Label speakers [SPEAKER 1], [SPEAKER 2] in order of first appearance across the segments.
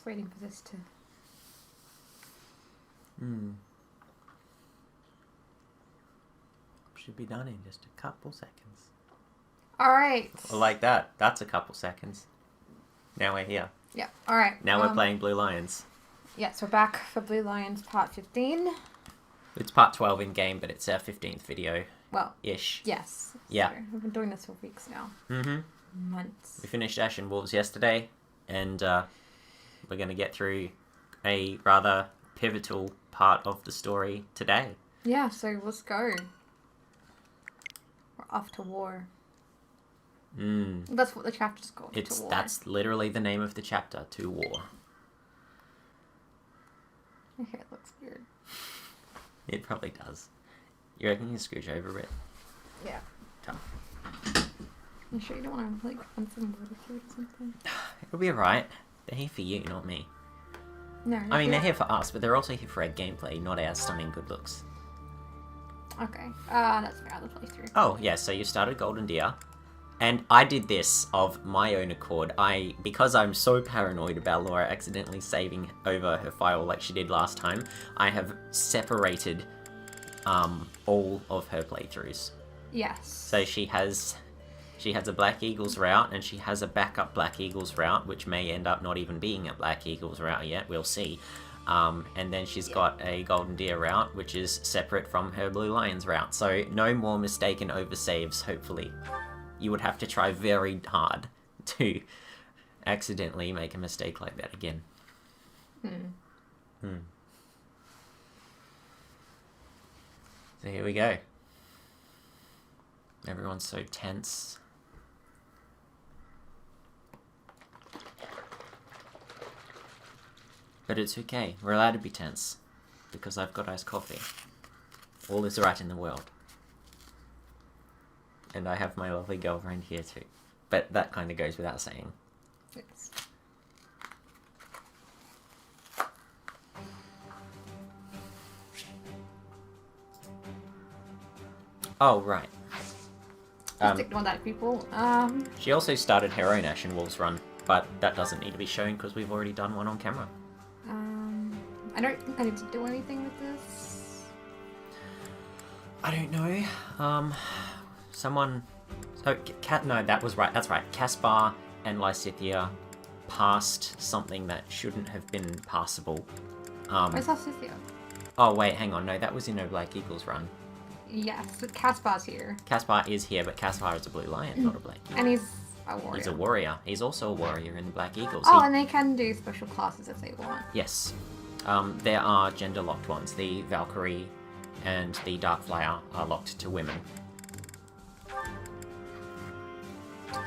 [SPEAKER 1] waiting for this to...
[SPEAKER 2] Should be done in just a couple seconds.
[SPEAKER 1] Alright.
[SPEAKER 2] Like that. That's a couple seconds. Now we're here.
[SPEAKER 1] Yeah, alright.
[SPEAKER 2] Now we're playing Blue Lions.
[SPEAKER 1] Yes, we're back for Blue Lions part 15.
[SPEAKER 2] It's part 12 in game, but it's our 15th video.
[SPEAKER 1] Well,
[SPEAKER 2] ish.
[SPEAKER 1] Yes.
[SPEAKER 2] Yeah.
[SPEAKER 1] So we've been doing this for weeks now.
[SPEAKER 2] Mm-hmm.
[SPEAKER 1] Months.
[SPEAKER 2] We finished Ash and Wolves yesterday, and we're going to get through a rather pivotal part of the story today.
[SPEAKER 1] Yeah, so let's go. We're off to war. That's what the chapter's called. To war.
[SPEAKER 2] That's literally the name of the chapter, To War.
[SPEAKER 1] My hair looks weird.
[SPEAKER 2] It probably does. You reckon you scooch over it?
[SPEAKER 1] Yeah.
[SPEAKER 2] Tough.
[SPEAKER 1] You sure you don't want to, like, run some water through it or something?
[SPEAKER 2] It'll be alright. They're here for you, not me.
[SPEAKER 1] No.
[SPEAKER 2] I mean, they're here for us, but they're also here for our gameplay, not our stunning good looks.
[SPEAKER 1] Okay. That's my other playthrough.
[SPEAKER 2] Oh, yeah, so you started Golden Deer. And I did this of my own accord. Because I'm so paranoid about Laura accidentally saving over her file like she did last time, I have separated all of her playthroughs.
[SPEAKER 1] Yes.
[SPEAKER 2] So she has a Black Eagles route, and she has a backup Black Eagles route, which may end up not even being a Black Eagles route yet, we'll see. And then she's got a Golden Deer route, which is separate from her Blue Lions route. So no more mistaken oversaves, hopefully. You would have to try very hard to accidentally make a mistake like that again. So here we go. Everyone's so tense. But it's okay. We're allowed to be tense. Because I've got iced coffee. All is right in the world. And I have my lovely girlfriend here too. But that kind of goes without saying.
[SPEAKER 1] Yes.
[SPEAKER 2] Oh, right.
[SPEAKER 1] Just ignore that, people.
[SPEAKER 2] She also started her own Ash and Wolves run, but that doesn't need to be shown because we've already done one on camera.
[SPEAKER 1] I don't think I need to do anything with this.
[SPEAKER 2] I don't know. Someone... So, no, that was right. That's right. Caspar and Lysithea passed something that shouldn't have been passable.
[SPEAKER 1] Where's Arcelia?
[SPEAKER 2] Oh, wait, hang on. No, that was in her Black Eagles run.
[SPEAKER 1] Yes, but Caspar's here.
[SPEAKER 2] Caspar is here, but Caspar is a Blue Lion, not a Black Eagle.
[SPEAKER 1] And he's a warrior.
[SPEAKER 2] He's a warrior. He's also a warrior in the Black Eagles.
[SPEAKER 1] Oh, and they can do special classes if they want.
[SPEAKER 2] Yes. There are gender-locked ones. The Valkyrie and the Darkflyer are locked to women.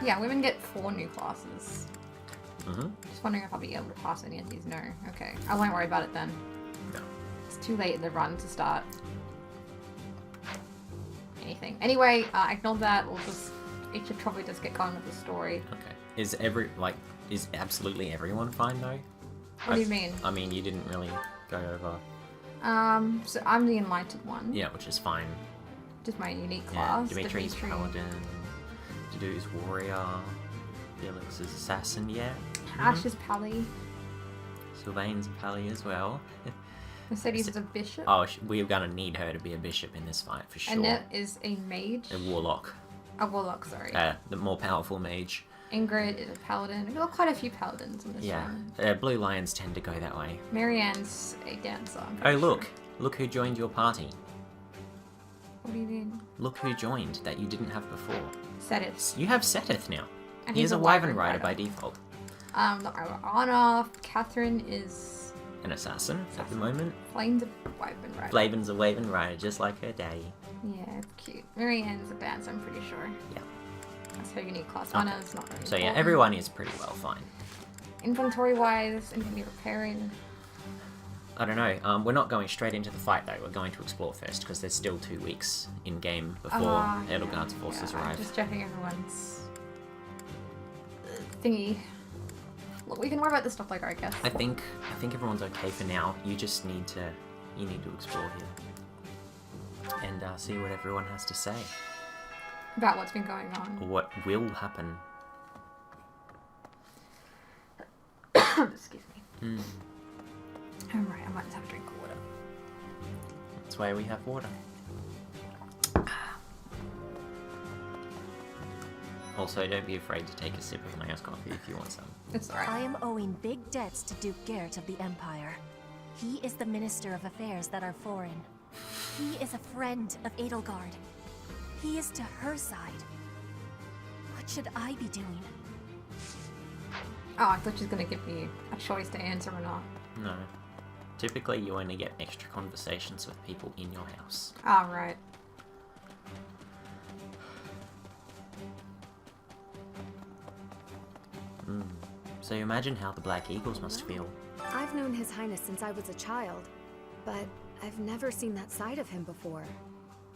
[SPEAKER 1] Yeah, women get 4 new classes.
[SPEAKER 2] Mm-hmm.
[SPEAKER 1] Just wondering if I'll be able to pass any of these. No. Okay. I won't worry about it then.
[SPEAKER 2] No.
[SPEAKER 1] It's too late in the run to start anything. Anyway, ignore that. It should probably just get going with the story.
[SPEAKER 2] Okay. Is absolutely everyone fine though?
[SPEAKER 1] What do you mean?
[SPEAKER 2] I mean, you didn't really go over...
[SPEAKER 1] So I'm the enlightened one.
[SPEAKER 2] Yeah, which is fine.
[SPEAKER 1] Just my unique class.
[SPEAKER 2] Dimitri's Paladin. Dudu's Warrior. Felix is Assassin, yeah.
[SPEAKER 1] Ash is Pally.
[SPEAKER 2] Sylvain's Pally as well.
[SPEAKER 1] Mercedes is a bishop.
[SPEAKER 2] Oh, we're gonna need her to be a bishop in this fight, for sure.
[SPEAKER 1] Annette is a mage.
[SPEAKER 2] A warlock.
[SPEAKER 1] A warlock, sorry.
[SPEAKER 2] The more powerful mage.
[SPEAKER 1] Ingrid is a paladin. We've got quite a few paladins in this one.
[SPEAKER 2] Blue Lions tend to go that way.
[SPEAKER 1] Marianne's a dancer.
[SPEAKER 2] Oh, look. Look who joined your party.
[SPEAKER 1] What do you mean?
[SPEAKER 2] Look who joined that you didn't have before.
[SPEAKER 1] Setith.
[SPEAKER 2] You have Setith now.
[SPEAKER 1] And
[SPEAKER 2] He's a Wyvern Rider by default.
[SPEAKER 1] Anna, Catherine is...
[SPEAKER 2] An assassin at the moment.
[SPEAKER 1] Flame's a Wyvern Rider.
[SPEAKER 2] Flavin's a Wyvern Rider, just like her daddy.
[SPEAKER 1] Yeah, it's cute. Marianne's a dancer, I'm pretty sure.
[SPEAKER 2] Yeah.
[SPEAKER 1] That's her unique class.
[SPEAKER 2] Okay.
[SPEAKER 1] Anna's not really
[SPEAKER 2] So yeah,
[SPEAKER 1] important.
[SPEAKER 2] everyone is pretty well fine.
[SPEAKER 1] Inventory-wise, inventory repairing.
[SPEAKER 2] I don't know. We're not going straight into the fight though. We're going to explore first because there's still 2 weeks in game before Edelgard's forces arrive.
[SPEAKER 1] Just checking everyone's thingy. Look, we can worry about this stuff later, I guess.
[SPEAKER 2] I think everyone's okay for now. You just need to explore here and see what everyone has to say
[SPEAKER 1] about what's been going on.
[SPEAKER 2] What will happen.
[SPEAKER 1] Excuse me. Alright, I might just have a drink of water.
[SPEAKER 2] That's why we have water. Also, don't be afraid to take a sip of my iced coffee if you want some.
[SPEAKER 1] It's alright.
[SPEAKER 3] I am owing big debts to Duke Garrett of the Empire. He is the Minister of Affairs that are foreign. He is a friend of Edelgard. He is to her side. What should I be doing?
[SPEAKER 1] Oh, I thought she was gonna give me a choice to answer or not.
[SPEAKER 2] No. Typically, you only get extra conversations with people in your house.
[SPEAKER 1] Oh, right.
[SPEAKER 2] So you imagine how the Black Eagles must feel.
[SPEAKER 4] I've known His Highness since I was a child, but I've never seen that side of him before.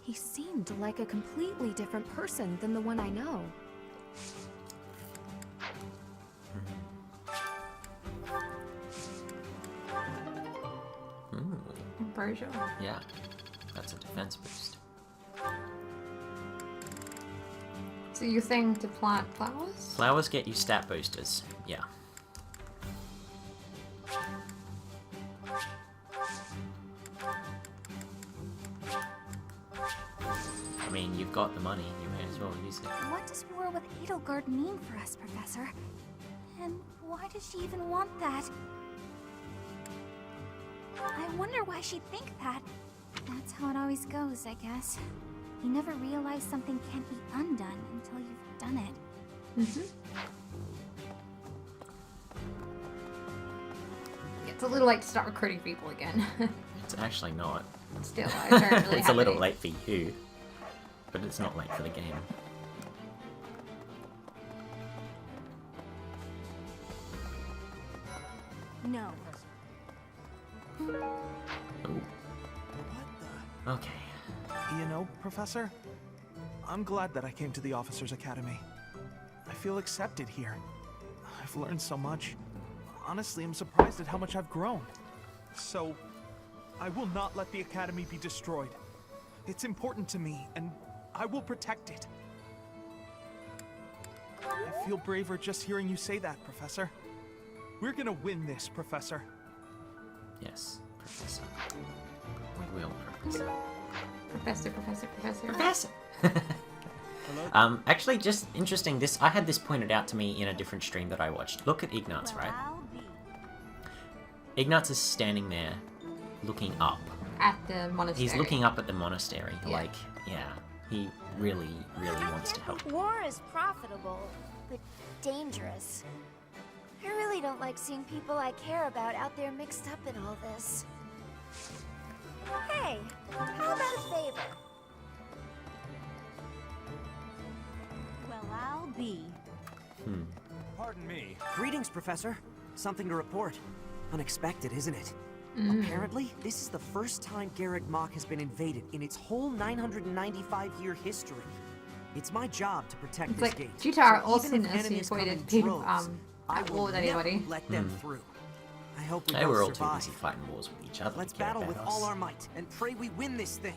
[SPEAKER 4] He seemed like a completely different person than the one I know.
[SPEAKER 1] Ambrosia.
[SPEAKER 2] Yeah, that's a defense boost.
[SPEAKER 1] So you're saying to plant flowers?
[SPEAKER 2] Flowers get you stat boosters. Yeah. I mean, you've got the money, you may as well use it.
[SPEAKER 3] What does war with Edelgard mean for us, Professor? And why does she even want that? I wonder why she'd think that. That's how it always goes, I guess. You never realize something can't be undone until you've done it.
[SPEAKER 1] It's a little late to start recruiting people again.
[SPEAKER 2] It's actually not.
[SPEAKER 1] Still, I don't really
[SPEAKER 2] It's a
[SPEAKER 1] have
[SPEAKER 2] little
[SPEAKER 1] any.
[SPEAKER 2] late for you, but it's not late for the game.
[SPEAKER 3] No.
[SPEAKER 2] Ooh. Okay.
[SPEAKER 5] You know, Professor, I'm glad that I came to the Officers' Academy. I feel accepted here. I've learned so much. Honestly, I'm surprised at how much I've grown. So, I will not let the Academy be destroyed. It's important to me, and I will protect it. I feel braver just hearing you say that, Professor. We're gonna win this, Professor.
[SPEAKER 2] Yes, Professor. We will, Professor.
[SPEAKER 1] Professor.
[SPEAKER 2] Actually, just interesting. I had this pointed out to me in a different stream that I watched. Look at Ignatz,
[SPEAKER 3] Well,
[SPEAKER 2] right?
[SPEAKER 3] I'll be.
[SPEAKER 2] Ignatz is standing there, looking up.
[SPEAKER 1] At the monastery.
[SPEAKER 2] He's looking up at the monastery.
[SPEAKER 1] Yeah.
[SPEAKER 2] Like, yeah, he really, really wants to help.
[SPEAKER 6] War is profitable, but dangerous. I really don't like seeing people I care about out there mixed up in all this. Hey, how about a favor?
[SPEAKER 3] Well, I'll be.
[SPEAKER 7] Pardon me. Greetings, Professor. Something to report. Unexpected, isn't it? Apparently, this is the first time Garreg Mach has been invaded in its whole 995-year history. It's my job to protect
[SPEAKER 1] It's
[SPEAKER 7] this
[SPEAKER 1] like,
[SPEAKER 7] gate.
[SPEAKER 1] due to our
[SPEAKER 7] So even if
[SPEAKER 1] awesomeness, we
[SPEAKER 7] enemies come
[SPEAKER 1] avoided
[SPEAKER 7] in
[SPEAKER 1] being
[SPEAKER 7] droves, I
[SPEAKER 1] at
[SPEAKER 7] will
[SPEAKER 1] war with
[SPEAKER 7] never
[SPEAKER 1] anybody.
[SPEAKER 7] let them through. I hope we
[SPEAKER 2] They
[SPEAKER 7] both
[SPEAKER 2] were all too
[SPEAKER 7] survive.
[SPEAKER 2] busy fighting wars with each other.
[SPEAKER 7] Let's
[SPEAKER 2] to care
[SPEAKER 7] battle
[SPEAKER 2] about
[SPEAKER 7] with
[SPEAKER 2] us.
[SPEAKER 7] all our might and pray we win this thing.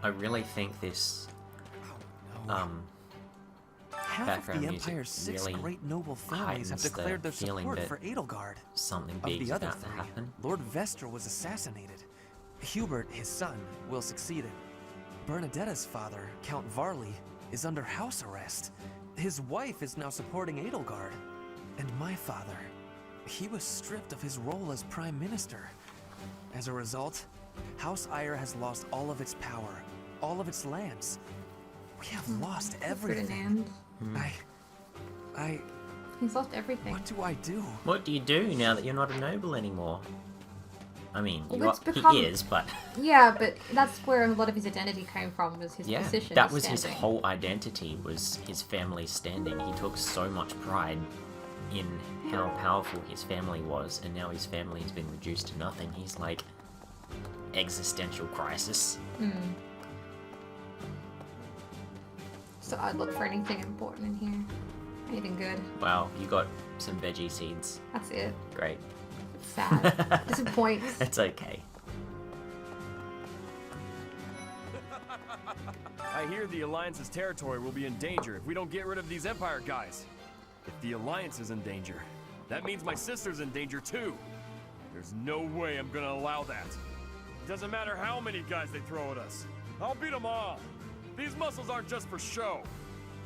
[SPEAKER 2] I really think this
[SPEAKER 5] Half
[SPEAKER 2] background
[SPEAKER 5] of the
[SPEAKER 2] music
[SPEAKER 5] Empire's six
[SPEAKER 2] really
[SPEAKER 5] great noble families have
[SPEAKER 2] heightens the
[SPEAKER 5] declared their
[SPEAKER 2] feeling
[SPEAKER 5] support
[SPEAKER 2] that
[SPEAKER 5] for Edelgard.
[SPEAKER 2] something
[SPEAKER 5] Of
[SPEAKER 2] big's
[SPEAKER 5] the other
[SPEAKER 2] about to
[SPEAKER 5] three,
[SPEAKER 2] happen.
[SPEAKER 5] Lord Vestra was assassinated. Hubert, his son, will succeed him. Bernadetta's father, Count Varley, is under house arrest. His wife is now supporting Edelgard. And my father, he was stripped of his role as Prime Minister. As a result, House Eyre has lost all of its power, all of its lands. We have lost everything.
[SPEAKER 1] Ferdinand.
[SPEAKER 5] I...
[SPEAKER 1] He's lost everything.
[SPEAKER 5] What do I do?
[SPEAKER 2] What do you do now that you're not a noble anymore? I mean,
[SPEAKER 1] Well,
[SPEAKER 2] you
[SPEAKER 1] it's
[SPEAKER 2] are,
[SPEAKER 1] become-
[SPEAKER 2] he is, but
[SPEAKER 1] Yeah, but that's where a lot of his identity came from, was his
[SPEAKER 2] yeah,
[SPEAKER 1] position.
[SPEAKER 2] that
[SPEAKER 1] his
[SPEAKER 2] was his
[SPEAKER 1] standing.
[SPEAKER 2] whole identity, was his family's standing. He took so much pride in how powerful his family was, and now his family has been reduced to nothing. He's like, existential crisis.
[SPEAKER 1] So I'd look for anything important in here. Anything good.
[SPEAKER 2] Wow, you got some veggie seeds.
[SPEAKER 1] That's it.
[SPEAKER 2] Great.
[SPEAKER 1] Sad. Disappoints.
[SPEAKER 2] It's okay.
[SPEAKER 8] I hear the Alliance's territory will be in danger if we don't get rid of these Empire guys. If the Alliance is in danger, that means my sister's in danger too. There's no way I'm gonna allow that. Doesn't matter how many guys they throw at us. I'll beat them all. These muscles aren't just for show.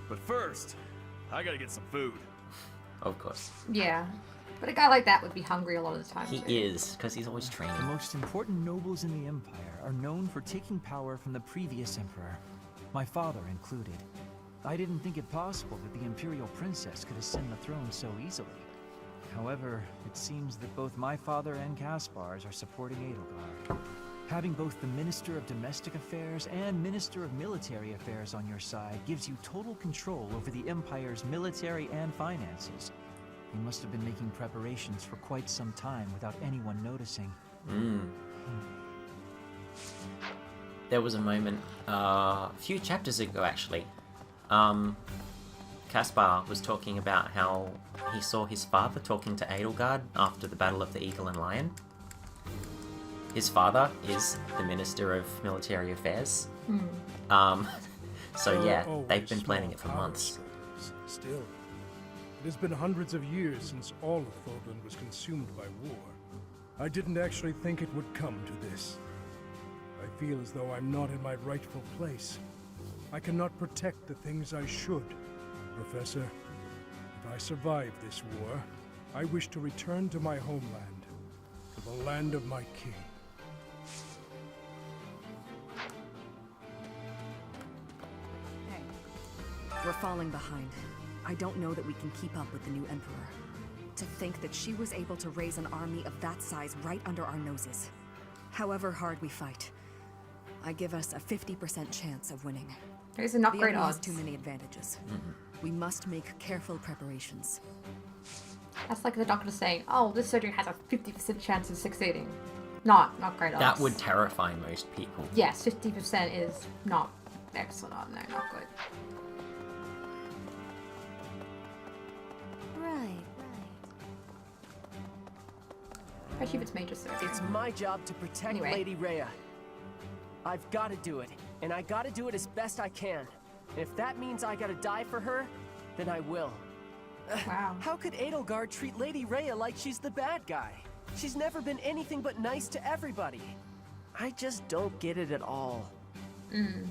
[SPEAKER 8] But first, I gotta get some food.
[SPEAKER 2] Of course.
[SPEAKER 1] Yeah. But a guy like that would be hungry a lot of the time.
[SPEAKER 2] He
[SPEAKER 1] too.
[SPEAKER 2] is, because he's always training.
[SPEAKER 9] The most important nobles in the Empire are known for taking power from the previous Emperor, my father included. I didn't think it possible that the Imperial Princess could ascend the throne so easily. However, it seems that both my father and Caspar's are supporting Edelgard. Having both the Minister of Domestic Affairs and Minister of Military Affairs on your side gives you total control over the Empire's military and finances. You must have been making preparations for quite some time without anyone noticing.
[SPEAKER 2] There was a moment, a few chapters ago actually, Caspar was talking about how he saw his father talking to Edelgard after the Battle of the Eagle and Lion. His father is the Minister of Military Affairs. So yeah, they've been planning it for months.
[SPEAKER 10] Still, it has been hundreds of years since all of Fodlan was consumed by war. I didn't actually think it would come to this. I feel as though I'm not in my rightful place. I cannot protect the things I should. Professor, if I survive this war, I wish to return to my homeland, to the land of my king.
[SPEAKER 11] Hey, we're falling behind. I don't know that we can keep up with the new Emperor. To think that she was able to raise an army of that size right under our noses. However hard we fight, I give us a 50% chance of winning.
[SPEAKER 1] These are not
[SPEAKER 11] The
[SPEAKER 1] great
[SPEAKER 11] enemy has
[SPEAKER 1] odds.
[SPEAKER 11] too many advantages. We must make careful preparations.
[SPEAKER 1] That's like the doctor saying, "Oh, this surgery has a 50% chance of succeeding." Not great odds.
[SPEAKER 2] That would terrify most people.
[SPEAKER 1] Yes, 50% is not excellent. No, not good.
[SPEAKER 6] Right.
[SPEAKER 1] Especially if it's major surgery.
[SPEAKER 7] It's my job to protect
[SPEAKER 1] Anyway.
[SPEAKER 7] Lady Rhea. I've got to do it, and I got to do it as best I can. And if that means I got to die for her, then I will.
[SPEAKER 1] Wow.
[SPEAKER 7] How could Edelgard treat Lady Rhea like she's the bad guy? She's never been anything but nice to everybody. I just don't get it at all.
[SPEAKER 1] I'm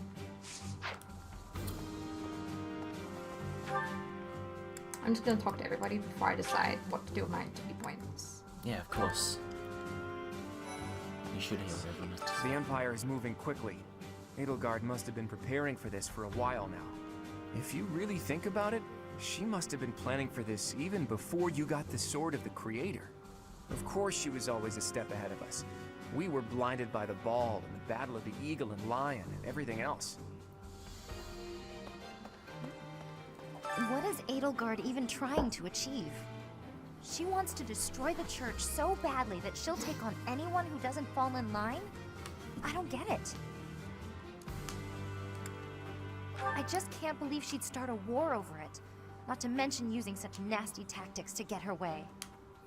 [SPEAKER 1] just gonna talk to everybody before I decide what to do with my interview points.
[SPEAKER 2] Yeah, of course. You should hear what everyone has to say.
[SPEAKER 12] The Empire is moving quickly. Edelgard must have been preparing for this for a while now. If you really think about it, she must have been planning for this even before you got the Sword of the Creator. Of course she was always a step ahead of us. We were blinded by the ball and the Battle of the Eagle and Lion and everything else.
[SPEAKER 6] What is Edelgard even trying to achieve? She wants to destroy the church so badly that she'll take on anyone who doesn't fall in line? I don't get it. I just can't believe she'd start a war over it. Not to mention using such nasty tactics to get her way.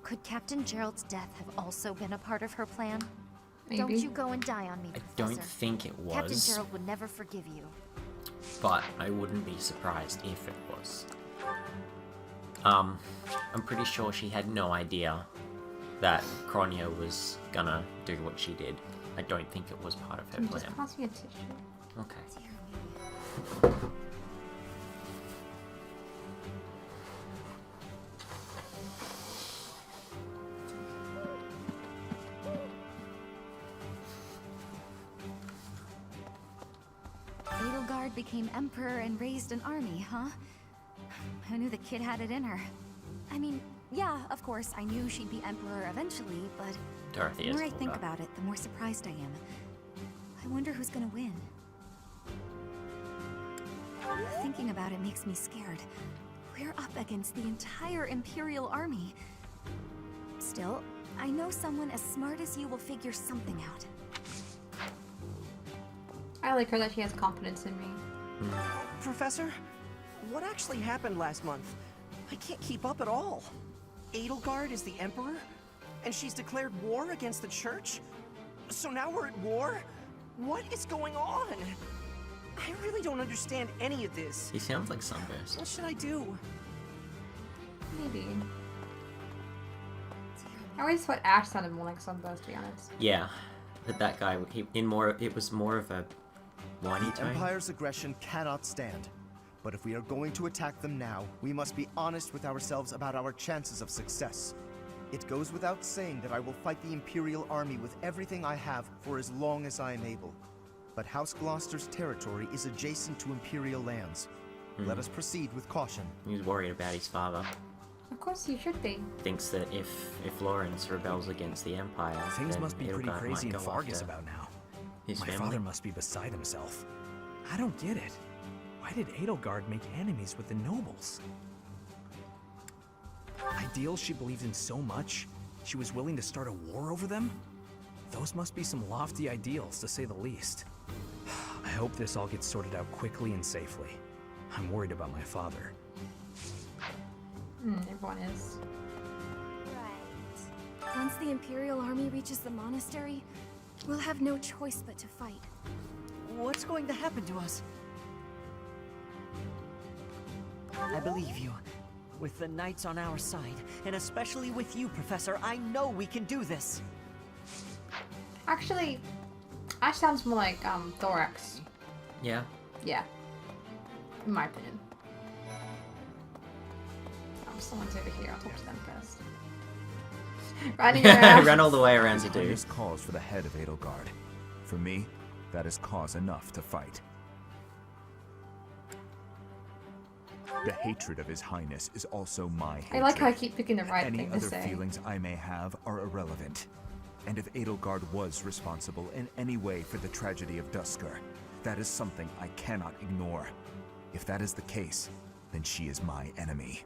[SPEAKER 6] Could Captain Gerald's death have also been a part of her plan?
[SPEAKER 1] Maybe.
[SPEAKER 6] Don't you go and die on me,
[SPEAKER 2] I
[SPEAKER 6] Professor.
[SPEAKER 2] don't think it was.
[SPEAKER 6] Captain Gerald would never forgive you.
[SPEAKER 2] But I wouldn't be surprised if it was. I'm pretty sure she had no idea that Kronia was gonna do what she did. I don't think it was part of her
[SPEAKER 1] Can you
[SPEAKER 2] plan.
[SPEAKER 1] just pass me a tissue?
[SPEAKER 2] Okay.
[SPEAKER 3] Edelgard became emperor and raised an army, huh? I knew the kid had it in her. I mean, yeah, of course, I knew she'd be emperor eventually, but
[SPEAKER 2] Dorothy
[SPEAKER 3] the
[SPEAKER 2] is
[SPEAKER 3] more I
[SPEAKER 2] pulled
[SPEAKER 3] think
[SPEAKER 2] up.
[SPEAKER 3] about it, the more surprised I am. I wonder who's gonna win. Thinking about it makes me scared. We're up against the entire Imperial army. Still, I know someone as smart as you will figure something out.
[SPEAKER 1] I like her that she has confidence in me.
[SPEAKER 7] Professor, what actually happened last month? I can't keep up at all. Edelgard is the Emperor? And she's declared war against the Church? So now we're at war? What is going on? I really don't understand any of this.
[SPEAKER 2] He sounds like Sunburst.
[SPEAKER 7] What should I do?
[SPEAKER 1] Maybe. I always thought Ash sounded more like Sunburst, to be honest.
[SPEAKER 2] Yeah, but that guy, it was more of a whiny
[SPEAKER 13] The
[SPEAKER 2] tone.
[SPEAKER 13] Empire's aggression cannot stand. But if we are going to attack them now, we must be honest with ourselves about our chances of success. It goes without saying that I will fight the Imperial army with everything I have for as long as I am able. But House Gloucester's territory is adjacent to Imperial lands. Let us proceed with caution.
[SPEAKER 2] He's worried about his father.
[SPEAKER 1] Of course you should be.
[SPEAKER 2] Thinks that if Lawrence rebels against the Empire,
[SPEAKER 9] Things
[SPEAKER 2] then
[SPEAKER 9] must be pretty
[SPEAKER 2] Edelgard
[SPEAKER 9] crazy in
[SPEAKER 2] might go
[SPEAKER 9] Fargus
[SPEAKER 2] after
[SPEAKER 9] about now.
[SPEAKER 2] his
[SPEAKER 9] My
[SPEAKER 2] family.
[SPEAKER 9] father must be beside himself. I don't get it. Why did Edelgard make enemies with the nobles? Ideals she believed in so much, she was willing to start a war over them? Those must be some lofty ideals, to say the least. I hope this all gets sorted out quickly and safely. I'm worried about my father.
[SPEAKER 1] Everyone is.
[SPEAKER 3] Right. Once the Imperial army reaches the monastery, we'll have no choice but to fight.
[SPEAKER 7] What's going to happen to us? I believe you. With the knights on our side, and especially with you, Professor, I know we can do this.
[SPEAKER 1] Actually, Ash sounds more like Thorax.
[SPEAKER 2] Yeah.
[SPEAKER 1] Yeah. In my opinion. Someone's over here. I'll talk to them first. Running around.
[SPEAKER 2] Run all the way around to do.
[SPEAKER 14] This cause for the head of Edelgard. For me, that is cause enough to fight. The hatred of His Highness is also my hatred.
[SPEAKER 1] I like how I keep picking the right
[SPEAKER 14] Any
[SPEAKER 1] thing to
[SPEAKER 14] other
[SPEAKER 1] say.
[SPEAKER 14] feelings I may have are irrelevant. And if Edelgard was responsible in any way for the tragedy of Duscur, that is something I cannot ignore. If that is the case, then she is my enemy.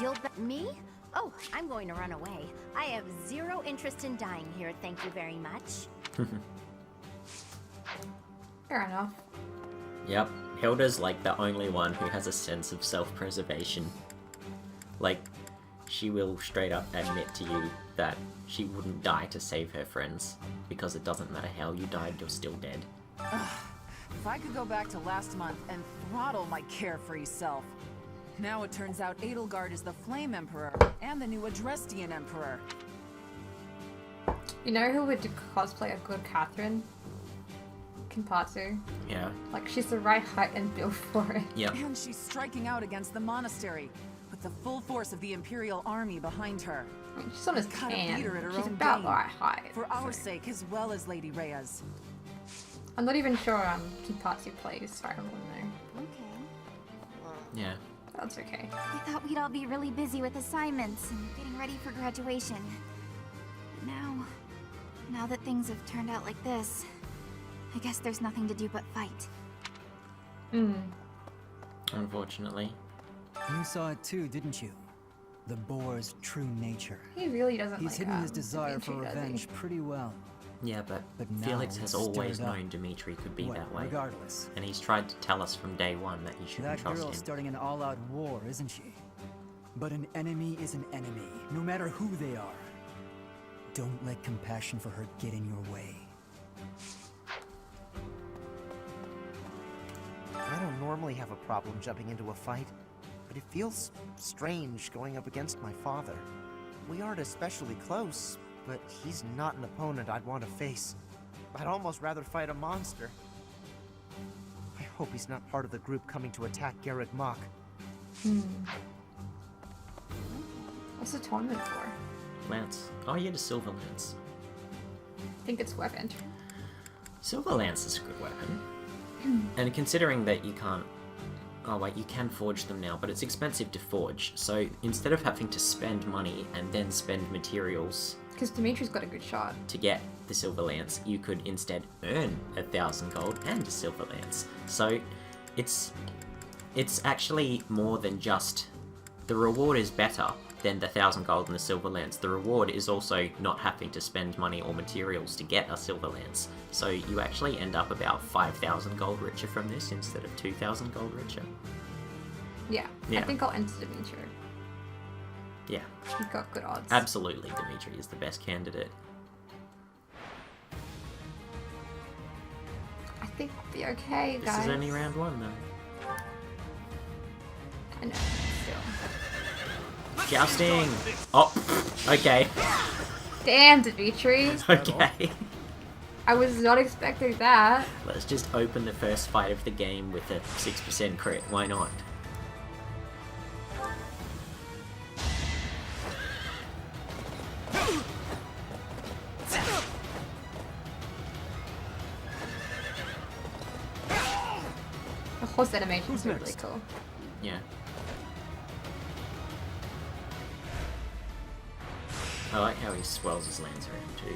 [SPEAKER 6] You'll bet me? Oh, I'm going to run away. I have zero interest in dying here, thank you very much.
[SPEAKER 1] Fair enough.
[SPEAKER 2] Yep, Hilda's like the only one who has a sense of self-preservation. Like, she will straight up admit to you that she wouldn't die to save her friends, because it doesn't matter how you died, you're still dead.
[SPEAKER 11] If I could go back to last month and throttle my carefree self. Now it turns out Edelgard is the Flame Emperor and the new Adrestian Emperor.
[SPEAKER 1] You know who would cosplay a good Catherine? Kinpatsu.
[SPEAKER 2] Yeah.
[SPEAKER 1] Like, she's the right height and build for it.
[SPEAKER 2] Yep.
[SPEAKER 11] And she's striking out against the monastery, with the full force of the Imperial army behind her.
[SPEAKER 1] I mean, she's on his
[SPEAKER 11] Gotta
[SPEAKER 1] tan.
[SPEAKER 11] beat her at her
[SPEAKER 1] She's
[SPEAKER 11] own
[SPEAKER 1] about
[SPEAKER 11] game.
[SPEAKER 1] the right height.
[SPEAKER 11] For our
[SPEAKER 1] so.
[SPEAKER 11] sake as well as Lady Rhea's.
[SPEAKER 1] I'm not even sure Kinpatsu plays Fire Emblem though.
[SPEAKER 6] Okay.
[SPEAKER 2] Yeah.
[SPEAKER 1] That's okay.
[SPEAKER 6] I thought we'd all be really busy with assignments and getting ready for graduation. But now that things have turned out like this, I guess there's nothing to do but fight.
[SPEAKER 2] Unfortunately.
[SPEAKER 15] You saw it too, didn't you? The boar's true nature.
[SPEAKER 1] He really doesn't
[SPEAKER 15] He's
[SPEAKER 1] like
[SPEAKER 15] hidden his desire for
[SPEAKER 1] Dimitri, does he?
[SPEAKER 15] revenge pretty well.
[SPEAKER 2] Yeah, but
[SPEAKER 15] now
[SPEAKER 2] Felix has
[SPEAKER 15] it's
[SPEAKER 2] always
[SPEAKER 15] stirred up.
[SPEAKER 2] known Dimitri could be
[SPEAKER 15] Well,
[SPEAKER 2] that way.
[SPEAKER 15] regardless.
[SPEAKER 2] And he's tried to tell us from day one that you shouldn't
[SPEAKER 15] That
[SPEAKER 2] trust
[SPEAKER 15] girl's
[SPEAKER 2] him.
[SPEAKER 15] starting an all-out war, isn't she? But an enemy is an enemy, no matter who they are. Don't let compassion for her get in your way.
[SPEAKER 7] I don't normally have a problem jumping into a fight, but it feels strange going up against my father. We aren't especially close, but he's not an opponent I'd want to face. I'd almost rather fight a monster. I hope he's not part of the group coming to attack Garreg Mach.
[SPEAKER 1] What's the tournament for?
[SPEAKER 2] Lance. Oh, yeah, the Silver Lance.
[SPEAKER 1] I think it's weapon.
[SPEAKER 2] Silver Lance is a good weapon. And considering that you can't... Oh wait, you can forge them now, but it's expensive to forge. So instead of having to spend money and then spend materials...
[SPEAKER 1] Because Dimitri's got a good shot.
[SPEAKER 2] To get the Silver Lance, you could instead earn 1,000 gold and a Silver Lance. So it's actually more than just... The reward is better than the 1,000 gold and the Silver Lance. The reward is also not having to spend money or materials to get a Silver Lance. So you actually end up about 5,000 gold richer from this instead of 2,000 gold richer.
[SPEAKER 1] Yeah. I think I'll enter Dimitri.
[SPEAKER 2] Yeah.
[SPEAKER 1] He's got good odds.
[SPEAKER 2] Absolutely, Dimitri is the best candidate.
[SPEAKER 1] be okay,
[SPEAKER 2] This
[SPEAKER 1] guys.
[SPEAKER 2] is only round 1, though.
[SPEAKER 1] I know, still.
[SPEAKER 2] Jousting! Oh, okay.
[SPEAKER 1] Damn, Dimitri.
[SPEAKER 2] Okay.
[SPEAKER 1] I was not expecting that.
[SPEAKER 2] Let's just open the first fight of the game with a 6% crit. Why not?
[SPEAKER 1] The horse animation is really cool.
[SPEAKER 2] Yeah. I like how he swells his lance around too.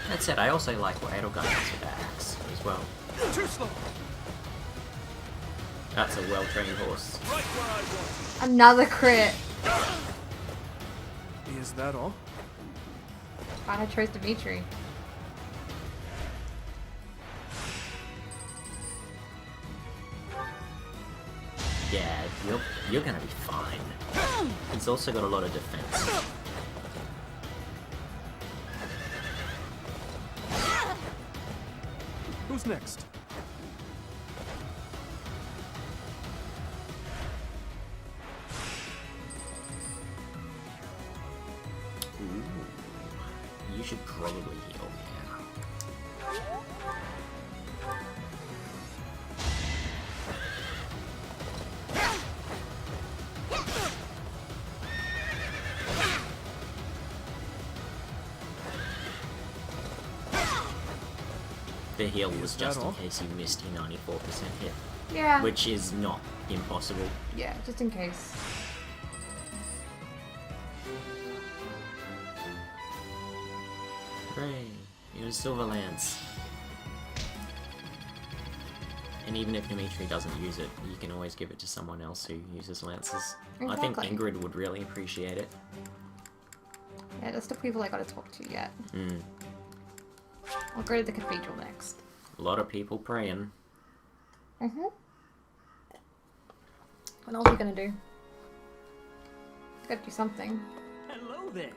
[SPEAKER 2] That said, I also like what Edelgard does with that axe as well.
[SPEAKER 8] Too slow.
[SPEAKER 2] That's a well-trained horse.
[SPEAKER 8] Right where I want.
[SPEAKER 1] Another crit.
[SPEAKER 5] Is that all?
[SPEAKER 1] Glad I chose Dimitri.
[SPEAKER 2] Yeah, you're gonna be fine. He's also got a lot of defense.
[SPEAKER 5] Who's next?
[SPEAKER 2] Ooh. You should probably heal. The heal was just in case you missed your 94% hit.
[SPEAKER 1] Yeah.
[SPEAKER 2] Which is not impossible.
[SPEAKER 1] Yeah, just in case.
[SPEAKER 2] Hooray! You know, silver lance. And even if Dimitri doesn't use it, you can always give it to someone else who uses lances. I think
[SPEAKER 1] Exactly.
[SPEAKER 2] Ingrid would really appreciate it.
[SPEAKER 1] Yeah, that's the people I gotta talk to yet.
[SPEAKER 2] Mm.
[SPEAKER 1] I'll go to the cathedral next.
[SPEAKER 2] A lot of people praying.
[SPEAKER 1] What else are you gonna do? Gotta do something.
[SPEAKER 16] Hello there!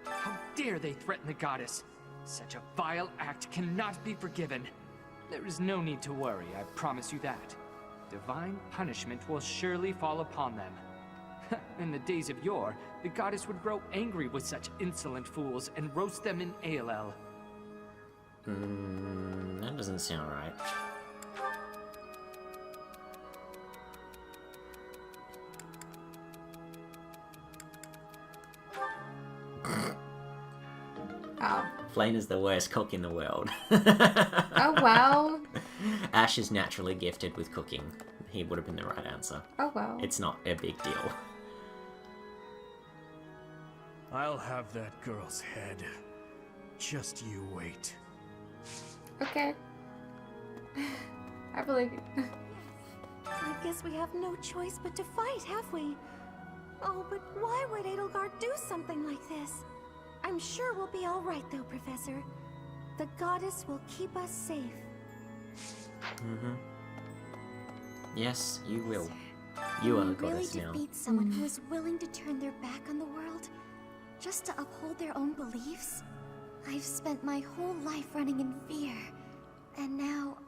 [SPEAKER 16] How dare they threaten the goddess? Such a vile act cannot be forgiven. There is no need to worry, I promise you that. Divine punishment will surely fall upon them. In the days of yore, the goddess would grow angry with such insolent fools and roast them in ALL.
[SPEAKER 2] That doesn't sound right.
[SPEAKER 1] Oh.
[SPEAKER 2] Flane is the worst cook in the world.
[SPEAKER 1] Oh wow.
[SPEAKER 2] Ash is naturally gifted with cooking. He would have been the right answer.
[SPEAKER 1] Oh well.
[SPEAKER 2] It's not a big deal.
[SPEAKER 10] I'll have that girl's head. Just you wait.
[SPEAKER 1] Okay. I believe you.
[SPEAKER 3] I guess we have no choice but to fight, have we? Oh, but why would Edelgard do something like this? I'm sure we'll be all right, though, Professor. The goddess will keep us safe.
[SPEAKER 2] Yes, you will. You are the goddess now.
[SPEAKER 3] Defeat someone who is willing to turn their back on the world, just to uphold their own beliefs? I've spent my whole life running in fear, and now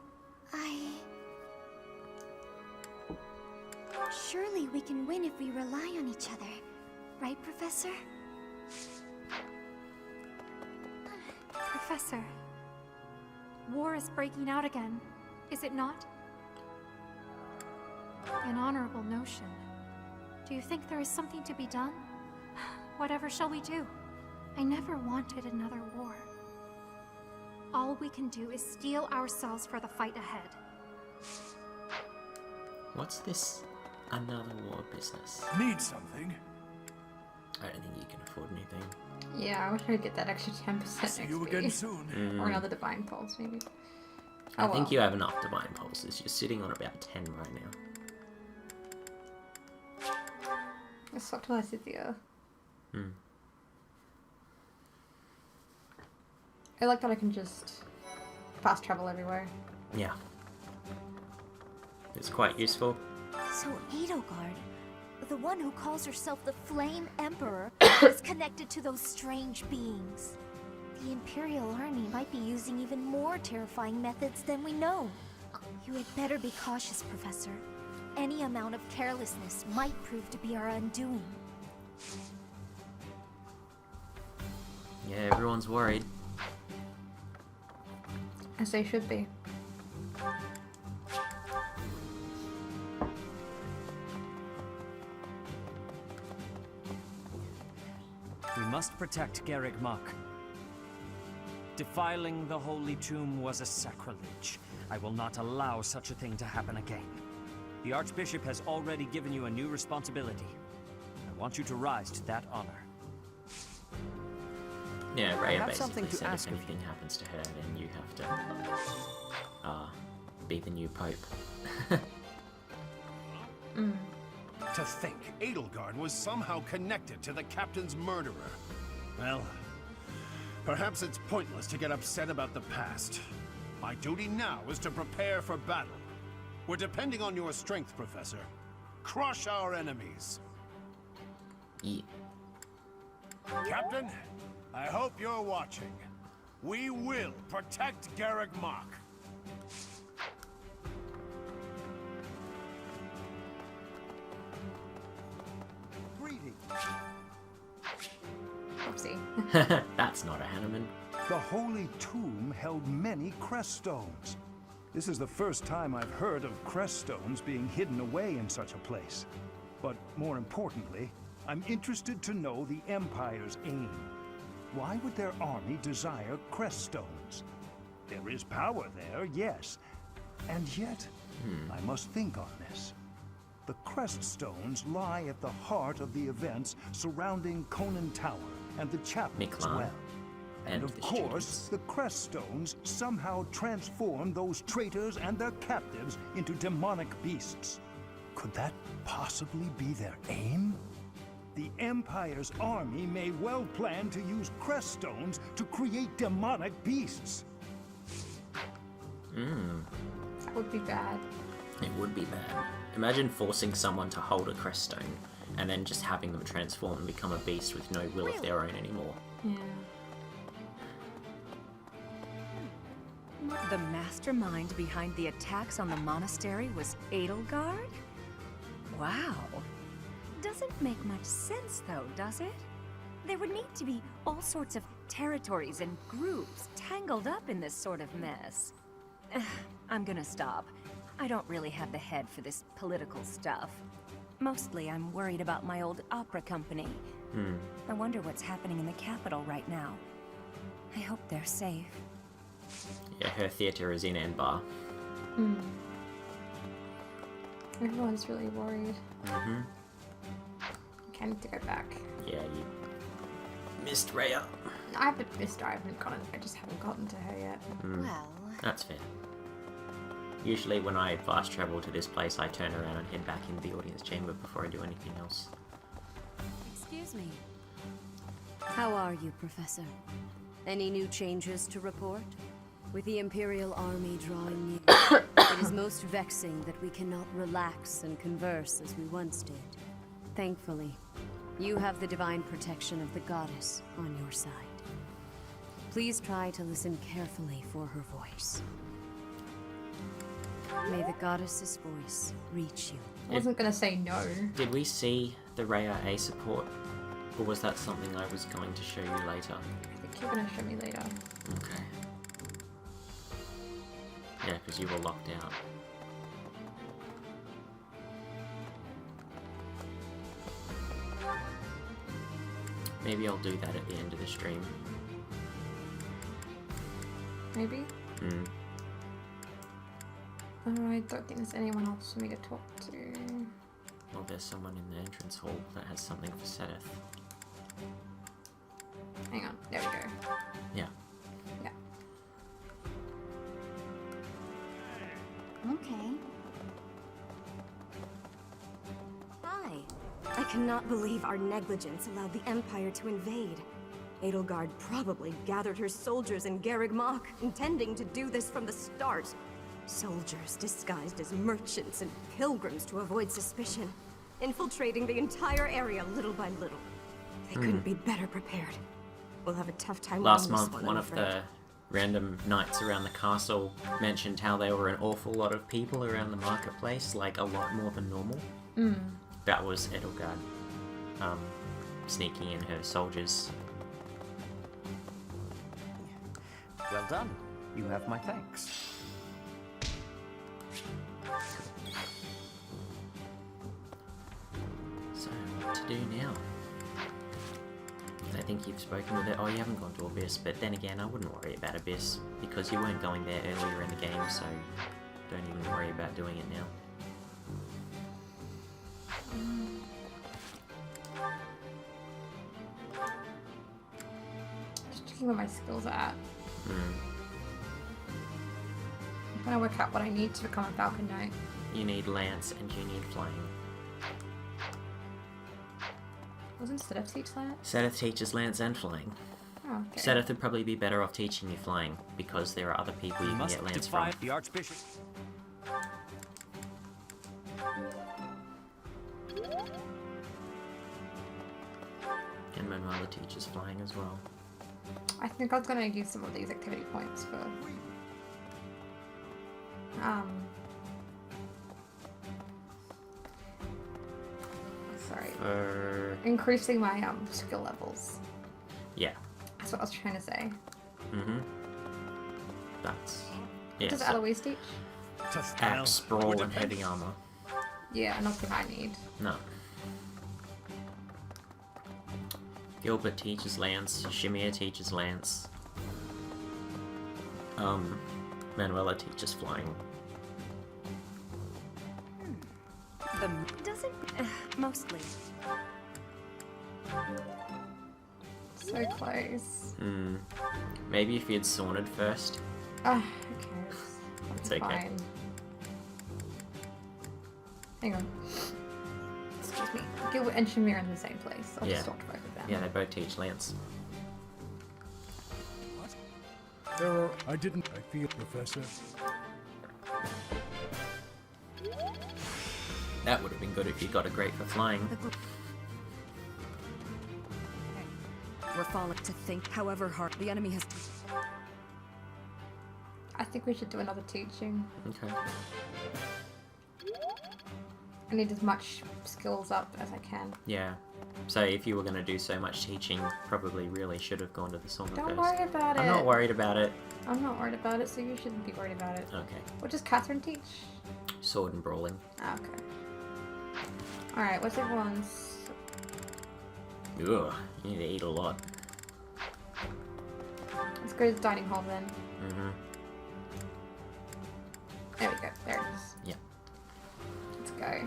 [SPEAKER 3] Surely we can win if we rely on each other, right, Professor?
[SPEAKER 17] Professor, war is breaking out again, is it not? An honorable notion. Do you think there is something to be done? Whatever shall we do? I never wanted another war. All we can do is steel ourselves for the fight ahead.
[SPEAKER 2] What's this another war business?
[SPEAKER 10] Need something?
[SPEAKER 2] I don't think you can afford anything.
[SPEAKER 1] Yeah, I wish I could get that extra 10%
[SPEAKER 10] See you again soon.
[SPEAKER 1] Or another Divine Pulse, maybe.
[SPEAKER 2] I think you have enough Divine Pulses. You're sitting on about 10 right now.
[SPEAKER 1] Let's talk to Arcelia. I like that I can just fast travel everywhere.
[SPEAKER 2] Yeah. It's quite useful.
[SPEAKER 3] So Edelgard, the one who calls herself the Flame Emperor, is connected to those strange beings. The Imperial Army might be using even more terrifying methods than we know. You had better be cautious, Professor. Any amount of carelessness might prove to be our undoing.
[SPEAKER 2] Yeah, everyone's worried.
[SPEAKER 1] As they should be.
[SPEAKER 7] We must protect Garreg Mach. Defiling the holy tomb was a sacrilege. I will not allow such a thing to happen again. The Archbishop has already given you a new responsibility. I want you to rise to that honor.
[SPEAKER 2] Yeah, Rhea
[SPEAKER 7] have
[SPEAKER 2] basically
[SPEAKER 7] something to
[SPEAKER 2] said
[SPEAKER 7] ask
[SPEAKER 2] if
[SPEAKER 7] of
[SPEAKER 2] anything happens to her, then you have to be the new pope.
[SPEAKER 18] To think Edelgard was somehow connected to the captain's murderer. Well, perhaps it's pointless to get upset about the past. My duty now is to prepare for battle. We're depending on your strength, Professor. Crush our enemies.
[SPEAKER 2] Yeah.
[SPEAKER 18] Captain, I hope you're watching. We will protect Garreg Mach.
[SPEAKER 13] Greetings.
[SPEAKER 1] Oopsie.
[SPEAKER 2] That's not a Hanneman.
[SPEAKER 19] The Holy Tomb held many crest stones. This is the first time I've heard of crest stones being hidden away in such a place. But more importantly, I'm interested to know the Empire's aim. Why would their army desire crest stones? There is power there, yes. And yet, I must think on this. The crest stones lie at the heart of the events surrounding Conan Tower and the chapel as
[SPEAKER 2] Miklan.
[SPEAKER 19] well. And of course, the crest stones somehow transform those traitors and their captives into demonic beasts. Could that possibly be their aim? The Empire's army may well plan to use crest stones to create demonic beasts.
[SPEAKER 1] That would be bad.
[SPEAKER 2] It would be bad. Imagine forcing someone to hold a crest stone and then just having them transform and become a beast with no will of their own anymore.
[SPEAKER 1] Yeah.
[SPEAKER 11] The mastermind behind the attacks on the monastery was Edelgard? Wow. Doesn't make much sense though, does it? There would need to be all sorts of territories and groups tangled up in this sort of mess. I'm gonna stop. I don't really have the head for this political stuff. Mostly I'm worried about my old opera company. I wonder what's happening in the capital right now. I hope they're safe.
[SPEAKER 2] Yeah, her theatre is in Enbar.
[SPEAKER 1] Everyone's really worried. Okay, I need to go back.
[SPEAKER 2] Yeah, you missed Rhea.
[SPEAKER 1] I haven't missed her, I just haven't gotten to her yet.
[SPEAKER 6] Well,
[SPEAKER 2] That's fair. Usually when I fast travel to this place, I turn around and head back into the audience chamber before I do anything else.
[SPEAKER 20] Excuse me. How are you, Professor? Any new changes to report? With the Imperial Army drawing near, it is most vexing that we cannot relax and converse as we once did. Thankfully, you have the divine protection of the goddess on your side. Please try to listen carefully for her voice. May the goddess's voice reach you.
[SPEAKER 1] I wasn't gonna say no.
[SPEAKER 2] Did we see the Rhea A support? Or was that something I was going to show you later?
[SPEAKER 1] I think you're gonna show me later.
[SPEAKER 2] Okay. Yeah, because you were locked out. Maybe I'll do that at the end of the stream.
[SPEAKER 1] Maybe? I don't think there's anyone else for me to talk to.
[SPEAKER 2] Well, there's someone in the entrance hall that has something for Sedith.
[SPEAKER 1] Hang on, there we go.
[SPEAKER 2] Yeah.
[SPEAKER 1] Yeah.
[SPEAKER 6] okay.
[SPEAKER 21] Hi. I cannot believe our negligence allowed the Empire to invade. Edelgard probably gathered her soldiers in Garreg Mach, intending to do this from the start. Soldiers disguised as merchants and pilgrims to avoid suspicion, infiltrating the entire area little by little. They couldn't be better prepared. We'll have a tough time
[SPEAKER 2] Last
[SPEAKER 21] winning this
[SPEAKER 2] month, one
[SPEAKER 21] I'm
[SPEAKER 2] of
[SPEAKER 21] afraid.
[SPEAKER 2] the random knights around the castle mentioned how there were an awful lot of people around the marketplace, like a lot more than normal. That was Edelgard sneaking in her soldiers.
[SPEAKER 4] Well done. You have my thanks.
[SPEAKER 2] So, what to do now? I think you've spoken with it. Oh, you haven't gone to Abyss, but then again, I wouldn't worry about Abyss because you weren't going there earlier in the game, so don't even worry about doing it now.
[SPEAKER 1] Just checking where my skills are at. I'm trying to work out what I need to become a Falcon Knight.
[SPEAKER 2] You need Lance and you need Flying.
[SPEAKER 1] Wasn't Seth teach that?
[SPEAKER 2] Seth teaches Lance and Flying.
[SPEAKER 1] Oh, okay.
[SPEAKER 2] Seth would probably be better off teaching you Flying because there are other people you can get Lance from.
[SPEAKER 4] The Archbishop.
[SPEAKER 2] And Manuela teaches Flying as well.
[SPEAKER 1] I think I was going to use some of these activity points for sorry. Increasing my skill levels.
[SPEAKER 2] Yeah.
[SPEAKER 1] That's what I was trying to say.
[SPEAKER 2] That's
[SPEAKER 1] What does Eloise teach?
[SPEAKER 2] Axe, Sprawl, and Heavy Armor.
[SPEAKER 1] Yeah, nothing I need.
[SPEAKER 2] No. Gilbert teaches Lance, Shimir teaches Lance. Manuela teaches Flying.
[SPEAKER 21] Doesn't mostly.
[SPEAKER 1] So close.
[SPEAKER 2] Maybe if you'd sauntered first.
[SPEAKER 1] Who cares?
[SPEAKER 2] It's okay.
[SPEAKER 1] Fine. Hang on. Excuse me. Gilbert and Shamir are in the same place. I'll just talk to both of them.
[SPEAKER 2] Yeah, they both teach Lance.
[SPEAKER 10] Error. I didn't. I feel, Professor.
[SPEAKER 2] That would have been good if you got a great for Flying.
[SPEAKER 11] We're falling to think, however hard the enemy has.
[SPEAKER 1] I think we should do another teaching.
[SPEAKER 2] Okay.
[SPEAKER 1] I need as much skills up as I can.
[SPEAKER 2] Yeah. So if you were going to do so much teaching, probably really should have gone to the sauna
[SPEAKER 1] Don't
[SPEAKER 2] first.
[SPEAKER 1] worry about it.
[SPEAKER 2] I'm not worried about it.
[SPEAKER 1] I'm not worried about it, so you shouldn't be worried about it.
[SPEAKER 2] Okay.
[SPEAKER 1] What does Catherine teach?
[SPEAKER 2] Sword and Brawling.
[SPEAKER 1] Okay. Alright, what's everyone's...
[SPEAKER 2] Ugh, you need to eat a lot.
[SPEAKER 1] Let's go to the dining hall then. There we go. There it is.
[SPEAKER 2] Yeah.
[SPEAKER 1] Let's go.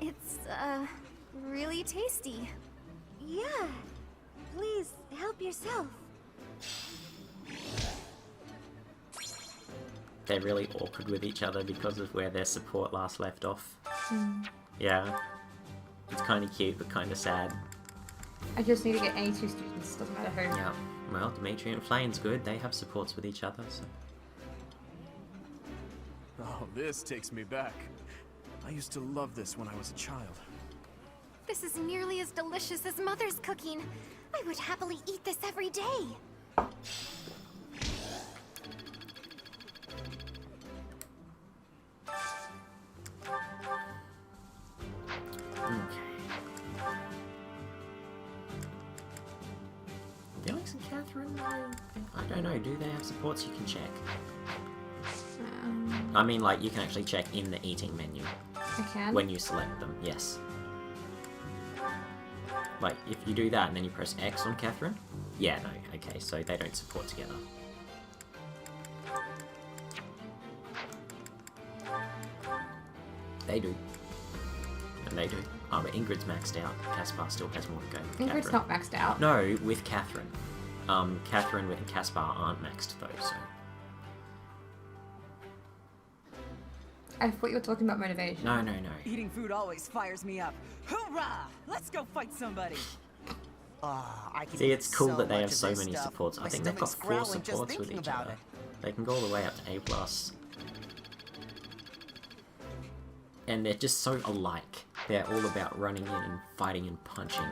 [SPEAKER 6] It's, really tasty. Yeah. Please, help yourself.
[SPEAKER 2] They're really awkward with each other because of where their support last left off. Yeah. It's kind of cute, but kind of sad.
[SPEAKER 1] I just need to get any two students, doesn't matter who.
[SPEAKER 2] Yeah. Well, Dimitri and Flane's good. They have supports with each other, so...
[SPEAKER 8] Oh, this takes me back. I used to love this when I was a child.
[SPEAKER 17] This is nearly as delicious as Mother's cooking. I would happily eat this every day.
[SPEAKER 2] Felix and Catherine, I don't know, do they have supports you can check? I mean, like, you can actually check in the eating menu.
[SPEAKER 1] I can?
[SPEAKER 2] When you select them, yes. Like, if you do that and then you press X on Catherine, yeah, no, okay, so they don't support together. They do. And they do. Oh, but Ingrid's maxed out. Caspar still has more to go.
[SPEAKER 1] Ingrid's not maxed out.
[SPEAKER 2] No, with Catherine. Catherine and Caspar aren't maxed though, so...
[SPEAKER 1] I thought you were talking about motivation.
[SPEAKER 2] No.
[SPEAKER 15] Eating food always fires me up. Hoorah! Let's go fight somebody.
[SPEAKER 2] See, it's cool that they have so many supports. I think they've got 4 supports with each other. They can go all the way up to A+. And they're just so alike. They're all about running in and fighting and punching.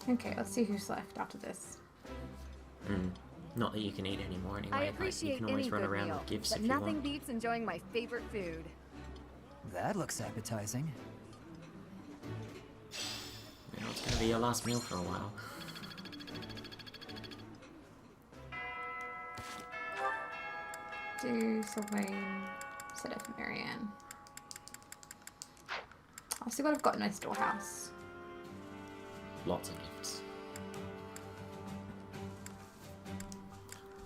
[SPEAKER 1] Okay, let's see who's left after this.
[SPEAKER 2] Not that you can eat anymore anyway.
[SPEAKER 11] I
[SPEAKER 2] Like, you
[SPEAKER 11] appreciate
[SPEAKER 2] can always
[SPEAKER 11] any
[SPEAKER 2] run
[SPEAKER 11] good
[SPEAKER 2] around
[SPEAKER 11] meal,
[SPEAKER 2] with gifts
[SPEAKER 11] but
[SPEAKER 2] if you
[SPEAKER 11] nothing
[SPEAKER 2] want.
[SPEAKER 11] beats enjoying my favorite food.
[SPEAKER 15] That looks appetizing.
[SPEAKER 2] You know, it's gonna be your last meal for a while.
[SPEAKER 1] Do Sylvain, set up Marianne. I'll see what I've got in my storehouse.
[SPEAKER 2] Lots of gifts.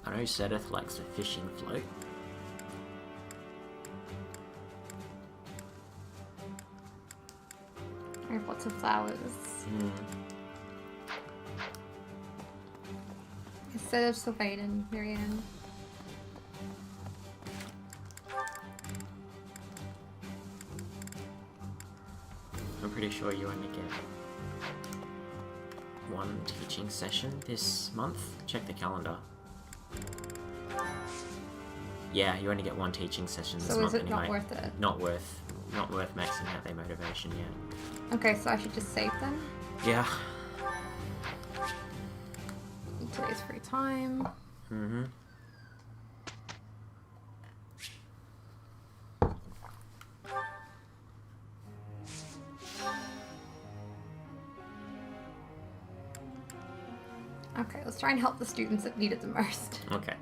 [SPEAKER 2] I know Sedith likes a fishing float.
[SPEAKER 1] I have lots of flowers. Instead of Sylvain and Marianne.
[SPEAKER 2] I'm pretty sure you only get one teaching session this month. Check the calendar. Yeah, you only get one teaching session this month
[SPEAKER 1] So is it
[SPEAKER 2] anyway.
[SPEAKER 1] not worth it?
[SPEAKER 2] Not worth maxing out their motivation yet.
[SPEAKER 1] Okay, so I should just save them.
[SPEAKER 2] Yeah.
[SPEAKER 1] Today's free time.
[SPEAKER 2] Mm-hmm.
[SPEAKER 1] Okay, let's try and help the students that need it the most.
[SPEAKER 2] Okay.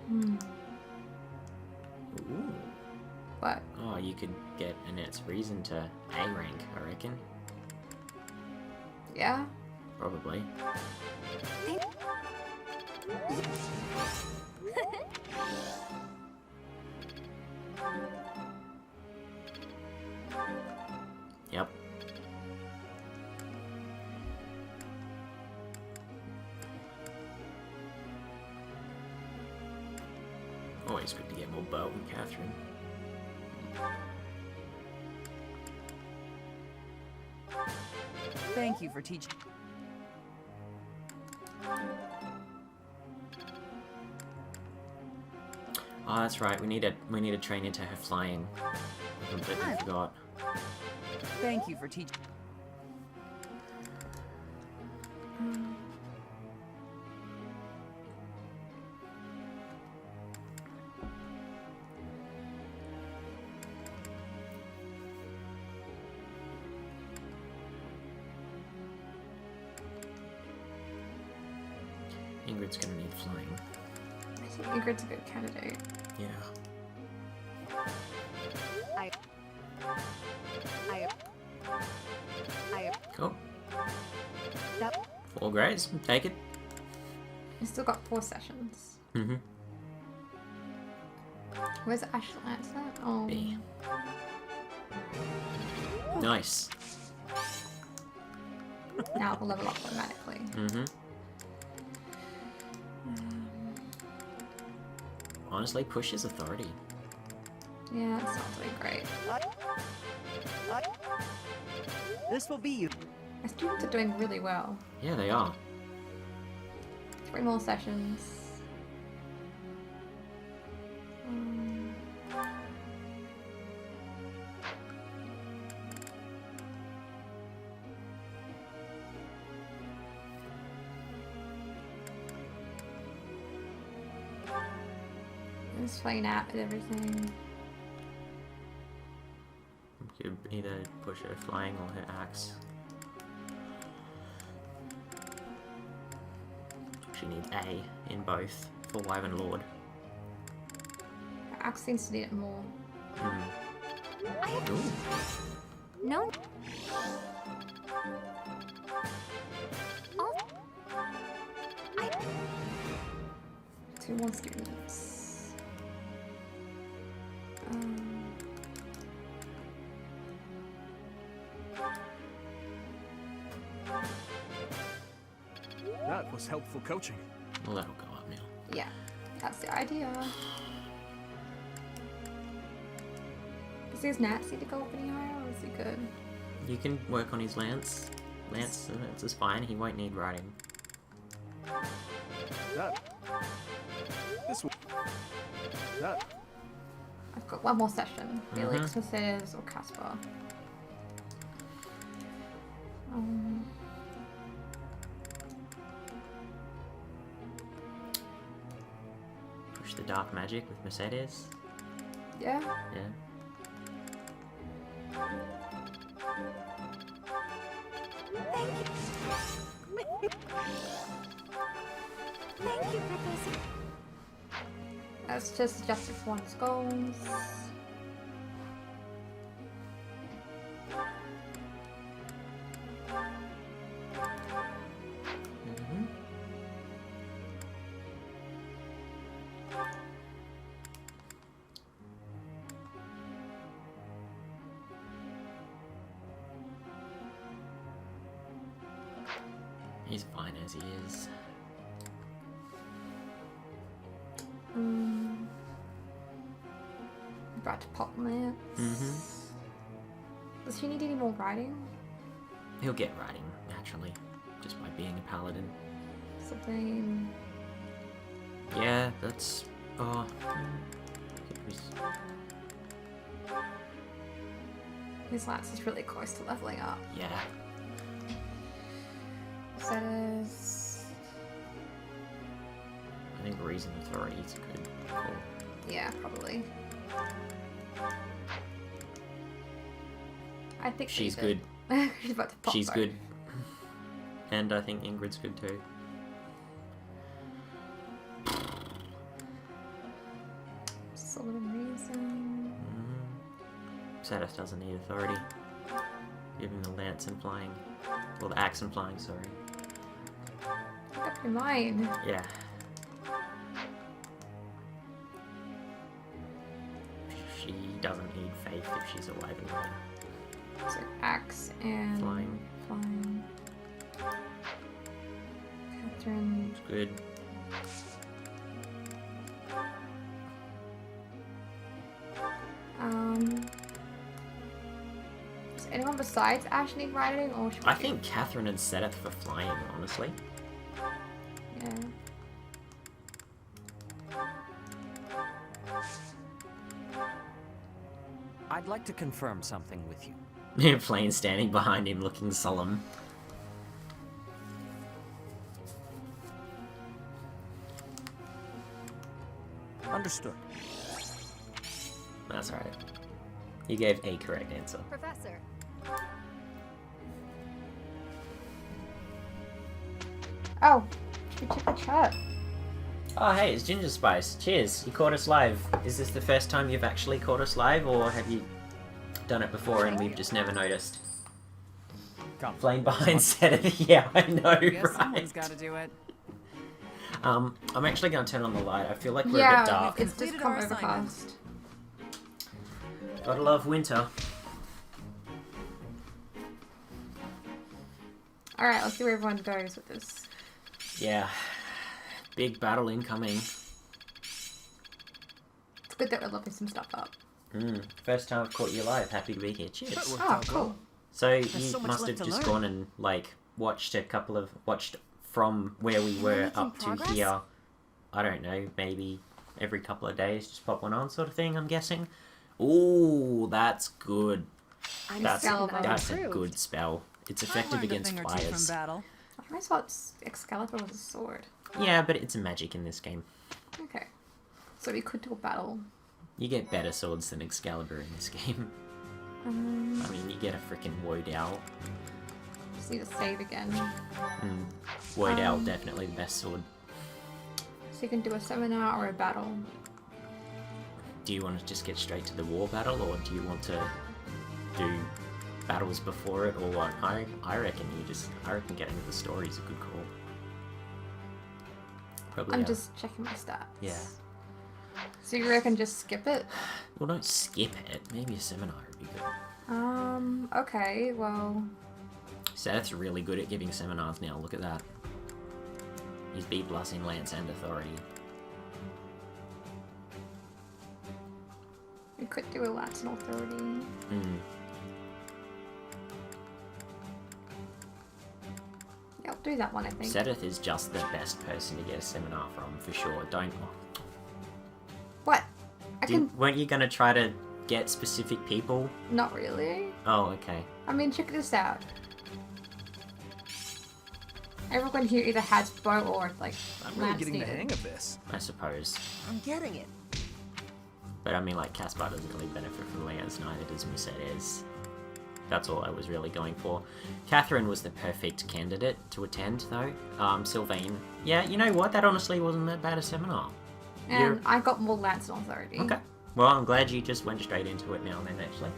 [SPEAKER 2] Ooh.
[SPEAKER 1] What?
[SPEAKER 2] Oh, you could get Annette's reason to A rank, I reckon.
[SPEAKER 1] Yeah?
[SPEAKER 2] Probably. Yep. Always good to get more bow and Catherine.
[SPEAKER 11] Thank you for teaching.
[SPEAKER 2] Oh, that's right. We need to train into her flying. I completely forgot.
[SPEAKER 11] Thank you for teaching.
[SPEAKER 2] Ingrid's gonna need flying.
[SPEAKER 1] I think Ingrid's a good candidate.
[SPEAKER 2] Yeah. Cool. 4 grades. Take it.
[SPEAKER 1] We've still got 4 sessions.
[SPEAKER 2] Mm-hmm.
[SPEAKER 1] Where's Ash Lance at? Oh.
[SPEAKER 2] B. Nice.
[SPEAKER 1] Now it'll level up automatically.
[SPEAKER 2] Mm-hmm. Honestly, push his authority.
[SPEAKER 1] Yeah, it's not doing great.
[SPEAKER 7] This will be you.
[SPEAKER 1] My students are doing really well.
[SPEAKER 2] Yeah, they are.
[SPEAKER 1] 3 more sessions. Just playing out with everything.
[SPEAKER 2] You could either push her flying or her axe. She needs A in both for Wyvern Lord.
[SPEAKER 1] Her axe seems to need it more.
[SPEAKER 2] Ooh.
[SPEAKER 6] No.
[SPEAKER 1] Two more students.
[SPEAKER 5] That was helpful coaching.
[SPEAKER 2] Well, that'll go up now.
[SPEAKER 1] Yeah. That's the idea. Does his Nancy to go up any higher, or is he good?
[SPEAKER 2] You can work on his lance. Lance is fine. He won't need riding.
[SPEAKER 19] This one.
[SPEAKER 1] I've got one more session. Felix, Mercedes, or Casper.
[SPEAKER 2] Push the dark magic with Mercedes.
[SPEAKER 1] Yeah.
[SPEAKER 2] Yeah.
[SPEAKER 6] Thank you, Professor.
[SPEAKER 1] That's just adjusted for one's goals.
[SPEAKER 2] He's fine as he is.
[SPEAKER 1] About to pop lance. Does he need any more riding?
[SPEAKER 2] He'll get riding, naturally, just by being a paladin.
[SPEAKER 1] Something.
[SPEAKER 2] Yeah, that's... Oh.
[SPEAKER 1] His lance is really close to leveling up.
[SPEAKER 2] Yeah.
[SPEAKER 1] That is...
[SPEAKER 2] I think Reason Authority is a good call.
[SPEAKER 1] Yeah, probably. I think
[SPEAKER 2] she's
[SPEAKER 1] David.
[SPEAKER 2] good.
[SPEAKER 1] She's about to pop
[SPEAKER 2] She's
[SPEAKER 1] though.
[SPEAKER 2] good. And I think Ingrid's good too.
[SPEAKER 1] Solid Reason.
[SPEAKER 2] Satis doesn't need authority. Give him the lance and flying. Well, the axe and flying, sorry.
[SPEAKER 1] Make up your mind.
[SPEAKER 2] Yeah. She doesn't need faith if she's alive and well.
[SPEAKER 1] So axe and
[SPEAKER 2] Flying.
[SPEAKER 1] Flying. Catherine.
[SPEAKER 2] It's good.
[SPEAKER 1] Does anyone besides Ash need riding, or should we
[SPEAKER 2] I think Catherine and Sedith for flying, honestly.
[SPEAKER 1] Yeah.
[SPEAKER 4] I'd like to confirm something with you.
[SPEAKER 2] Flame standing behind him looking solemn.
[SPEAKER 4] Understood.
[SPEAKER 2] That's right. You gave a correct answer.
[SPEAKER 6] Professor.
[SPEAKER 1] Oh, should we check the chat?
[SPEAKER 2] Oh hey, it's Ginger Spice. Cheers, you caught us live. Is this the first time you've actually caught us live, or have you done it before and we've just never noticed? Flame behind Sedith. Yeah, I know,
[SPEAKER 12] Guess
[SPEAKER 2] right?
[SPEAKER 12] someone's got to do it.
[SPEAKER 2] I'm actually going to turn on the light. I feel like we're a
[SPEAKER 1] Yeah,
[SPEAKER 2] bit dark.
[SPEAKER 1] it's just come overcast.
[SPEAKER 2] Gotta love winter.
[SPEAKER 1] Alright, let's see where everyone goes with this.
[SPEAKER 2] Yeah. Big battle incoming.
[SPEAKER 1] It's good that we're looking some stuff up.
[SPEAKER 2] First time I've caught you live. Happy to be here. Cheers.
[SPEAKER 1] Oh, cool.
[SPEAKER 2] So
[SPEAKER 6] There's
[SPEAKER 2] you
[SPEAKER 6] so much
[SPEAKER 2] must
[SPEAKER 6] left
[SPEAKER 2] have
[SPEAKER 6] to
[SPEAKER 2] just
[SPEAKER 6] learn.
[SPEAKER 2] gone and like watched from where we were
[SPEAKER 6] making
[SPEAKER 2] up to
[SPEAKER 6] progress?
[SPEAKER 2] here. I don't know, maybe every couple of days, just pop one on, sort of thing. I'm guessing. Ooh, that's good. That's a good spell. It's effective against fires.
[SPEAKER 1] I always thought Excalibur was a sword.
[SPEAKER 2] Yeah, but it's a magic in this game.
[SPEAKER 1] Okay. So we could do a battle.
[SPEAKER 2] You get better swords than Excalibur in this game. I mean, you get a freaking Woad Owl.
[SPEAKER 1] Just need to save again.
[SPEAKER 2] Woad Owl, definitely the best sword.
[SPEAKER 1] So you can do a seminar or a battle.
[SPEAKER 2] Do you want to just get straight to the war battle, or do you want to do battles before it, or what? I reckon getting the story is a good call. Probably.
[SPEAKER 1] I'm just checking my stats.
[SPEAKER 2] Yeah.
[SPEAKER 1] So you reckon just skip it?
[SPEAKER 2] Well, don't skip it. Maybe a seminar would be good.
[SPEAKER 1] Okay, well...
[SPEAKER 2] Seth's really good at giving seminars now, look at that. He's B+ in Lance and Authority.
[SPEAKER 1] We could do a Latin authority. Yeah, I'll do that one, I think.
[SPEAKER 2] Sedith is just the best person to get a seminar from, for sure. Don't...
[SPEAKER 1] What?
[SPEAKER 2] Weren't you going to try to get specific people?
[SPEAKER 1] Not really.
[SPEAKER 2] Oh, okay.
[SPEAKER 1] I mean, check this out. Everyone here either has bow or, like,
[SPEAKER 5] I'm really
[SPEAKER 1] lance
[SPEAKER 5] getting the
[SPEAKER 1] needed.
[SPEAKER 5] hang of this.
[SPEAKER 2] I suppose.
[SPEAKER 7] I'm getting it.
[SPEAKER 2] But I mean, like, Caspar doesn't really benefit from Lance, neither does Mercedes. That's all I was really going for. Catherine was the perfect candidate to attend, though. Sylvain. Yeah, you know what? That honestly wasn't that bad a seminar.
[SPEAKER 1] And I got more lance and authority.
[SPEAKER 2] Okay. Well, I'm glad you just went straight into it now then, actually.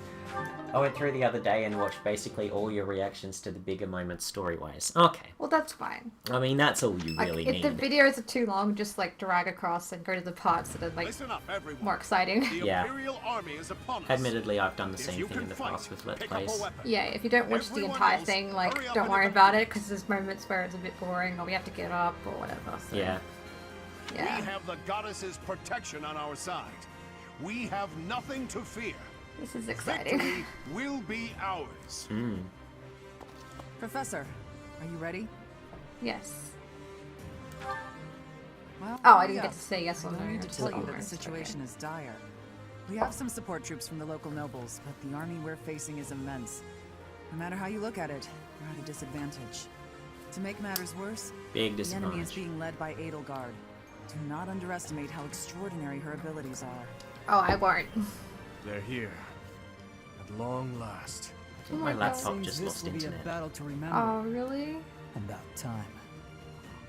[SPEAKER 2] I went through the other day and watched basically all your reactions to the bigger moments story-wise. Okay.
[SPEAKER 1] Well, that's fine.
[SPEAKER 2] I mean, that's all you really
[SPEAKER 1] If
[SPEAKER 2] need.
[SPEAKER 1] the videos are too long, just, like, drag across and go to the parts that are, like, more exciting.
[SPEAKER 2] Yeah.
[SPEAKER 18] Imperial army is upon us.
[SPEAKER 2] Admittedly, I've done the same thing in the past with Let's Plays.
[SPEAKER 1] Yeah, if you don't watch the entire thing, like, don't worry about it, because there's moments where it's a bit boring, or we have to get up, or whatever. So.
[SPEAKER 2] Yeah.
[SPEAKER 1] Yeah.
[SPEAKER 18] We have the goddess's protection on our side. We have nothing to fear.
[SPEAKER 1] This is exciting.
[SPEAKER 18] Victory will be ours.
[SPEAKER 11] Professor, are you ready?
[SPEAKER 1] Yes.
[SPEAKER 11] Well,
[SPEAKER 1] Oh, I didn't
[SPEAKER 11] hurry
[SPEAKER 1] get
[SPEAKER 11] up.
[SPEAKER 1] to say yes or
[SPEAKER 11] I
[SPEAKER 1] no.
[SPEAKER 11] don't need to
[SPEAKER 1] It's
[SPEAKER 11] tell you
[SPEAKER 1] over.
[SPEAKER 11] that the situation is dire. We have some support troops from the local nobles, but the army we're facing is immense. No matter how you look at it, we're at a disadvantage. To make matters worse,
[SPEAKER 2] Big
[SPEAKER 11] the enemy is
[SPEAKER 2] disadvantage.
[SPEAKER 11] being led by Edelgard. Do not underestimate how extraordinary her abilities are.
[SPEAKER 1] Oh, I won't.
[SPEAKER 8] They're here. At long last.
[SPEAKER 2] I think my laptop just lost
[SPEAKER 15] This will be a
[SPEAKER 2] internet.
[SPEAKER 15] battle to remember.
[SPEAKER 1] Oh, really?
[SPEAKER 15] About time.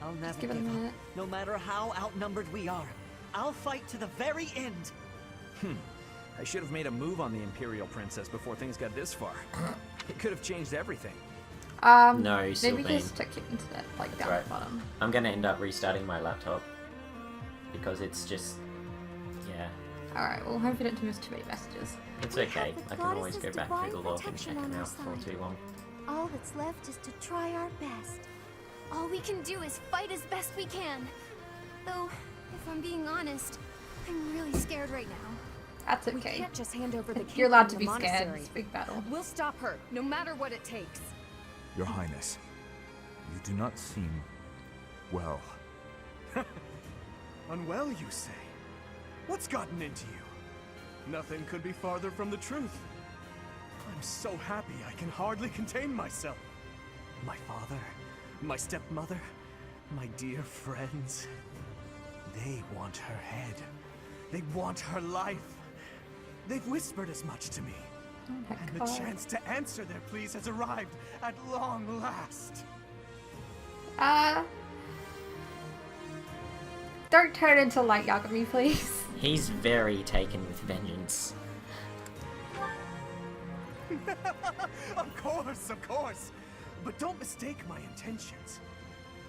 [SPEAKER 7] I'll never
[SPEAKER 1] give it a
[SPEAKER 7] give up.
[SPEAKER 1] minute.
[SPEAKER 7] No matter how outnumbered we are, I'll fight to the very end.
[SPEAKER 5] I should have made a move on the Imperial Princess before things got this far. It could have changed everything.
[SPEAKER 2] No,
[SPEAKER 1] maybe
[SPEAKER 2] Sylvain.
[SPEAKER 1] just check your internet, like, down
[SPEAKER 2] Right.
[SPEAKER 1] the bottom.
[SPEAKER 2] I'm gonna end up restarting my laptop. Because it's just... Yeah.
[SPEAKER 1] Alright, well, hope you don't miss too many messages.
[SPEAKER 2] It's okay. I can always go back through the log and check them out before too long.
[SPEAKER 6] All that's left is to try our best. All we can do is fight as best we can. Though, if I'm being honest, I'm really scared right now.
[SPEAKER 1] That's
[SPEAKER 11] We
[SPEAKER 1] okay.
[SPEAKER 11] can't just hand over the
[SPEAKER 1] You're allowed
[SPEAKER 11] kingdom
[SPEAKER 1] to be
[SPEAKER 11] the
[SPEAKER 1] scared.
[SPEAKER 11] monastery.
[SPEAKER 1] It's a big battle.
[SPEAKER 11] We'll stop her, no matter what it takes.
[SPEAKER 14] Your Highness, you do not seem well.
[SPEAKER 8] Unwell, you say? What's gotten into you? Nothing could be farther from the truth. I'm so happy I can hardly contain myself. My father, my stepmother, my dear friends. They want her head. They want her life. They've whispered as much to me.
[SPEAKER 1] Oh
[SPEAKER 8] And the chance to answer their pleas has arrived at long last.
[SPEAKER 1] Don't turn into Light Yagami, please.
[SPEAKER 2] He's very taken with vengeance.
[SPEAKER 8] Of course. But don't mistake my intentions.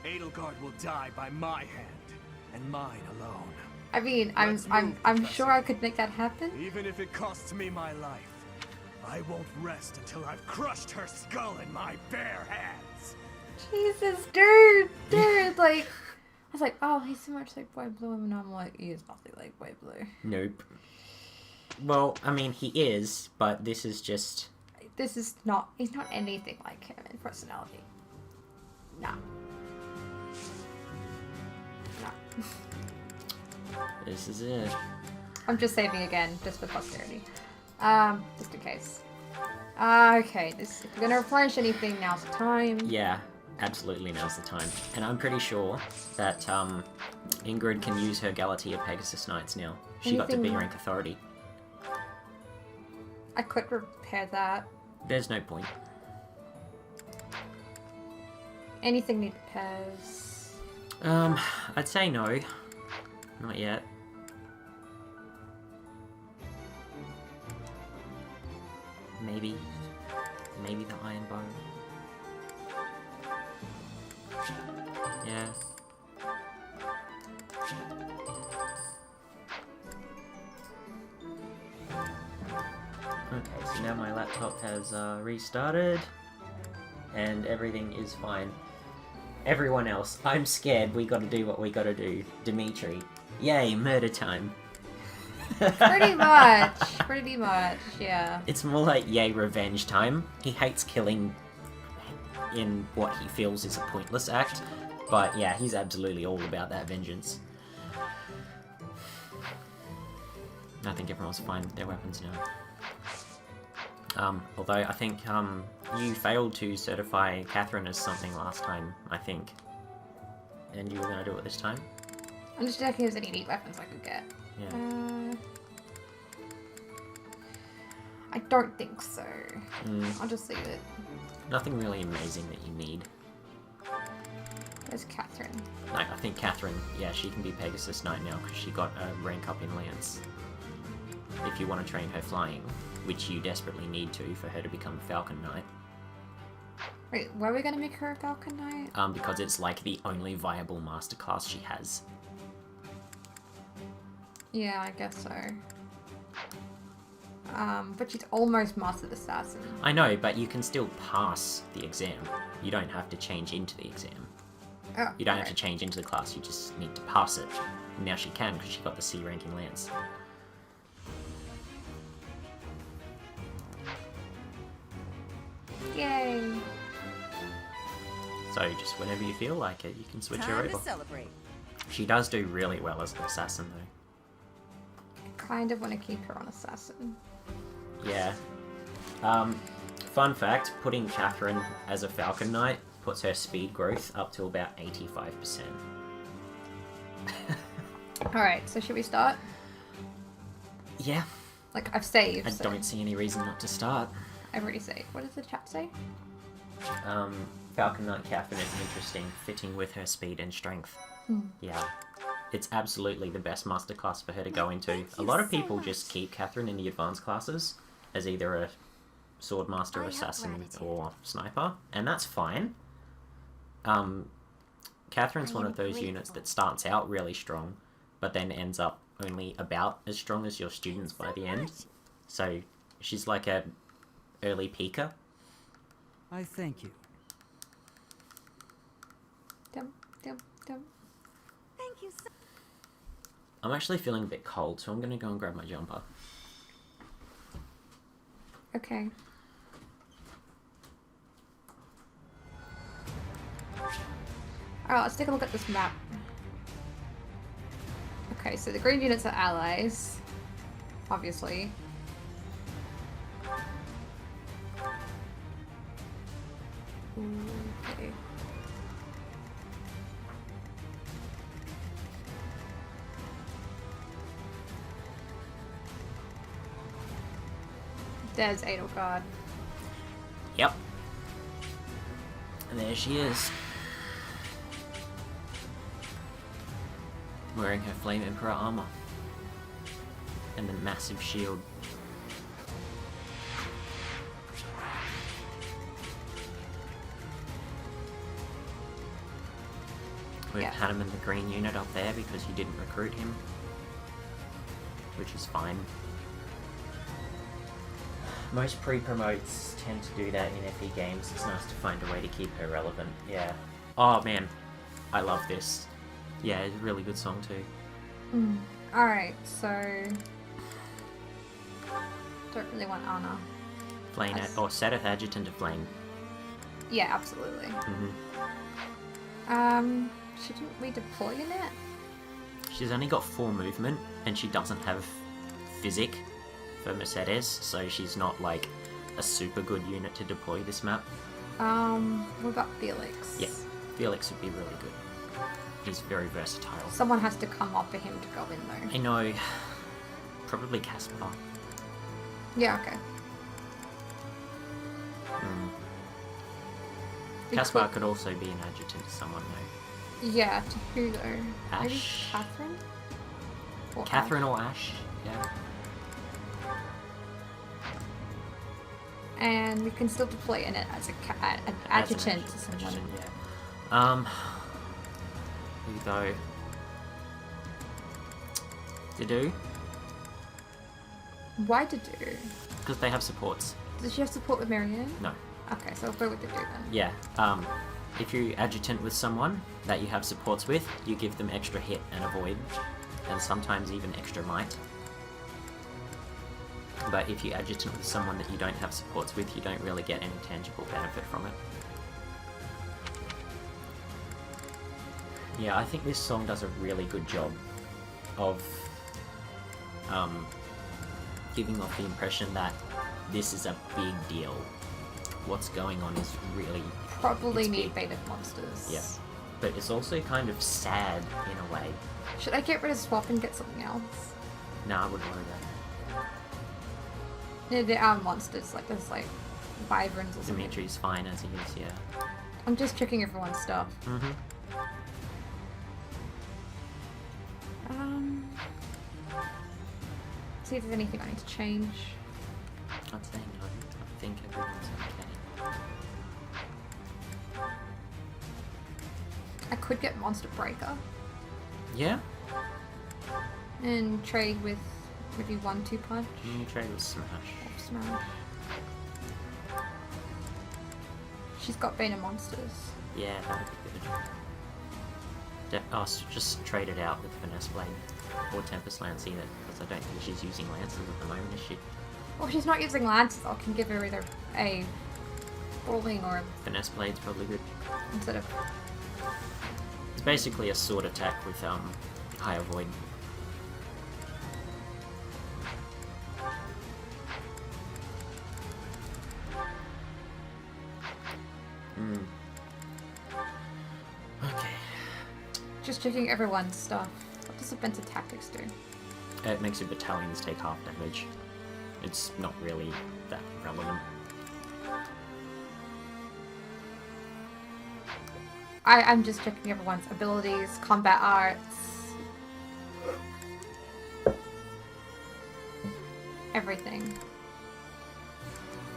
[SPEAKER 8] Edelgard will die by my hand, and mine alone.
[SPEAKER 1] I mean, I'm sure I could make that happen.
[SPEAKER 8] Even if it costs me my life, I won't rest until I've crushed her skull in my bare hands.
[SPEAKER 1] Jesus, dude, like, I was like, oh, he's so much like Boy Blue, and I'm like, he is nothing like Boy Blue.
[SPEAKER 2] Nope. Well, I mean, he is, but this is just...
[SPEAKER 1] This is not, he's not anything like him in personality. No. No.
[SPEAKER 2] This is it.
[SPEAKER 1] I'm just saving again, just for posterity. Just in case. Okay, if we're gonna replenish anything, now's the time.
[SPEAKER 2] Yeah, absolutely now's the time. And I'm pretty sure that Ingrid can use her Galatea Pegasus Knights now. She got to
[SPEAKER 1] Anything-
[SPEAKER 2] B rank authority.
[SPEAKER 1] I could repair that.
[SPEAKER 2] There's no point.
[SPEAKER 1] Anything need repairs?
[SPEAKER 2] I'd say no. Not yet. Maybe the iron bow. Yeah. Okay, so now my laptop has restarted, and everything is fine. Everyone else, I'm scared. We gotta do what we gotta do. Dimitri. Yay, murder time.
[SPEAKER 1] Pretty much. Pretty much, yeah.
[SPEAKER 2] It's more like, yay, revenge time. He hates killing in what he feels is a pointless act, but yeah, he's absolutely all about that vengeance. I think everyone's fine with their weapons now. Although I think you failed to certify Catherine as something last time, I think. And you were going to do it this time?
[SPEAKER 1] I'm just checking if there's any neat weapons I could get.
[SPEAKER 2] Yeah.
[SPEAKER 1] I don't think so.
[SPEAKER 2] Mm.
[SPEAKER 1] I'll just leave it.
[SPEAKER 2] Nothing really amazing that you need.
[SPEAKER 1] Where's Catherine?
[SPEAKER 2] No, I think Catherine, yeah, she can be Pegasus Knight now because she got a rank up in Lance. If you want to train her flying, which you desperately need to for her to become a Falcon Knight.
[SPEAKER 1] Wait, why are we going to make her a Falcon Knight?
[SPEAKER 2] Because it's like the only viable master class she has.
[SPEAKER 1] Yeah, I guess so. But she's almost Mastered Assassin.
[SPEAKER 2] I know, but you can still pass the exam. You don't have to change into the exam.
[SPEAKER 1] Oh,
[SPEAKER 2] you don't have to change into the class, you just need to pass it. And now she can, because she got the C ranking Lance.
[SPEAKER 1] Yay!
[SPEAKER 2] So just whenever you feel like it, you can switch her
[SPEAKER 20] Time
[SPEAKER 2] over.
[SPEAKER 20] to celebrate.
[SPEAKER 2] She does do really well as an assassin, though.
[SPEAKER 1] I kind of want to keep her on Assassin.
[SPEAKER 2] Yeah. Fun fact, putting Catherine as a Falcon Knight puts her speed growth up to about 85%.
[SPEAKER 1] Alright, so should we start?
[SPEAKER 2] Yeah.
[SPEAKER 1] Like, I've saved.
[SPEAKER 2] I
[SPEAKER 1] so
[SPEAKER 2] don't see any reason not to start.
[SPEAKER 1] I've already saved. What does the chat say?
[SPEAKER 2] Falcon Knight Catherine is interesting, fitting with her speed and strength. Yeah. It's absolutely the best master class for her to go into. A lot of people just keep Catherine in the advanced classes as either a sword master, assassin, or sniper, and that's fine. Catherine's one of those units that starts out really strong, but then ends up only about as strong as your students by the end. So she's like a early peaker.
[SPEAKER 15] I thank you.
[SPEAKER 1] Dum, dum, dum.
[SPEAKER 20] Thank you so
[SPEAKER 2] I'm actually feeling a bit cold, so I'm going to go and grab my jumper.
[SPEAKER 1] Okay. Alright, let's take a look at this map. Okay, so the green units are allies. Obviously. Okay. There's Edelgard.
[SPEAKER 2] Yep. And there she is. Wearing her Flame Emperor armor. And a massive shield. We've had him in the green unit up there because you didn't recruit him. Which is fine. Most pre-promotes tend to do that in FE games. It's nice to find a way to keep her relevant. Yeah. Oh man, I love this. Yeah, it's a really good song too.
[SPEAKER 1] Alright, so... Don't really want Anna.
[SPEAKER 2] Flame, or Sadith Adjutant of Flame.
[SPEAKER 1] Yeah, absolutely. Shouldn't we deploy in it?
[SPEAKER 2] She's only got 4 movement, and she doesn't have Physic for Mercedes, so she's not like a super good unit to deploy this map.
[SPEAKER 1] What about Felix?
[SPEAKER 2] Yeah, Felix would be really good. He's very versatile.
[SPEAKER 1] Someone has to come up for him to go in though.
[SPEAKER 2] I know. Probably Caspar.
[SPEAKER 1] Yeah, okay.
[SPEAKER 2] Caspar could also be an adjutant to someone though.
[SPEAKER 1] Yeah, to who though?
[SPEAKER 2] Ash.
[SPEAKER 1] Maybe Catherine? Or
[SPEAKER 2] Catherine
[SPEAKER 1] Ash?
[SPEAKER 2] or Ash, yeah.
[SPEAKER 1] And we can still deploy in it as an adjutant to someone.
[SPEAKER 2] Yeah. Here we go. To do?
[SPEAKER 1] Why to do?
[SPEAKER 2] Because they have supports.
[SPEAKER 1] Does she have support with Marianne?
[SPEAKER 2] No.
[SPEAKER 1] Okay, so I'll go with the do then.
[SPEAKER 2] Yeah. If you adjutant with someone that you have supports with, you give them extra hit and avoid, and sometimes even extra might. But if you adjutant with someone that you don't have supports with, you don't really get any tangible benefit from it. Yeah, I think this song does a really good job of giving off the impression that this is a big deal. What's going on is really...
[SPEAKER 1] Probably need beta monsters.
[SPEAKER 2] Yeah. But it's also kind of sad in a way.
[SPEAKER 1] Should I get rid of swap and get something else?
[SPEAKER 2] Nah, I wouldn't worry about it.
[SPEAKER 1] Yeah, there are monsters, like there's like wyverns or something.
[SPEAKER 2] Dimitri's fine as he is, yeah.
[SPEAKER 1] I'm just checking everyone's stuff.
[SPEAKER 2] Mm-hmm.
[SPEAKER 1] See if there's anything I need to change.
[SPEAKER 2] I'd say no. I think everyone's okay.
[SPEAKER 1] I could get Monster Breaker.
[SPEAKER 2] Yeah?
[SPEAKER 1] And trade with maybe 1-2 punch.
[SPEAKER 2] Trade with Smash.
[SPEAKER 1] Smash. She's got beta monsters.
[SPEAKER 2] Yeah, that'd be good. Just trade it out with Finesse Blade. Or Tempest Lance either, because I don't think she's using Lances at the moment, is she?
[SPEAKER 1] Well, she's not using Lances. I can give her either a Brawling or a...
[SPEAKER 2] Finesse Blade's probably good.
[SPEAKER 1] Instead of...
[SPEAKER 2] It's basically a sword attack with higher void. Okay.
[SPEAKER 1] Just checking everyone's stuff. What does Offensive Tactics do?
[SPEAKER 2] It makes your battalions take half damage. It's not really that relevant.
[SPEAKER 1] I'm just checking everyone's abilities, combat arts, everything.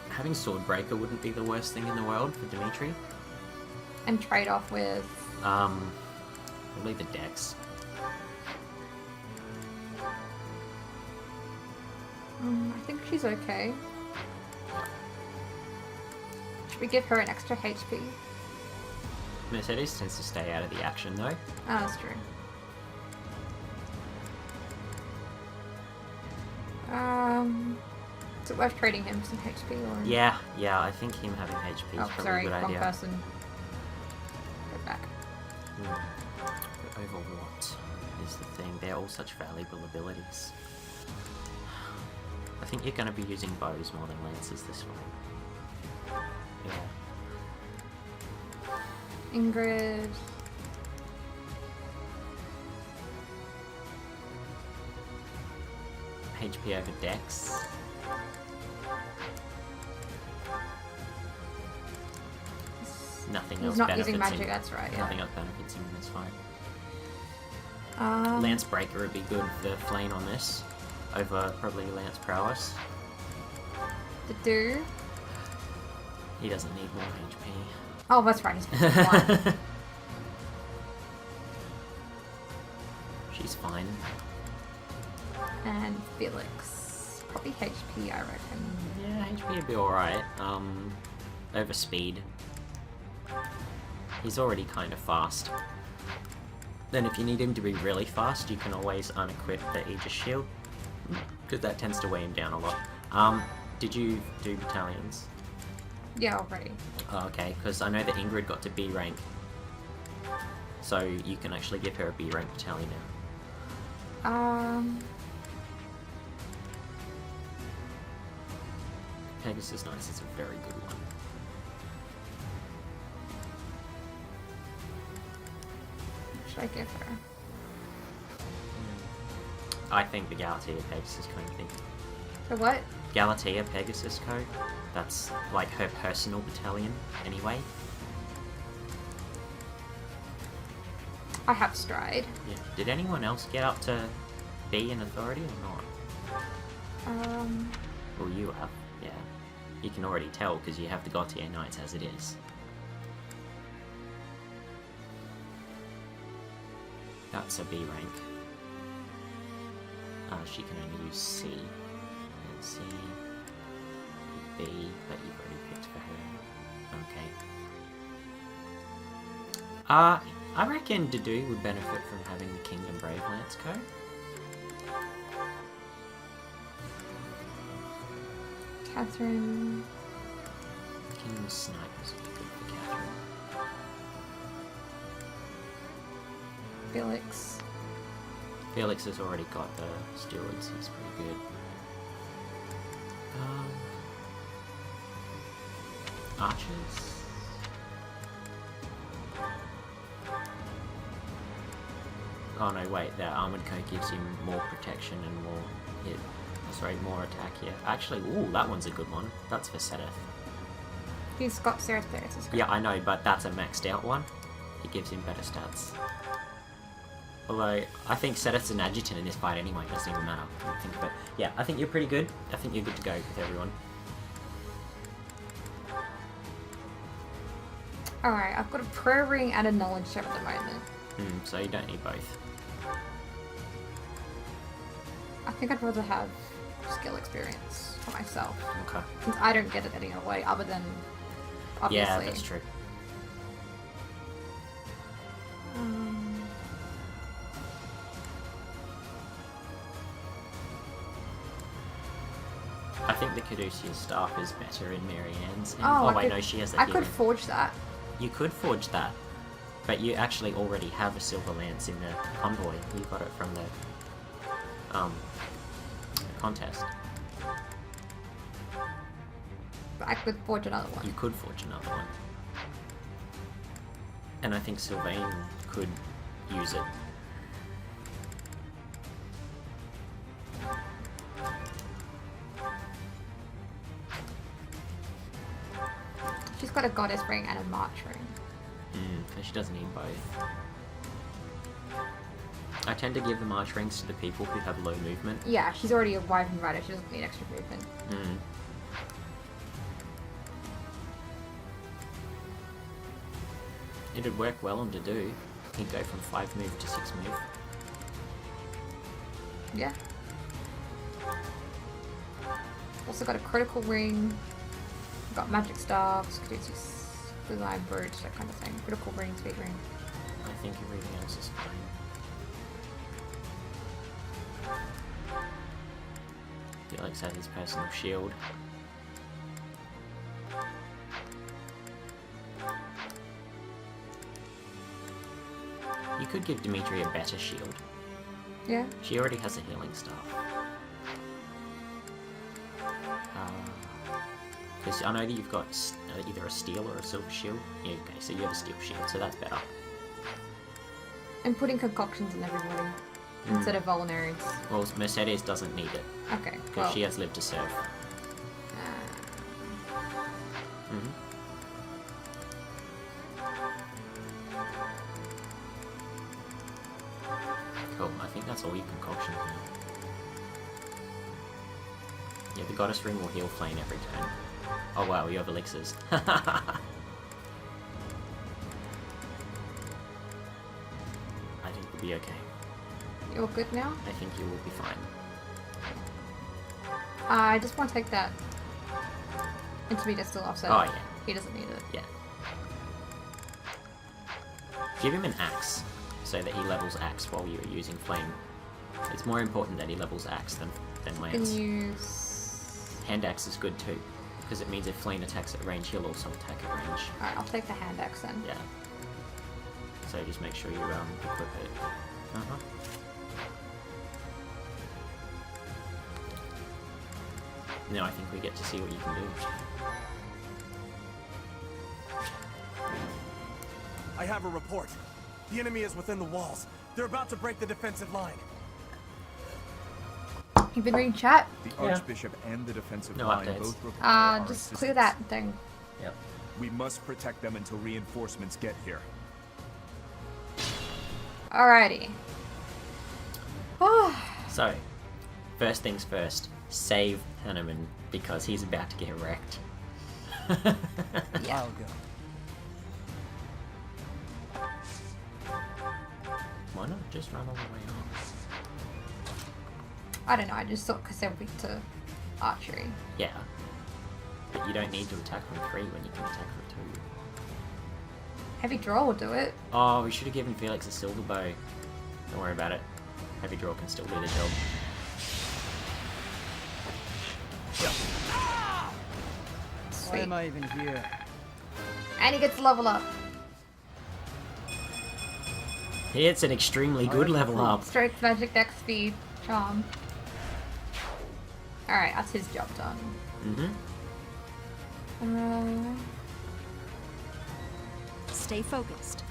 [SPEAKER 2] Having Swordbreaker wouldn't be the worst thing in the world for Dimitri.
[SPEAKER 1] And trade off with...
[SPEAKER 2] probably the Dex.
[SPEAKER 1] I think she's okay. Should we give her an extra HP?
[SPEAKER 2] Mercedes tends to stay out of the action though.
[SPEAKER 1] Oh, that's true. Is it worth trading him some HP or?
[SPEAKER 2] Yeah, I think him having HP is probably
[SPEAKER 1] sorry,
[SPEAKER 2] a good
[SPEAKER 1] wrong
[SPEAKER 2] idea.
[SPEAKER 1] person. Go back.
[SPEAKER 2] But over what is the thing? They're all such valuable abilities. I think you're going to be using bows more than lances this way. Yeah.
[SPEAKER 1] Ingrid.
[SPEAKER 2] HP over Dex. Nothing
[SPEAKER 1] He's
[SPEAKER 2] else
[SPEAKER 1] not
[SPEAKER 2] benefits
[SPEAKER 1] using magic,
[SPEAKER 2] him.
[SPEAKER 1] that's right, yeah.
[SPEAKER 2] Nothing else benefits him, that's fine.
[SPEAKER 1] Um,
[SPEAKER 2] Lance Breaker would be good for Flame on this, over probably Lance Prowess.
[SPEAKER 1] To do?
[SPEAKER 2] He doesn't need more HP.
[SPEAKER 1] Oh, that's right, he's one.
[SPEAKER 2] She's fine.
[SPEAKER 1] And Felix. Probably HP, I reckon.
[SPEAKER 2] Yeah, HP would be alright. Over speed. He's already kind of fast. Then if you need him to be really fast, you can always unequip the Aegis Shield, because that tends to weigh him down a lot. Did you do battalions?
[SPEAKER 1] Yeah, already.
[SPEAKER 2] Oh, okay, because I know that Ingrid got to B rank. So you can actually give her a B rank battalion now. Pegasus Knights is a very good one.
[SPEAKER 1] Should I give her?
[SPEAKER 2] I think the Galatea Pegasus Co thing.
[SPEAKER 1] The what?
[SPEAKER 2] Galatea Pegasus Co. That's like her personal battalion, anyway.
[SPEAKER 1] I have Stride.
[SPEAKER 2] Yeah. Did anyone else get up to B in authority or not? Well, you have, yeah. You can already tell because you have the Gautier Knights as it is. That's a B rank. She can only use C. And C, B, but you've already picked for her. Okay. I reckon Dedue would benefit from having the Kingdom Brave Lance Co.
[SPEAKER 1] Catherine.
[SPEAKER 2] King's Snipers would be good for Catherine.
[SPEAKER 1] Felix.
[SPEAKER 2] Felix has already got the steroids, he's pretty good. Archers. Oh no, wait, that armored coat gives him more protection and more hit. Sorry, more attack here. Actually, ooh, that one's a good one. That's for Seth.
[SPEAKER 1] He's got Seiros.
[SPEAKER 2] Yeah, I know, but that's a maxed out one. It gives him better stats. Although, I think Seth's an adjutant in this fight anyway, it doesn't even matter. I think, but yeah, I think you're pretty good. I think you're good to go with everyone.
[SPEAKER 1] Alright, I've got a prayer ring and a knowledge check at the moment.
[SPEAKER 2] So you don't need both.
[SPEAKER 1] I think I'd rather have skill experience for myself.
[SPEAKER 2] Okay.
[SPEAKER 1] Since I don't get it any other way other than obviously.
[SPEAKER 2] Yeah, that's true. I think the Caduceus staff is better in Marianne's. No, she has that.
[SPEAKER 1] I could forge that.
[SPEAKER 2] You could forge that, but you actually already have a silver lance in the convoy. You got it from the contest.
[SPEAKER 1] But I could forge another one.
[SPEAKER 2] You could forge another one. And I think Sylvain could use it.
[SPEAKER 1] She's got a goddess ring and a march ring.
[SPEAKER 2] So she doesn't need both. I tend to give the march rings to the people who have low movement.
[SPEAKER 1] Yeah, she's already a Wyvern rider, she doesn't need extra movement.
[SPEAKER 2] It'd work well on Dedu. He'd go from 5 move to 6 move.
[SPEAKER 1] Yeah. Also got a critical ring. Got magic staffs, Caduceus, design brooch, that kind of thing. Critical ring, speed ring.
[SPEAKER 2] I think everything else is fine. Felix has his personal shield. You could give Dimitri a better shield.
[SPEAKER 1] Yeah.
[SPEAKER 2] She already has a healing staff. Because I know that you've got either a steel or a silver shield. Yeah, okay, so you have a steel shield, so that's better.
[SPEAKER 1] And putting concoctions in everybody instead of vulneraries.
[SPEAKER 2] Well, Mercedes doesn't need it.
[SPEAKER 1] Okay,
[SPEAKER 2] because she has lived to serve. Cool, I think that's all your concoctions now. Yeah, the goddess ring will heal Flame every turn. Oh wow, you have elixirs. I think we'll be okay.
[SPEAKER 1] You're good now?
[SPEAKER 2] I think you will be fine.
[SPEAKER 1] I just want to take that intermediate still offset.
[SPEAKER 2] Oh yeah.
[SPEAKER 1] He doesn't need it.
[SPEAKER 2] Yeah. Give him an axe, so that he levels axe while you're using flame. It's more important that he levels axe than lance.
[SPEAKER 1] Can use...
[SPEAKER 2] Hand axe is good too, because it means if flame attacks at range, he'll also attack at range.
[SPEAKER 1] Alright, I'll take the hand axe then.
[SPEAKER 2] Yeah. So just make sure you equip it. Now I think we get to see what you can do.
[SPEAKER 12] I have a report. The enemy is within the walls. They're about to break the defensive line.
[SPEAKER 1] You've been reading chat?
[SPEAKER 14] The Archbishop and the defensive
[SPEAKER 2] No
[SPEAKER 14] line
[SPEAKER 2] updates.
[SPEAKER 14] both require our
[SPEAKER 1] Just
[SPEAKER 14] assistance.
[SPEAKER 1] clear that thing.
[SPEAKER 2] Yep.
[SPEAKER 14] We must protect them until reinforcements get here.
[SPEAKER 1] Alrighty.
[SPEAKER 2] So, first things first, save Hanneman, because he's about to get wrecked.
[SPEAKER 15] Yeah. I'll go.
[SPEAKER 2] Why not just run all the way up?
[SPEAKER 1] I don't know, I just thought because they're weak to archery.
[SPEAKER 2] Yeah. But you don't need to attack from 3 when you can attack from 2.
[SPEAKER 1] Heavy draw will do it.
[SPEAKER 2] Oh, we should have given Felix a silver bow. Don't worry about it. Heavy draw can still do the job.
[SPEAKER 15] Why am I even here?
[SPEAKER 1] And he gets to level up.
[SPEAKER 2] It's an extremely good level up.
[SPEAKER 1] Strength, magic, dex, speed, charm. Alright, that's his job done.
[SPEAKER 11] Stay focused.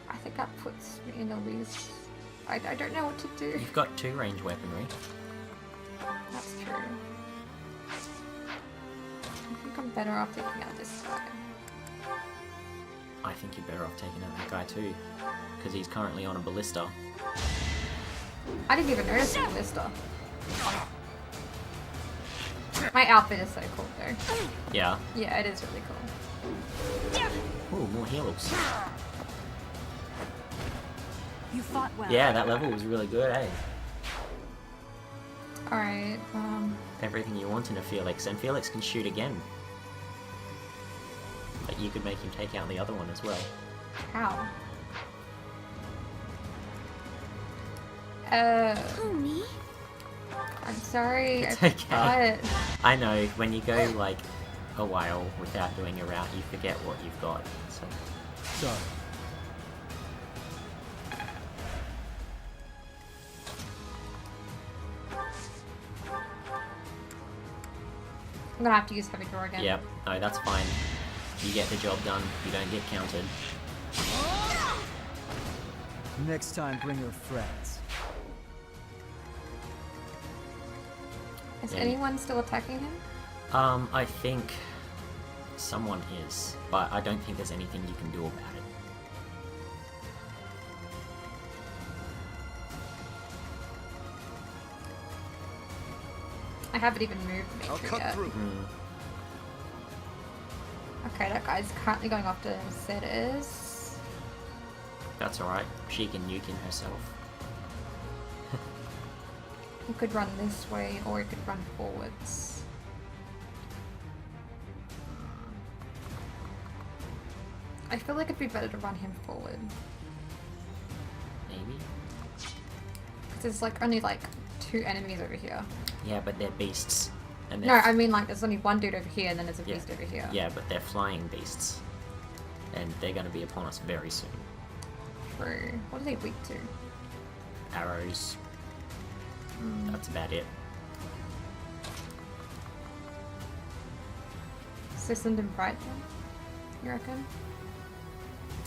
[SPEAKER 1] I think that puts me in a loose. I don't know what to do.
[SPEAKER 2] You've got 2 range weaponry.
[SPEAKER 1] That's true. I think I'm better off taking out this guy.
[SPEAKER 2] I think you're better off taking out that guy too, because he's currently on a ballista.
[SPEAKER 1] I didn't even notice the ballista. My outfit is so cool though.
[SPEAKER 2] Yeah.
[SPEAKER 1] Yeah, it is really cool.
[SPEAKER 2] Ooh, more heals.
[SPEAKER 11] You fought well.
[SPEAKER 2] Yeah, that level was really good, eh?
[SPEAKER 1] Alright,
[SPEAKER 2] Everything you want in a Felix, and Felix can shoot again. But you could make him take out the other one as well.
[SPEAKER 1] how?
[SPEAKER 6] Who, me?
[SPEAKER 1] I'm sorry,
[SPEAKER 2] It's
[SPEAKER 1] I
[SPEAKER 2] okay.
[SPEAKER 1] forgot.
[SPEAKER 2] I know, when you go like a while without doing a route, you forget what you've got. So.
[SPEAKER 15] Sorry.
[SPEAKER 1] I'm gonna have to use heavy draw again.
[SPEAKER 2] Yep, no, that's fine. You get the job done, you don't get counted.
[SPEAKER 15] Next time, bring your friends.
[SPEAKER 1] Is
[SPEAKER 2] Yeah.
[SPEAKER 1] anyone still attacking him?
[SPEAKER 2] I think someone is, but I don't think there's anything you can do about it.
[SPEAKER 1] I haven't even moved Dimitri yet. Okay, that guy's currently going after Seiros.
[SPEAKER 2] That's alright, she can nuke in herself.
[SPEAKER 1] He could run this way, or he could run forwards. I feel like it'd be better to run him forward.
[SPEAKER 2] Maybe?
[SPEAKER 1] Because there's like only like 2 enemies over here.
[SPEAKER 2] Yeah, but they're beasts. And
[SPEAKER 1] No,
[SPEAKER 2] they're
[SPEAKER 1] I mean like there's only one dude over here and then there's a
[SPEAKER 2] Yeah.
[SPEAKER 1] beast over here.
[SPEAKER 2] Yeah, but they're flying beasts. And they're going to be upon us very soon.
[SPEAKER 1] True. What are they weak to?
[SPEAKER 2] Arrows. That's about it.
[SPEAKER 1] So send him right then? You reckon?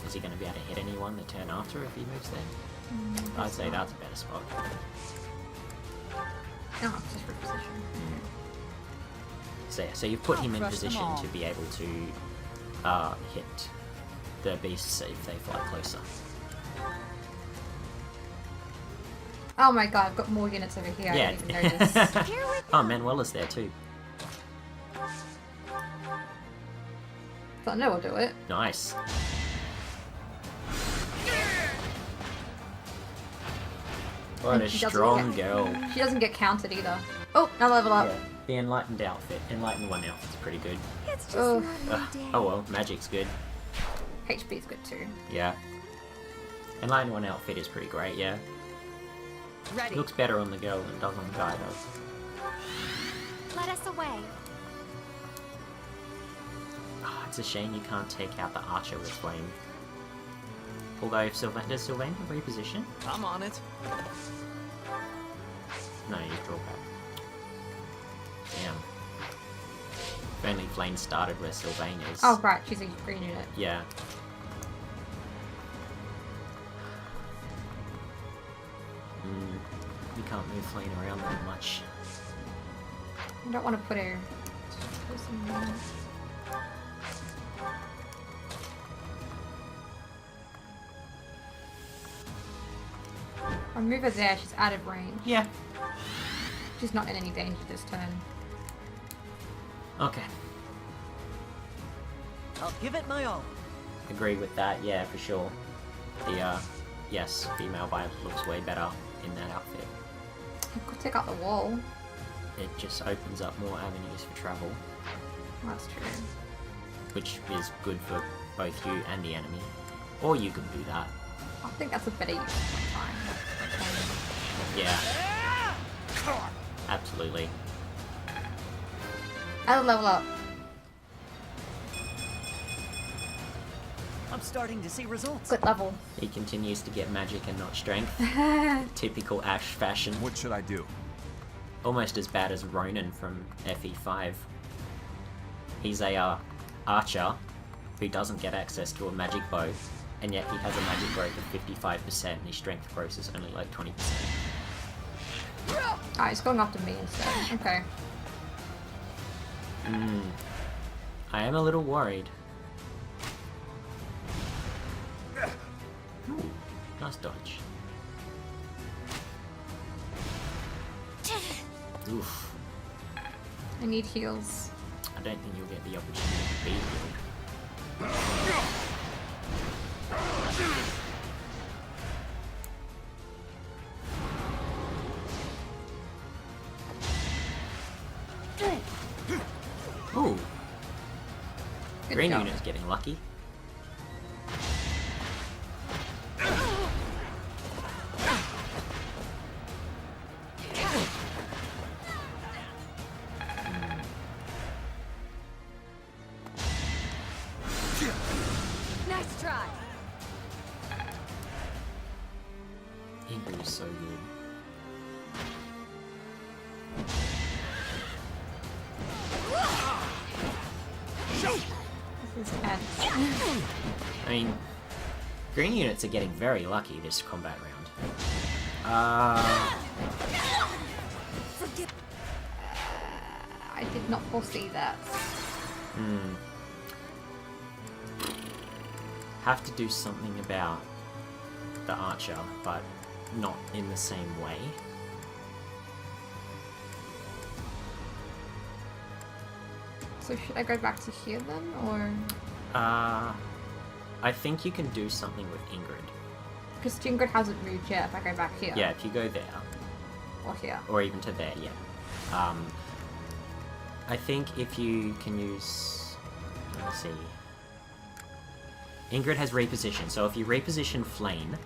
[SPEAKER 2] Is he going to be able to hit anyone the turn after if he moves there? I'd say that's a better spot.
[SPEAKER 1] Oh, just reposition.
[SPEAKER 2] So yeah, so you've put him in
[SPEAKER 1] crush them
[SPEAKER 2] position
[SPEAKER 1] all.
[SPEAKER 2] to be able to hit the beasts if they fly closer.
[SPEAKER 1] Oh my god, I've got more units over here.
[SPEAKER 2] Yeah.
[SPEAKER 1] I didn't even notice.
[SPEAKER 2] Oh, Manuela's there too.
[SPEAKER 1] But no, we'll do it.
[SPEAKER 2] Nice. What
[SPEAKER 1] And
[SPEAKER 2] a
[SPEAKER 1] she doesn't
[SPEAKER 2] strong
[SPEAKER 1] get-
[SPEAKER 2] girl.
[SPEAKER 1] She doesn't get counted either. Oh, now level up.
[SPEAKER 2] Yeah. The Enlightened outfit. Enlightened 1 outfit's pretty good.
[SPEAKER 6] It's just
[SPEAKER 1] Oh.
[SPEAKER 6] another day.
[SPEAKER 2] Oh well, magic's good.
[SPEAKER 1] HP's good too.
[SPEAKER 2] Yeah. Enlightened 1 outfit is pretty great, yeah.
[SPEAKER 11] Ready.
[SPEAKER 2] Looks better on the girl than it does on the guy though.
[SPEAKER 6] Let us away.
[SPEAKER 2] Oh, it's a shame you can't take out the archer with flame. Although if does Sylvain have reposition?
[SPEAKER 7] I'm on it.
[SPEAKER 2] No, you draw back. Damn. If only Flame started where Sylvain is.
[SPEAKER 1] Oh right, she's a green unit.
[SPEAKER 2] Yeah. You can't move Flame around that much.
[SPEAKER 1] I don't want to put her. I'll move her there, she's out of range.
[SPEAKER 2] Yeah.
[SPEAKER 1] She's not in any danger this turn.
[SPEAKER 2] Okay.
[SPEAKER 7] I'll give it my all.
[SPEAKER 2] Agree with that, yeah, for sure. The, yes, female vibe looks way better in that outfit.
[SPEAKER 1] I could take out the wall.
[SPEAKER 2] It just opens up more avenues for travel,
[SPEAKER 1] That's true.
[SPEAKER 2] which is good for both you and the enemy. Or you can do that.
[SPEAKER 1] I think that's a better use of my time.
[SPEAKER 2] Yeah. Absolutely.
[SPEAKER 1] I'll level up.
[SPEAKER 15] I'm starting to see results.
[SPEAKER 1] Good level.
[SPEAKER 2] He continues to get magic and not strength. Typical Ash fashion.
[SPEAKER 14] What should I do?
[SPEAKER 2] Almost as bad as Ronan from FE5. He's a archer who doesn't get access to a magic bow, and yet he has a magic growth of 55% and his strength growth is only like 20%.
[SPEAKER 1] Oh, he's going after me instead. Okay.
[SPEAKER 2] I am a little worried. Ooh, nice dodge. Oof.
[SPEAKER 1] I need heals.
[SPEAKER 2] I don't think you'll get the opportunity to be healed. Ooh. Green unit's getting lucky.
[SPEAKER 3] Nice try.
[SPEAKER 2] Ingrid is so good.
[SPEAKER 1] This is bad.
[SPEAKER 2] I mean, green units are getting very lucky this combat round.
[SPEAKER 1] I did not foresee that.
[SPEAKER 2] Have to do something about the archer, but not in the same way.
[SPEAKER 1] So should I go back to here then, or?
[SPEAKER 2] I think you can do something with Ingrid.
[SPEAKER 1] Because Ingrid hasn't moved yet if I go back here.
[SPEAKER 2] Yeah, if you go there.
[SPEAKER 1] Or here.
[SPEAKER 2] Or even to there, yeah. I think if you can use... Let me see. Ingrid has reposition, so if you reposition Flame,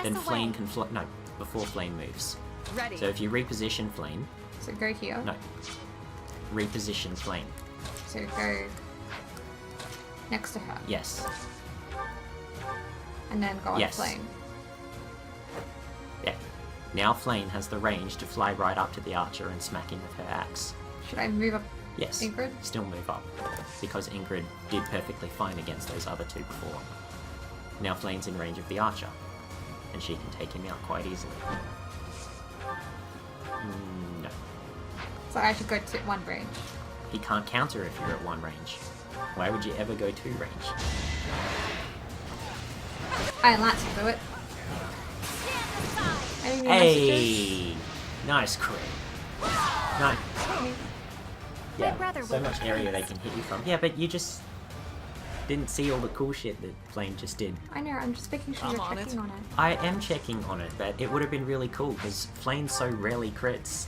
[SPEAKER 2] then Flame can no, before Flame moves.
[SPEAKER 1] Ready.
[SPEAKER 2] So if you reposition Flame...
[SPEAKER 1] So go here?
[SPEAKER 2] No. Reposition Flame.
[SPEAKER 1] So go next to her.
[SPEAKER 2] Yes.
[SPEAKER 1] And then go on
[SPEAKER 2] Yes.
[SPEAKER 1] Flame.
[SPEAKER 2] Yeah. Now Flame has the range to fly right up to the archer and smack him with her axe.
[SPEAKER 1] Should I move up
[SPEAKER 2] Yes.
[SPEAKER 1] Ingrid?
[SPEAKER 2] Still move up. Because Ingrid did perfectly fine against those other two before. Now Flame's in range of the archer. And she can take him out quite easily. No.
[SPEAKER 1] So I should go to one range.
[SPEAKER 2] He can't counter if you're at one range. Why would you ever go two range?
[SPEAKER 1] Iron Lance will do it. Any
[SPEAKER 2] Hey! Nice crit. Nice.
[SPEAKER 3] My brother
[SPEAKER 2] So
[SPEAKER 3] will
[SPEAKER 2] much area they can hit you from. Yeah, but you just didn't see all the cool shit that Flame just did.
[SPEAKER 1] I know, I'm just making sure
[SPEAKER 2] I'm
[SPEAKER 1] you're
[SPEAKER 2] on
[SPEAKER 1] checking
[SPEAKER 2] it.
[SPEAKER 1] on it.
[SPEAKER 2] I am checking on it, but it would have been really cool because Flame so rarely crits.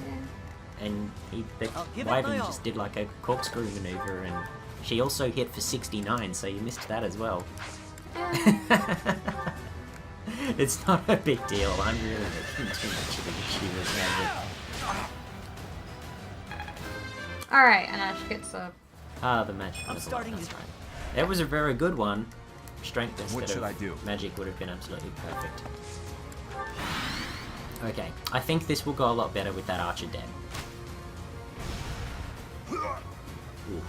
[SPEAKER 1] Yeah.
[SPEAKER 2] And the
[SPEAKER 15] give it
[SPEAKER 2] Wyvern
[SPEAKER 15] my all.
[SPEAKER 2] just did like a corkscrew maneuver, and she also hit for 69, so you missed that as well. It's not a big deal. I'm really making too much of an issue with that.
[SPEAKER 1] Alright, and Ash gets a...
[SPEAKER 2] The magic.
[SPEAKER 15] I'm starting
[SPEAKER 2] that's right. It was a very good one. Strength instead
[SPEAKER 14] What should
[SPEAKER 2] of
[SPEAKER 14] I do?
[SPEAKER 2] magic would have been absolutely perfect. Okay, I think this will go a lot better with that archer dead. Oof.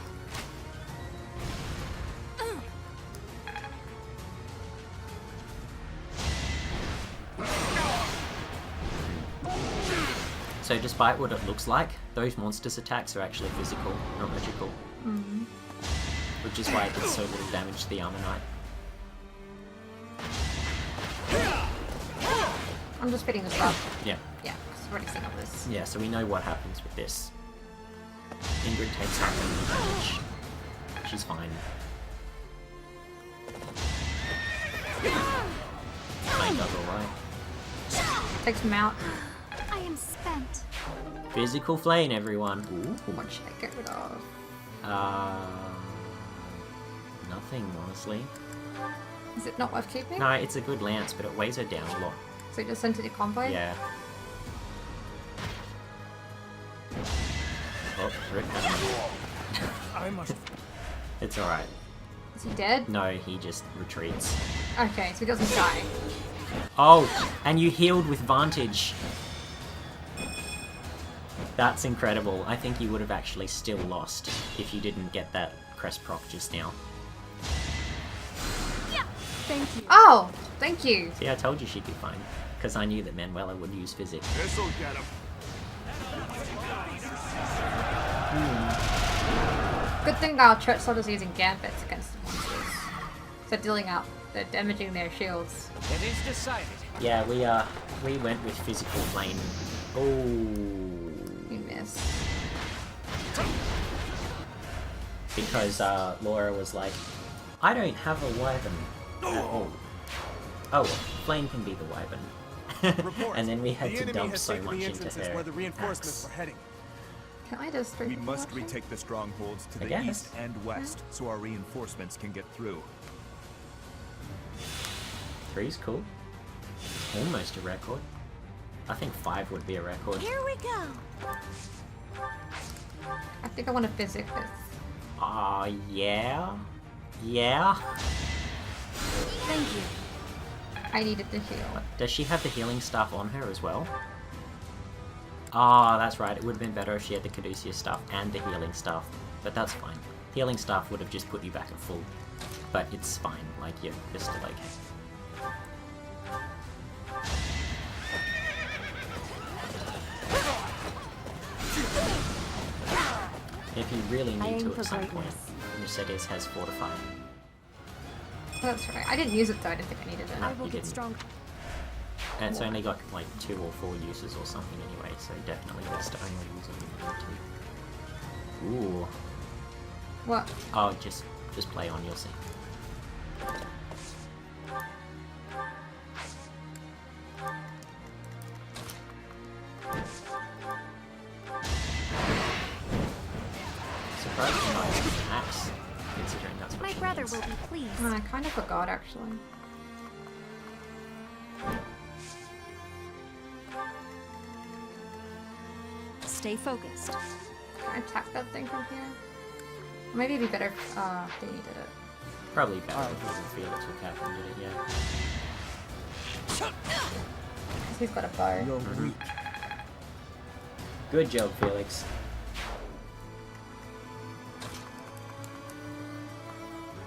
[SPEAKER 2] So despite what it looks like, those monsters' attacks are actually physical, not magical.
[SPEAKER 1] Mm-hmm.
[SPEAKER 2] Which is why it did so little damage to the Armor Knight.
[SPEAKER 1] I'm just fitting this up.
[SPEAKER 2] Yeah.
[SPEAKER 1] Yeah, because I've already seen all this.
[SPEAKER 2] Yeah, so we know what happens with this. Ingrid takes out the damage. She's fine. Flame does alright.
[SPEAKER 1] Takes him out.
[SPEAKER 17] I am spent.
[SPEAKER 2] Physical flame, everyone. Ooh.
[SPEAKER 1] What should I get rid of?
[SPEAKER 2] Nothing, honestly.
[SPEAKER 1] Is it not worth keeping?
[SPEAKER 2] No, it's a good lance, but it weighs her down a lot.
[SPEAKER 1] So you just sent it to convoy?
[SPEAKER 2] Yeah. Oh, Rick.
[SPEAKER 12] I must.
[SPEAKER 2] It's alright.
[SPEAKER 1] Is he dead?
[SPEAKER 2] No, he just retreats.
[SPEAKER 1] Okay, so he doesn't die.
[SPEAKER 2] Oh, and you healed with Vantage. That's incredible. I think you would have actually still lost if you didn't get that crest proc just now.
[SPEAKER 1] Thank you. Oh, thank you.
[SPEAKER 2] See, I told you she'd be fine. Because I knew that Manuela would use physics.
[SPEAKER 18] This'll get him.
[SPEAKER 1] Good thing our church soldiers are using gambits against the monsters. So dealing out, they're damaging their shields.
[SPEAKER 16] It is decided.
[SPEAKER 2] Yeah, we went with physical flame. Oh.
[SPEAKER 1] You missed.
[SPEAKER 2] Because Laura was like, I don't have a wyvern at all. Oh, well, flame can be the wyvern.
[SPEAKER 12] Report.
[SPEAKER 2] And then we had
[SPEAKER 12] The
[SPEAKER 2] to
[SPEAKER 12] enemy
[SPEAKER 2] dump
[SPEAKER 12] has
[SPEAKER 2] so
[SPEAKER 12] taken
[SPEAKER 2] much
[SPEAKER 12] the
[SPEAKER 2] into
[SPEAKER 12] entrances
[SPEAKER 2] her
[SPEAKER 12] where the reinforcements
[SPEAKER 2] axe.
[SPEAKER 12] were heading.
[SPEAKER 1] Can I just
[SPEAKER 14] We must retake the strongholds to
[SPEAKER 2] I
[SPEAKER 14] the
[SPEAKER 2] guess.
[SPEAKER 14] east and west, so our reinforcements can get through.
[SPEAKER 2] 3's cool. Almost a record. I think 5 would be a record.
[SPEAKER 6] Here we go.
[SPEAKER 1] I think I want to physic this.
[SPEAKER 2] Yeah. Yeah.
[SPEAKER 1] Thank you. I needed to heal.
[SPEAKER 2] Does she have the healing stuff on her as well? Ah, that's right. It would have been better if she had the Caduceus stuff and the healing stuff. But that's fine. Healing stuff would have just put you back at full. But it's fine. Like, you're still okay. If you really need to at some point, Mercedes has Fortify.
[SPEAKER 1] That's right. I didn't use it though. I didn't think I needed it.
[SPEAKER 2] I will get stronger. And it's only got like 2 or 4 uses or something anyway, so definitely best to only use it when you need to. Ooh.
[SPEAKER 1] What?
[SPEAKER 2] Oh, just play on, you'll see. Surprised you're not using an axe, considering that's what
[SPEAKER 6] My
[SPEAKER 2] she
[SPEAKER 6] brother
[SPEAKER 2] needs.
[SPEAKER 6] will be pleased.
[SPEAKER 1] Oh, I kind of forgot actually.
[SPEAKER 11] Stay focused.
[SPEAKER 1] Can I attack that thing from here? Or maybe it'd be better if Danny did it.
[SPEAKER 2] Probably better if even Felix or Catherine did it, yeah.
[SPEAKER 1] Because he's got a bow.
[SPEAKER 2] You're weak. Good job, Felix.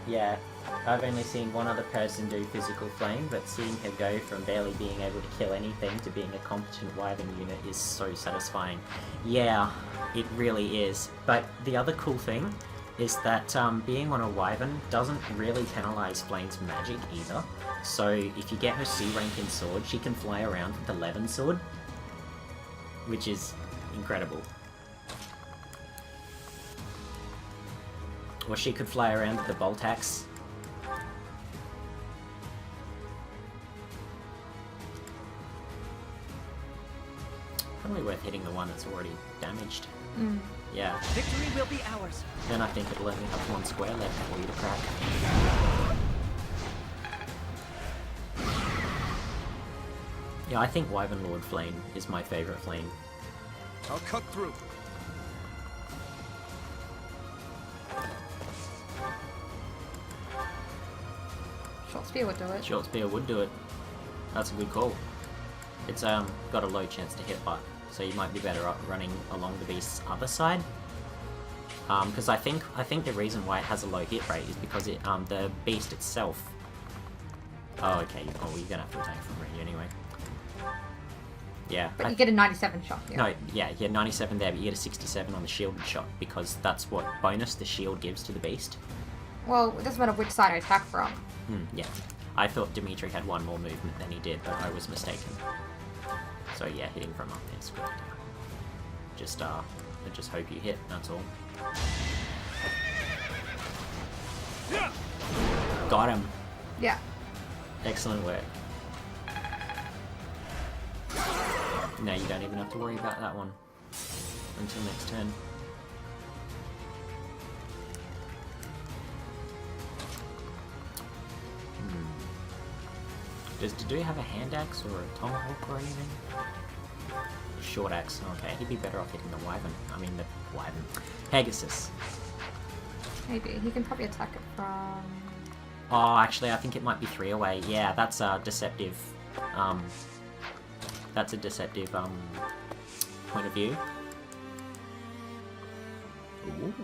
[SPEAKER 2] Yeah, I've only seen one other person do physical flame, but seeing her go from barely being able to kill anything to being a competent wyvern unit is so satisfying. Yeah, it really is. But the other cool thing is that being on a wyvern doesn't really penalize Flame's magic either. So if you get her C rank in sword, she can fly around with the Levin sword, which is incredible. Or she could fly around with the bolt axe. Probably worth hitting the one that's already damaged.
[SPEAKER 1] Mm.
[SPEAKER 2] Yeah.
[SPEAKER 7] Victory will be ours.
[SPEAKER 2] Then I think it'll only have 1 square left for you to crack. Yeah, I think Wyvern Lord Flame is my favourite flame.
[SPEAKER 18] I'll cut through.
[SPEAKER 1] Short spear would do it.
[SPEAKER 2] Short spear would do it. That's a good call. It's got a low chance to hit butt, so you might be better off running along the beast's other side. Because I think the reason why it has a low hit rate is because it the beast itself. Oh, okay. Oh, well, you're gonna have to attack from Rhea anyway. Yeah.
[SPEAKER 1] But you get a 97 shot here.
[SPEAKER 2] No, yeah, you get 97 there, but you get a 67 on the shielded shot because that's what bonus the shield gives to the beast.
[SPEAKER 1] Well, it doesn't matter which side I attack from.
[SPEAKER 2] Yeah. I thought Dimitri had 1 more movement than he did, but I was mistaken. So yeah, hitting from up there is good. I just hope you hit, that's all. Got him.
[SPEAKER 1] Yeah.
[SPEAKER 2] Excellent work. Now you don't even have to worry about that one until next turn. Does Dedue have a hand axe or a tomahawk or anything? Short axe. Okay, he'd be better off hitting the wyvern. I mean the wyvern. Pegasus.
[SPEAKER 1] Maybe. He can probably attack it from...
[SPEAKER 2] Oh, actually, I think it might be 3 away. Yeah, that's deceptive. That's a deceptive point of view. Ooh.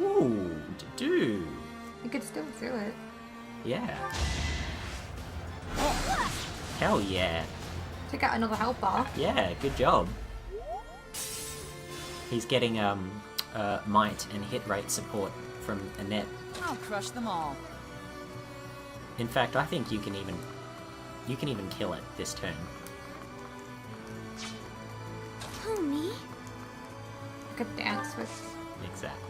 [SPEAKER 2] Ooh, Dedue.
[SPEAKER 1] You could still do it.
[SPEAKER 2] Yeah. Hell yeah.
[SPEAKER 1] Took out another health bar.
[SPEAKER 2] Yeah, good job. He's getting might and hit rate support from Annette.
[SPEAKER 9] I'll crush them all.
[SPEAKER 2] In fact, I think you can even kill it this turn.
[SPEAKER 6] Oh, me?
[SPEAKER 1] I could dance with...
[SPEAKER 2] Exactly.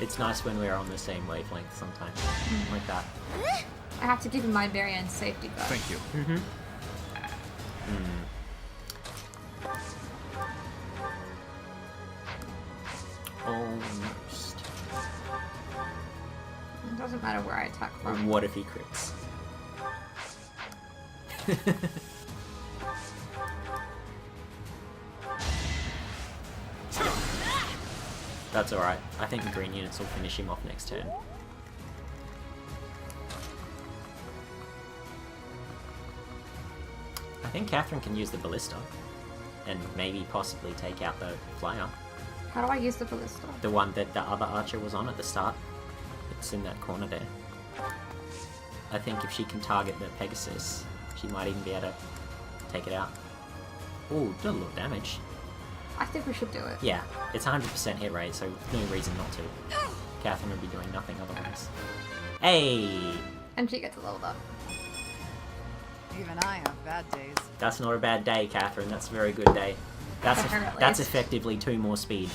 [SPEAKER 2] It's nice when we're on the same wavelength sometimes. Like that.
[SPEAKER 1] I have to give him my very own safety though.
[SPEAKER 14] Thank you.
[SPEAKER 2] Mm-hmm. Almost.
[SPEAKER 1] It doesn't matter where I attack from.
[SPEAKER 2] What if he crits? That's alright. I think the green units will finish him off next turn. I think Catherine can use the ballista. And maybe possibly take out the flyer.
[SPEAKER 1] How do I use the ballista?
[SPEAKER 2] The one that the other archer was on at the start. It's in that corner there. I think if she can target the Pegasus, she might even be able to take it out. Ooh, did a little damage.
[SPEAKER 1] I think we should do it.
[SPEAKER 2] Yeah, it's 100% hit rate, so no reason not to. Catherine would be doing nothing otherwise. Hey!
[SPEAKER 1] And she gets leveled up.
[SPEAKER 9] Even I have bad days.
[SPEAKER 2] That's not a bad day, Catherine. That's a very good day. That's effectively 2 more speed.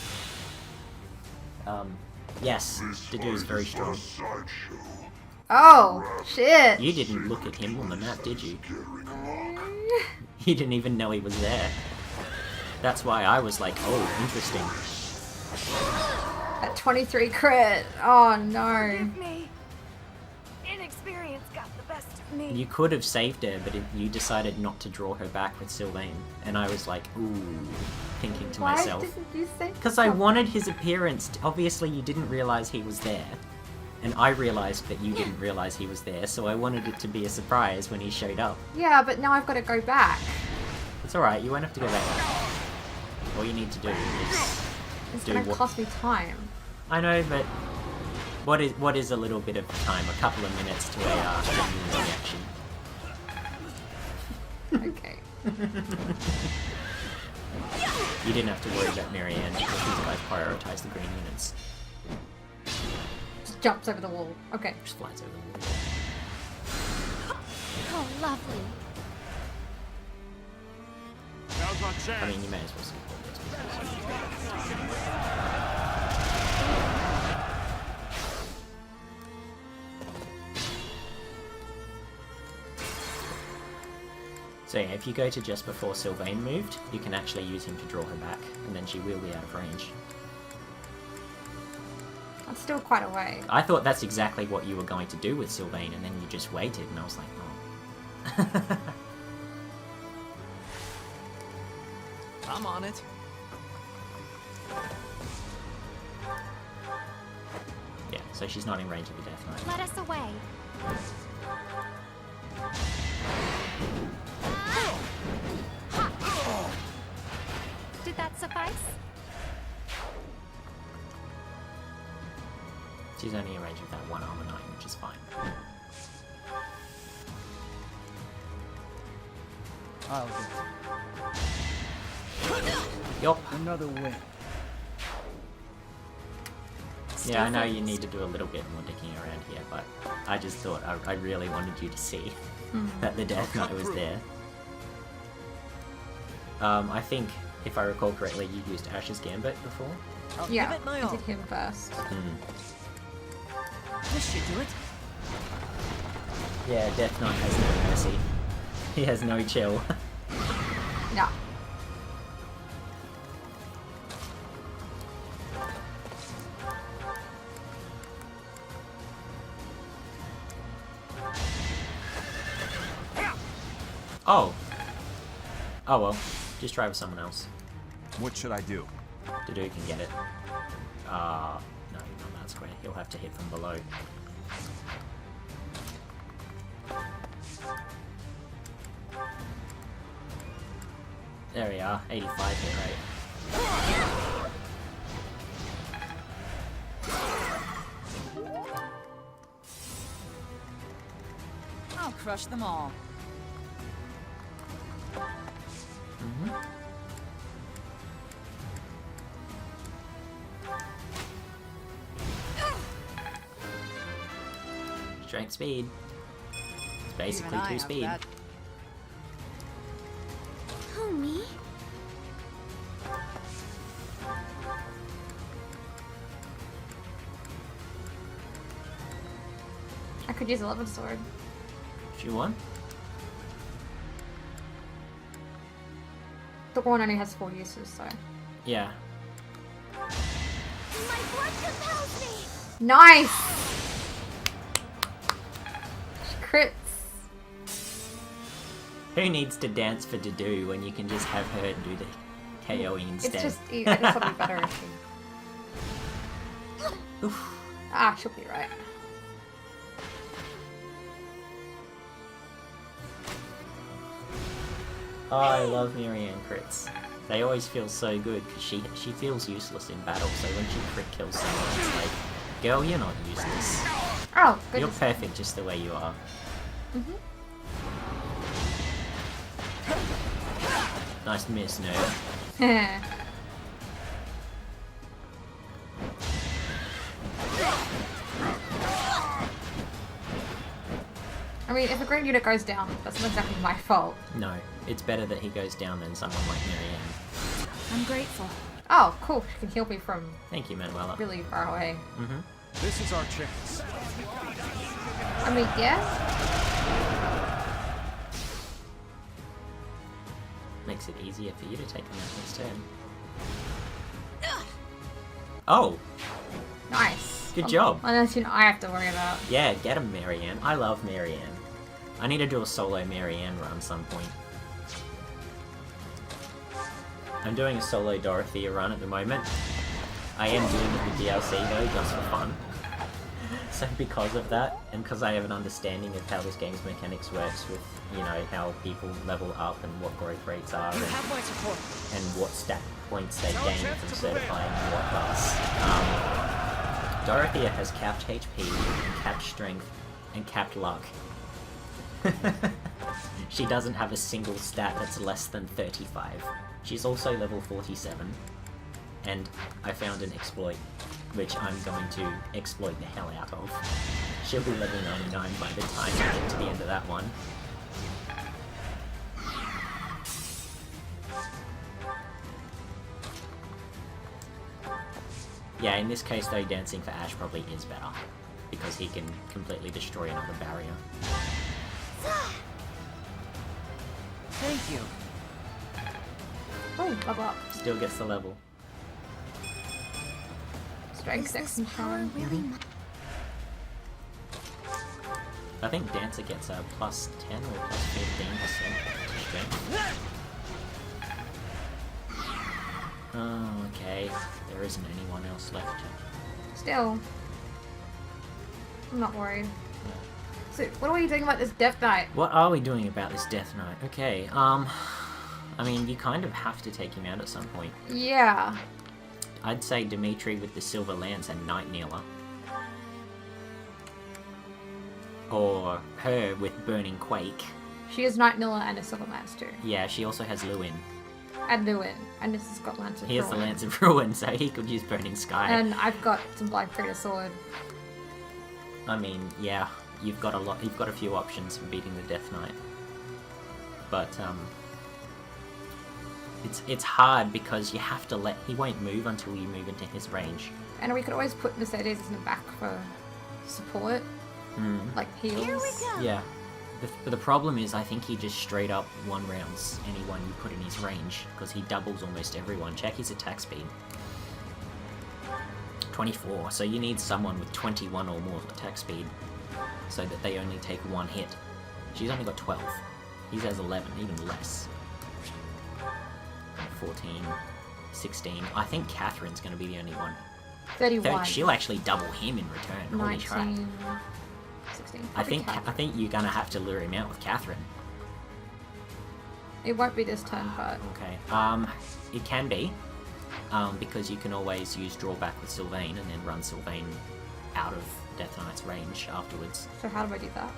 [SPEAKER 2] Yes, Dedue's very strong.
[SPEAKER 1] Oh, shit!
[SPEAKER 2] You didn't look at him on the map, did you? You didn't even know he was there. That's why I was like, oh, interesting.
[SPEAKER 1] At 23 crit. Oh no.
[SPEAKER 3] Forgive me. Inexperience got the best of me.
[SPEAKER 2] You could have saved her, but you decided not to draw her back with Sylvain. And I was like, ooh, thinking to myself.
[SPEAKER 1] Why didn't you say
[SPEAKER 2] Because I wanted his appearance. Obviously, you didn't realize he was there. And I realized that you didn't realize he was there, so I wanted it to be a surprise when he showed up.
[SPEAKER 1] Yeah, but now I've got to go back.
[SPEAKER 2] It's alright, you won't have to go back. All you need to do is
[SPEAKER 1] It's
[SPEAKER 2] do
[SPEAKER 1] gonna
[SPEAKER 2] what...
[SPEAKER 1] cost me time.
[SPEAKER 2] I know, but what is a little bit of time? A couple of minutes to a genuine reaction.
[SPEAKER 1] Okay.
[SPEAKER 2] You didn't have to worry about Marianne because these guys prioritize the green units.
[SPEAKER 1] Just jumps over the wall. Okay.
[SPEAKER 2] Just flies over the wall.
[SPEAKER 6] Oh, lovely.
[SPEAKER 8] Now's my chance.
[SPEAKER 2] I mean, you may as well see. So yeah, if you go to just before Sylvain moved, you can actually use him to draw her back, and then she will be out of range.
[SPEAKER 1] That's still quite a way.
[SPEAKER 2] I thought that's exactly what you were going to do with Sylvain, and then you just waited, and I was like, oh.
[SPEAKER 5] I'm on it.
[SPEAKER 2] Yeah, so she's not in range of the Death Knight.
[SPEAKER 6] Let us away. Did that suffice?
[SPEAKER 2] She's only in range of that one armor 9, which is fine.
[SPEAKER 15] I'll get
[SPEAKER 2] Yup.
[SPEAKER 15] another win.
[SPEAKER 2] Yeah, I know you need to do a little bit more dicking around here, but I just thought I really wanted you to see that the Death Knight was there. I think, if I recall correctly, you used Ash's Gambit before?
[SPEAKER 1] Yeah, I did him first.
[SPEAKER 15] This should do it.
[SPEAKER 2] Yeah, Death Knight has no mercy. He has no chill.
[SPEAKER 1] No.
[SPEAKER 2] Oh. Oh well. Just try with someone else.
[SPEAKER 14] What should I do?
[SPEAKER 2] Dedue can get it. No, not that square. He'll have to hit from below. There we are. 85 hit rate.
[SPEAKER 9] I'll crush them all.
[SPEAKER 2] Strength speed. It's basically
[SPEAKER 9] Even I
[SPEAKER 2] 2
[SPEAKER 9] have
[SPEAKER 2] speed.
[SPEAKER 9] bad-
[SPEAKER 3] Oh, me?
[SPEAKER 1] I could use a Levin sword.
[SPEAKER 2] If you want.
[SPEAKER 1] The one only has 4 uses, so.
[SPEAKER 2] Yeah.
[SPEAKER 3] My blood compels me!
[SPEAKER 1] Nice! Crits.
[SPEAKER 2] Who needs to dance for Dedue when you can just have her do the KOing instead?
[SPEAKER 1] It's just, I just thought it'd be better if she... Ah, she'll be right.
[SPEAKER 2] Oh, I love Marianne crits. They always feel so good because she feels useless in battle. So when she crit kills someone, it's like, girl, you're not useless.
[SPEAKER 1] Oh,
[SPEAKER 2] You're
[SPEAKER 1] goodness.
[SPEAKER 2] perfect just the way you are. Nice miss, nerd.
[SPEAKER 1] I mean, if a great unit goes down, that's not exactly my fault.
[SPEAKER 2] No, it's better that he goes down than someone like Marianne.
[SPEAKER 1] I'm grateful. Oh, cool. She can heal me from
[SPEAKER 2] Thank you, Manuela.
[SPEAKER 1] really far away.
[SPEAKER 18] This is our chance.
[SPEAKER 1] I mean, yeah.
[SPEAKER 2] Makes it easier for you to take them out next turn. Oh!
[SPEAKER 1] Nice.
[SPEAKER 2] Good job.
[SPEAKER 1] Unless, you know, I have to worry about.
[SPEAKER 2] Yeah, get him, Marianne. I love Marianne. I need to do a solo Marianne run some point. I'm doing a solo Dorothea run at the moment. I am doing it with DLC though, just for fun. So because of that, and because I have an understanding of how this game's mechanics works with, you know, how people level up and what growth rates are
[SPEAKER 7] You have my support.
[SPEAKER 2] and what stat points they gain from certifying and what class. Dorothea has capped HP, and capped strength, and capped luck. She doesn't have a single stat that's less than 35. She's also level 47. And I found an exploit, which I'm going to exploit the hell out of. She'll be level 99 by the time I get to the end of that one. Yeah, in this case though, dancing for Ash probably is better, because he can completely destroy another barrier.
[SPEAKER 7] Thank you.
[SPEAKER 1] Oh, level up.
[SPEAKER 2] Still gets the level.
[SPEAKER 1] Strength 6 and power.
[SPEAKER 2] I think Dancer gets a plus 10 or plus 15% to strength. Oh, okay. There isn't anyone else left.
[SPEAKER 1] Still. I'm not worried. So, what are you doing about this Death Knight?
[SPEAKER 2] What are we doing about this Death Knight? Okay, I mean, you kind of have to take him out at some point.
[SPEAKER 1] Yeah.
[SPEAKER 2] I'd say Dimitri with the Silver Lance and Night Kneeler. Or her with Burning Quake.
[SPEAKER 1] She has Night Nilla and a Silver Lance too.
[SPEAKER 2] Yeah, she also has Lewin.
[SPEAKER 1] And Lewin. And this has got Lance of
[SPEAKER 2] He has the
[SPEAKER 1] Ruin.
[SPEAKER 2] Lance of Ruin, so he could use Burning Sky.
[SPEAKER 1] And I've got some Black Praetor Sword.
[SPEAKER 2] I mean, yeah, you've got a few options for beating the Death Knight. But, it's hard because you have to he won't move until you move into his range.
[SPEAKER 1] And we could always put Mercedes in the back for support. Like heals.
[SPEAKER 3] Here we go.
[SPEAKER 2] Yeah. The problem is I think he just straight up one-rounds anyone you put in his range, because he doubles almost everyone. Check his attack speed. 24, so you need someone with 21 or more attack speed, so that they only take one hit. She's only got 12. He has 11, even less. 14, 16. I think Catherine's going to be the only one.
[SPEAKER 1] 31.
[SPEAKER 2] She'll actually double him in return. Holy crap.
[SPEAKER 1] 19, 16.
[SPEAKER 2] I think you're going to have to lure him out with Catherine.
[SPEAKER 1] It won't be this turn, but...
[SPEAKER 2] Okay. It can be. Because you can always use drawback with Sylvain and then run Sylvain out of Death Knight's range afterwards.
[SPEAKER 1] So how do I do that?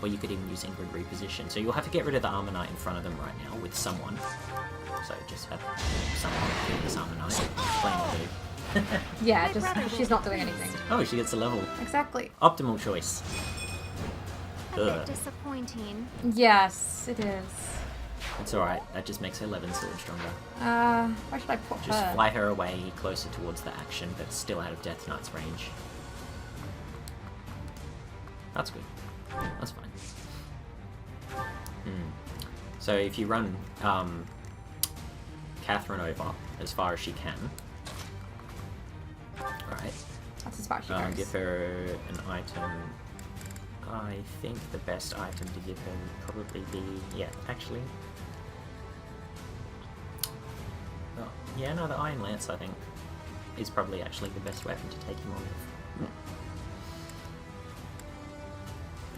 [SPEAKER 2] Or you could even use Ingrid reposition. So you'll have to get rid of the Armor Knight in front of them right now with someone. So just have someone kill this Armor Knight. Plain will do.
[SPEAKER 1] Yeah, just she's not doing anything.
[SPEAKER 2] Oh, she gets a level.
[SPEAKER 1] Exactly.
[SPEAKER 2] Optimal choice.
[SPEAKER 6] A bit disappointing.
[SPEAKER 1] Yes, it is.
[SPEAKER 2] It's alright, that just makes her 11 sword stronger.
[SPEAKER 1] Where should I put her?
[SPEAKER 2] Just fly her away closer towards the action, but still out of Death Knight's range. That's good. That's fine. So if you run Catherine over as far as she can, right?
[SPEAKER 1] That's as far as she goes.
[SPEAKER 2] Give her an item. I think the best item to give her would probably be, yeah, actually. Oh, yeah, no, the Iron Lance I think is probably actually the best weapon to take him on with.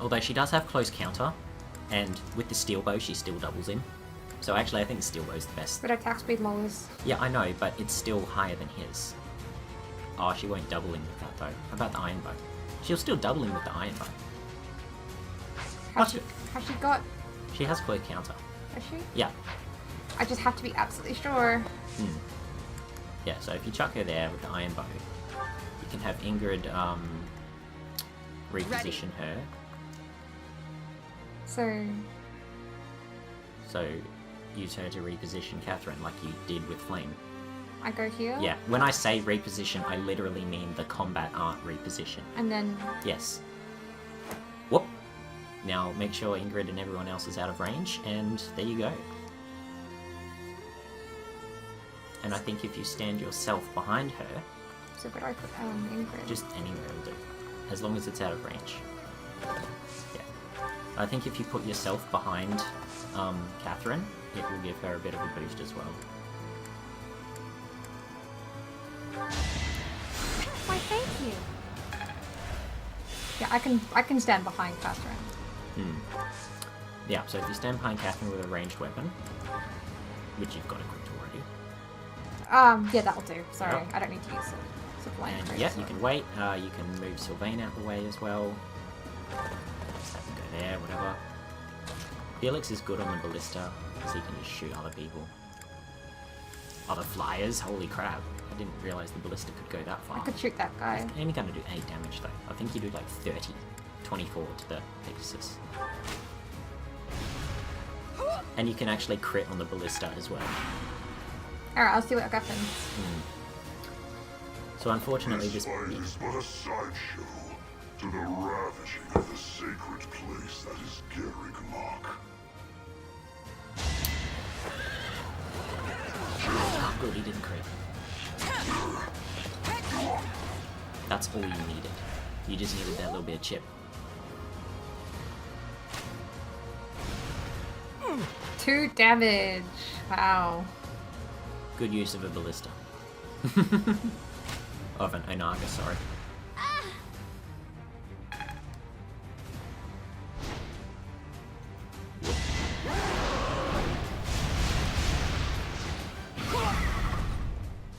[SPEAKER 2] Although she does have close counter, and with the steel bow she still doubles him. So actually I think the steel bow is the best.
[SPEAKER 1] But attack speed lowers.
[SPEAKER 2] Yeah, I know, but it's still higher than his. Oh, she won't double him with that though. How about the iron bow? She'll still double him with the iron bow.
[SPEAKER 1] Has she got...
[SPEAKER 2] She has close counter.
[SPEAKER 1] Has she?
[SPEAKER 2] Yeah.
[SPEAKER 1] I just have to be absolutely sure.
[SPEAKER 2] Yeah, so if you chuck her there with the iron bow, you can have Ingrid reposition her. So use her to reposition Catherine like you did with Flame.
[SPEAKER 1] I go here?
[SPEAKER 2] Yeah, when I say reposition, I literally mean the combat art reposition.
[SPEAKER 1] And then...
[SPEAKER 2] Yes. Whoop. Now make sure Ingrid and everyone else is out of range, and there you go. And I think if you stand yourself behind her...
[SPEAKER 1] So where do I put Ingrid?
[SPEAKER 2] Just anywhere will do. As long as it's out of range. Yeah. I think if you put yourself behind Catherine, it will give her a bit of a boost as well.
[SPEAKER 6] Why, thank you.
[SPEAKER 1] Yeah, I can stand behind Catherine.
[SPEAKER 2] Yeah, so if you stand behind Catherine with a ranged weapon, which you've got equipped already.
[SPEAKER 1] Yeah, that'll do. Sorry,
[SPEAKER 2] Yep.
[SPEAKER 1] I don't need to use supply.
[SPEAKER 2] And yeah, you can wait. You can move Sylvain out the way as well. Just have him go there, whatever. Felix is good on the ballista because he can just shoot other people. Other flyers. Holy crap! I didn't realize the ballista could go that far.
[SPEAKER 1] I could shoot that guy.
[SPEAKER 2] It's only going to do 8 damage though. I think you do like 30, 24 to the Pegasus. And you can actually crit on the ballista as well.
[SPEAKER 1] Alright, I'll see what happens.
[SPEAKER 2] So unfortunately this...
[SPEAKER 13] fight is but a sideshow to the ravishing of the sacred place that is Garreg Mach.
[SPEAKER 2] Oh good, he didn't crit. That's all you needed. You just needed that little bit of chip.
[SPEAKER 1] 2 damage. Wow.
[SPEAKER 2] Good use of a ballista. Of an Onaga, sorry.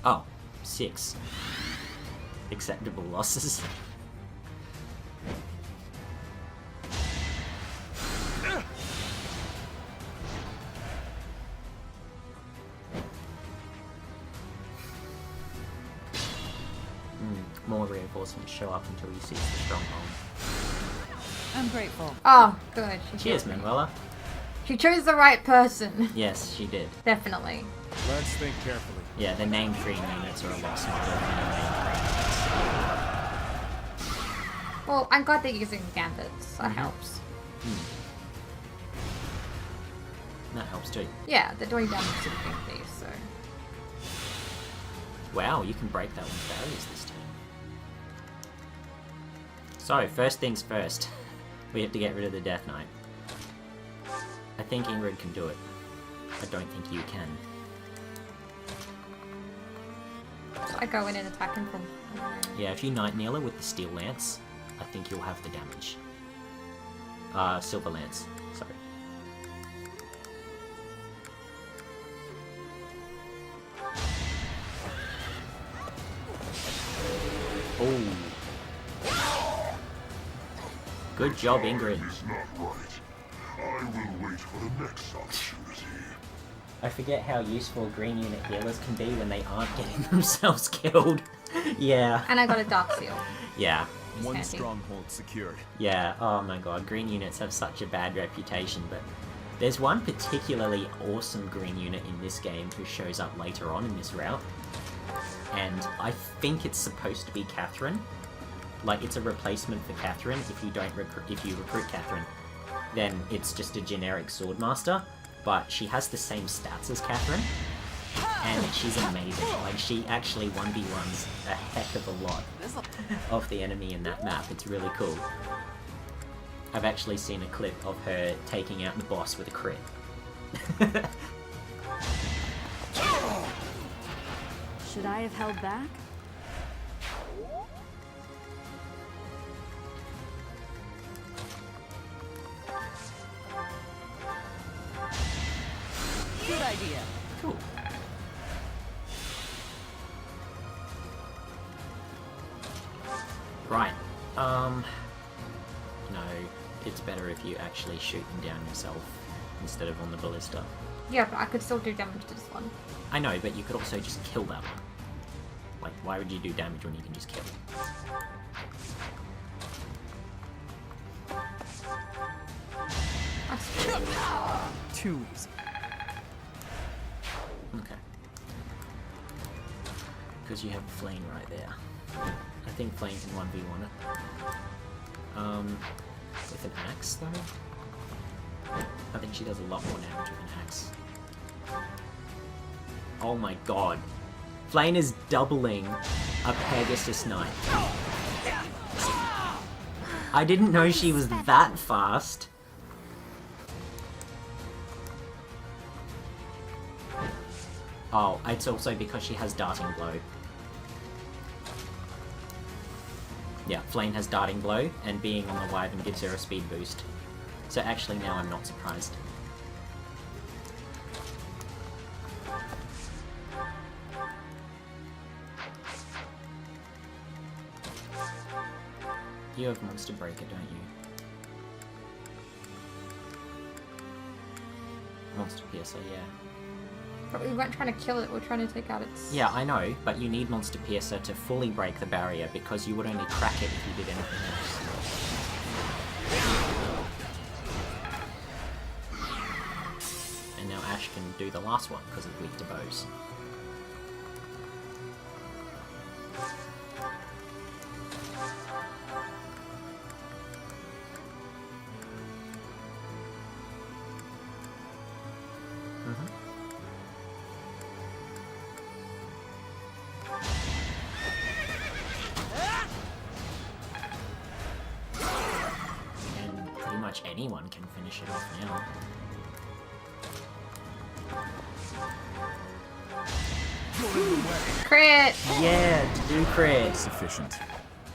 [SPEAKER 2] Oh, 6. Acceptable losses. More reinforcements show up until you seize the stronghold.
[SPEAKER 9] I'm grateful.
[SPEAKER 1] Oh, good.
[SPEAKER 2] Cheers, Manuela.
[SPEAKER 1] She chose the right person.
[SPEAKER 2] Yes, she did.
[SPEAKER 1] Definitely.
[SPEAKER 8] Let's think carefully.
[SPEAKER 2] Yeah, the named green units are a lot smarter than the named green.
[SPEAKER 1] Well, I'm glad they're using gambits. That helps.
[SPEAKER 2] That helps too.
[SPEAKER 1] Yeah, they're doing damage to the king thieves, so...
[SPEAKER 2] Wow, you can break that with barriers this time. So, first things first. We have to get rid of the Death Knight. I think Ingrid can do it. I don't think you can.
[SPEAKER 1] So I go in and attack him from...
[SPEAKER 2] Yeah, if you Night Kneeler with the Steel Lance, I think you'll have the damage. Silver Lance, sorry. Oh. Good job, Ingrid.
[SPEAKER 13] Is not right. I will wait for the next opportunity.
[SPEAKER 2] I forget how useful green unit healers can be when they aren't getting themselves killed. Yeah.
[SPEAKER 1] And I got a Dark Seal.
[SPEAKER 2] Yeah.
[SPEAKER 14] One
[SPEAKER 1] handy.
[SPEAKER 14] stronghold secured.
[SPEAKER 2] Yeah, oh my god, green units have such a bad reputation, but there's one particularly awesome green unit in this game who shows up later on in this route, and I think it's supposed to be Catherine. Like, it's a replacement for Catherine. If you recruit Catherine, then it's just a generic Swordmaster, but she has the same stats as Catherine, and she's amazing. Like, she actually 1v1s a heck of a lot of the enemy in that map. It's really cool. I've actually seen a clip of her taking out the boss with a crit.
[SPEAKER 20] Should I have held back?
[SPEAKER 9] Good idea.
[SPEAKER 2] Cool. Right. No, it's better if you actually shoot them down yourself instead of on the ballista.
[SPEAKER 1] Yeah, but I could still do damage to this one.
[SPEAKER 2] I know, but you could also just kill that one. Like, why would you do damage when you can just kill?
[SPEAKER 15] Too easy.
[SPEAKER 2] Okay. Because you have Flame right there. I think Flame can 1v1 it. With an axe, though? I think she does a lot more damage with an axe. Oh my god. Flame is doubling a Pegasus Knight. I didn't know she was that fast. Oh, it's also because she has Darting Blow. Yeah, Flame has Darting Blow, and being on the Wyvern gives her a speed boost. So actually now I'm not surprised. You have Monster Breaker, don't you? Monster Piercer, yeah.
[SPEAKER 1] But we weren't trying to kill it, we're trying to take out its...
[SPEAKER 2] Yeah, I know, but you need Monster Piercer to fully break the barrier because you would only crack it if you did anything else. And now Ash can do the last one because it's weak to bows. Anyone can finish it off now.
[SPEAKER 1] Crit!
[SPEAKER 2] Yeah, do crit.
[SPEAKER 14] Sufficient.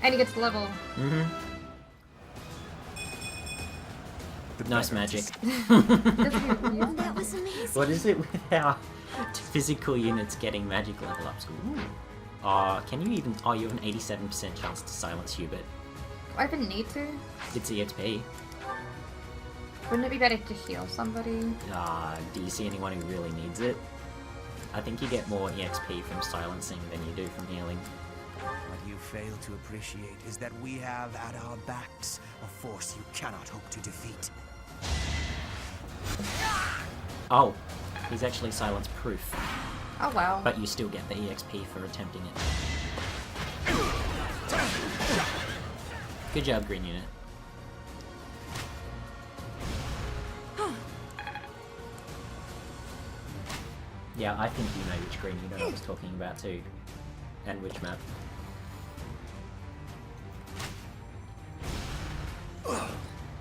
[SPEAKER 1] And he gets the level.
[SPEAKER 2] Mm-hmm. Nice magic.
[SPEAKER 3] That was amazing.
[SPEAKER 2] What is it with our physical units getting magic level ups? Ooh. Can you even... Oh, you have an 87% chance to silence Hubert.
[SPEAKER 1] Do I even need to?
[SPEAKER 2] It's EXP.
[SPEAKER 1] Wouldn't it be better to heal somebody?
[SPEAKER 2] Do you see anyone who really needs it? I think you get more EXP from silencing than you do from healing.
[SPEAKER 7] What you fail to appreciate is that we have at our backs a force you cannot hope to defeat.
[SPEAKER 2] Oh, he's actually silence proof.
[SPEAKER 1] Oh wow.
[SPEAKER 2] But you still get the EXP for attempting it. Good job, green unit. Yeah, I think you know which green unit I was talking about too. And which map.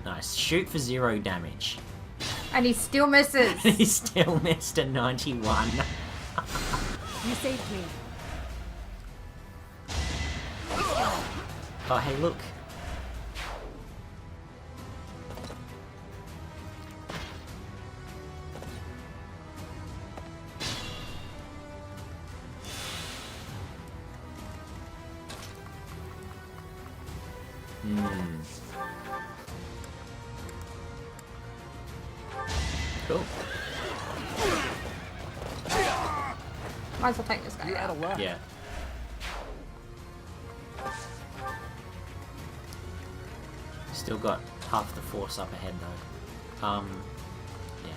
[SPEAKER 2] Nice. Shoot for 0 damage.
[SPEAKER 1] And he still misses.
[SPEAKER 2] He still missed a 91.
[SPEAKER 11] You saved me.
[SPEAKER 2] Oh, hey, look. Cool.
[SPEAKER 1] Might as well take this guy out.
[SPEAKER 2] Yeah. Still got half the force up ahead though. Yeah.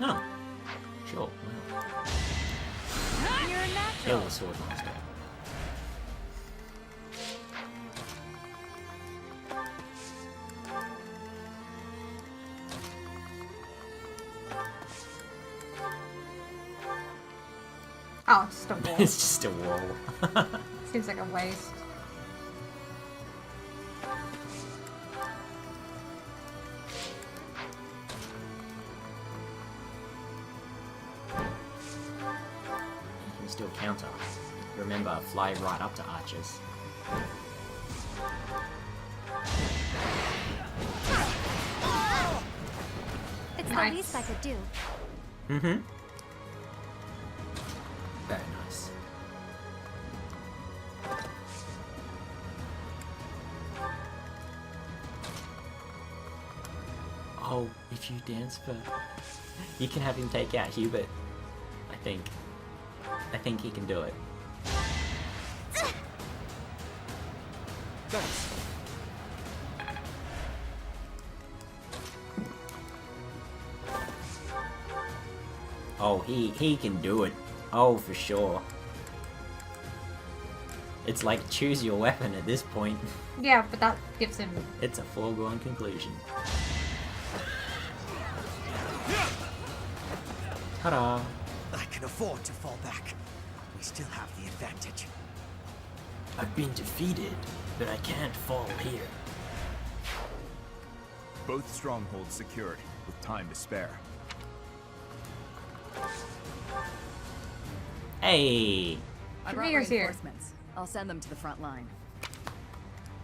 [SPEAKER 2] Oh. Sure. Wow.
[SPEAKER 6] You're a natural.
[SPEAKER 2] Kill the sword monster.
[SPEAKER 1] Oh, it's just a wall.
[SPEAKER 2] It's just a wall.
[SPEAKER 1] Seems like a waste.
[SPEAKER 2] You can still counter. Remember, fly right up to archers.
[SPEAKER 6] It's
[SPEAKER 1] Nice.
[SPEAKER 6] the least I could do.
[SPEAKER 2] Mm-hmm. Very nice. Oh, if you dance for... You can have him take out Hubert. I think. I think he can do it. Oh, he can do it. Oh, for sure. It's like choose your weapon at this point.
[SPEAKER 1] Yeah, but that gives him...
[SPEAKER 2] It's a foregone conclusion. Ta-da!
[SPEAKER 7] I can afford to fall back. We still have the advantage.
[SPEAKER 2] I've been defeated, but I can't fall here.
[SPEAKER 14] Both strongholds secured, with time to spare.
[SPEAKER 2] Hey!
[SPEAKER 11] I brought
[SPEAKER 1] Rhea's here.
[SPEAKER 11] reinforcements. I'll send them to the front line.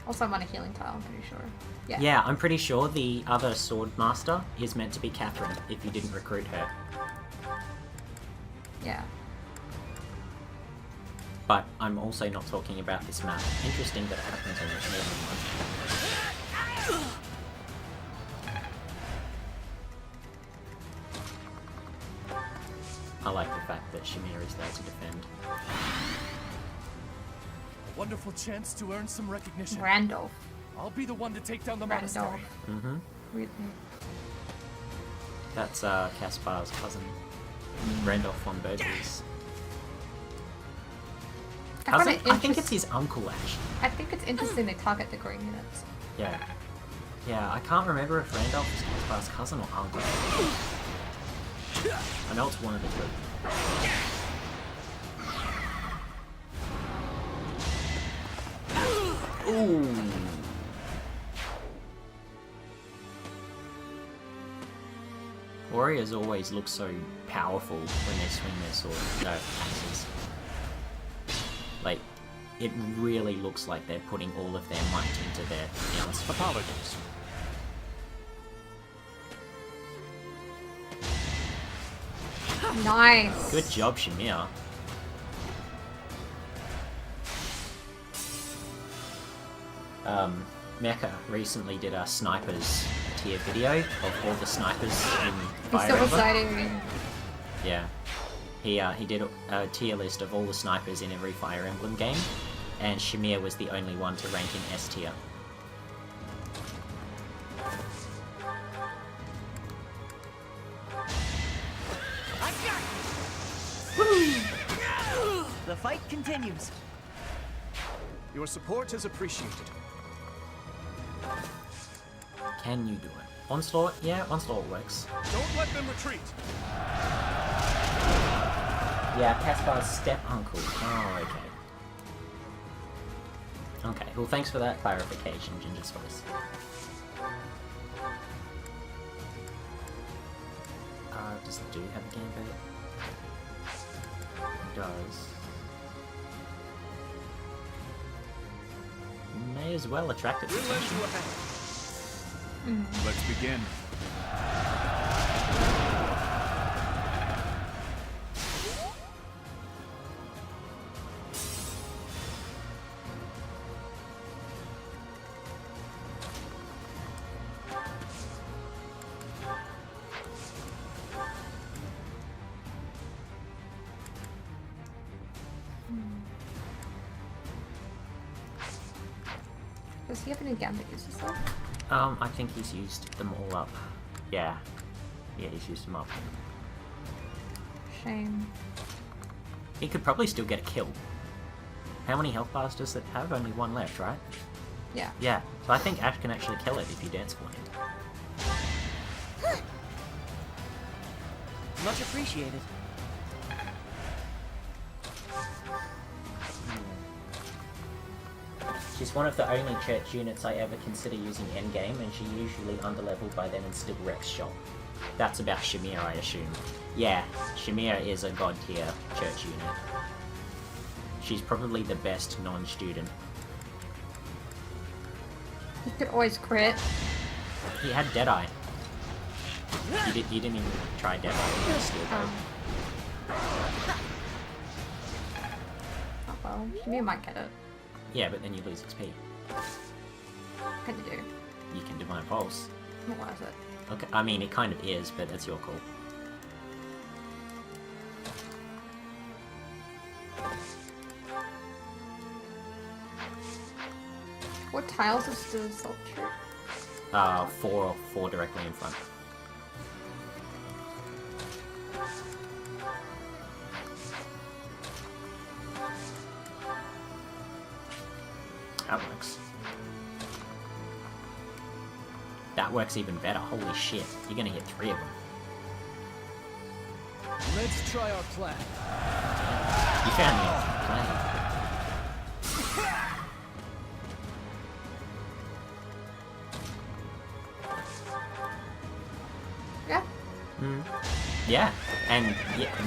[SPEAKER 1] Also, I'm on a healing tile, I'm pretty sure. Yeah.
[SPEAKER 2] Yeah, I'm pretty sure the other sword master is meant to be Catherine, if you didn't recruit her.
[SPEAKER 1] Yeah.
[SPEAKER 2] But I'm also not talking about this map. Interesting that it happens on the one. I like the fact that Shamir is there to defend.
[SPEAKER 12] A wonderful chance to earn some recognition.
[SPEAKER 1] Randolph.
[SPEAKER 12] I'll be the one to take down the
[SPEAKER 1] Randolph.
[SPEAKER 12] monastery.
[SPEAKER 2] Mm-hmm.
[SPEAKER 1] Really?
[SPEAKER 2] That's Caspar's cousin. Randolph von Burgess. Cousin? I think it's his uncle, actually.
[SPEAKER 1] I think it's interesting they target the green units.
[SPEAKER 2] Yeah. Yeah, I can't remember if Randolph is Caspar's cousin or uncle. I know it's one of the two. Ooh. Warriors always look so powerful when they swing their sword, axes. Like, it really looks like they're putting all of their might into their guns.
[SPEAKER 18] Apologies.
[SPEAKER 1] Nice.
[SPEAKER 2] Good job, Shamir. Mecha recently did a snipers tier video of all the snipers in Fire
[SPEAKER 1] It's so
[SPEAKER 2] Emblem.
[SPEAKER 1] exciting.
[SPEAKER 2] Yeah. He did a tier list of all the snipers in every Fire Emblem game, and Shamir was the only one to rank in S tier.
[SPEAKER 7] The fight continues.
[SPEAKER 12] Your support is appreciated.
[SPEAKER 2] Can you do it? Onslaught? Yeah, Onslaught works.
[SPEAKER 12] Don't let them retreat.
[SPEAKER 2] Yeah, Caspar's step-uncle. Oh, okay. Okay, well thanks for that clarification, Ginger Spice. Does the dude have a gambit? He does. May as well attract its attention.
[SPEAKER 21] Let's begin.
[SPEAKER 1] Does he have any gambit uses though?
[SPEAKER 2] I think he's used them all up. Yeah. Yeah, he's used them up.
[SPEAKER 1] Shame.
[SPEAKER 2] He could probably still get a kill. How many health bars does it have? Only one left, right?
[SPEAKER 1] Yeah.
[SPEAKER 2] Yeah, so I think Ash can actually kill it if you dance for him.
[SPEAKER 7] Much appreciated.
[SPEAKER 2] She's one of the only church units I ever consider using endgame, and she usually underleveled by then and still wrecks shop. That's about Shamir, I assume. Yeah, Shamir is a god tier church unit. She's probably the best non-student.
[SPEAKER 1] You could always crit.
[SPEAKER 2] He had Deadeye. You didn't even try Deadeye. You just still go.
[SPEAKER 1] Oh well, Shamir might get it.
[SPEAKER 2] Yeah, but then you lose XP.
[SPEAKER 1] What can you do?
[SPEAKER 2] You can Divine Pulse.
[SPEAKER 1] Not worth it.
[SPEAKER 2] Okay, I mean, it kind of is, but that's your call.
[SPEAKER 1] What tiles is the assault troop?
[SPEAKER 2] Four directly in front. That works. That works even better. Holy shit. You're gonna hit 3 of them.
[SPEAKER 12] Let's try our plan.
[SPEAKER 2] You found the ultimate plan.
[SPEAKER 1] Yeah.
[SPEAKER 2] Yeah, and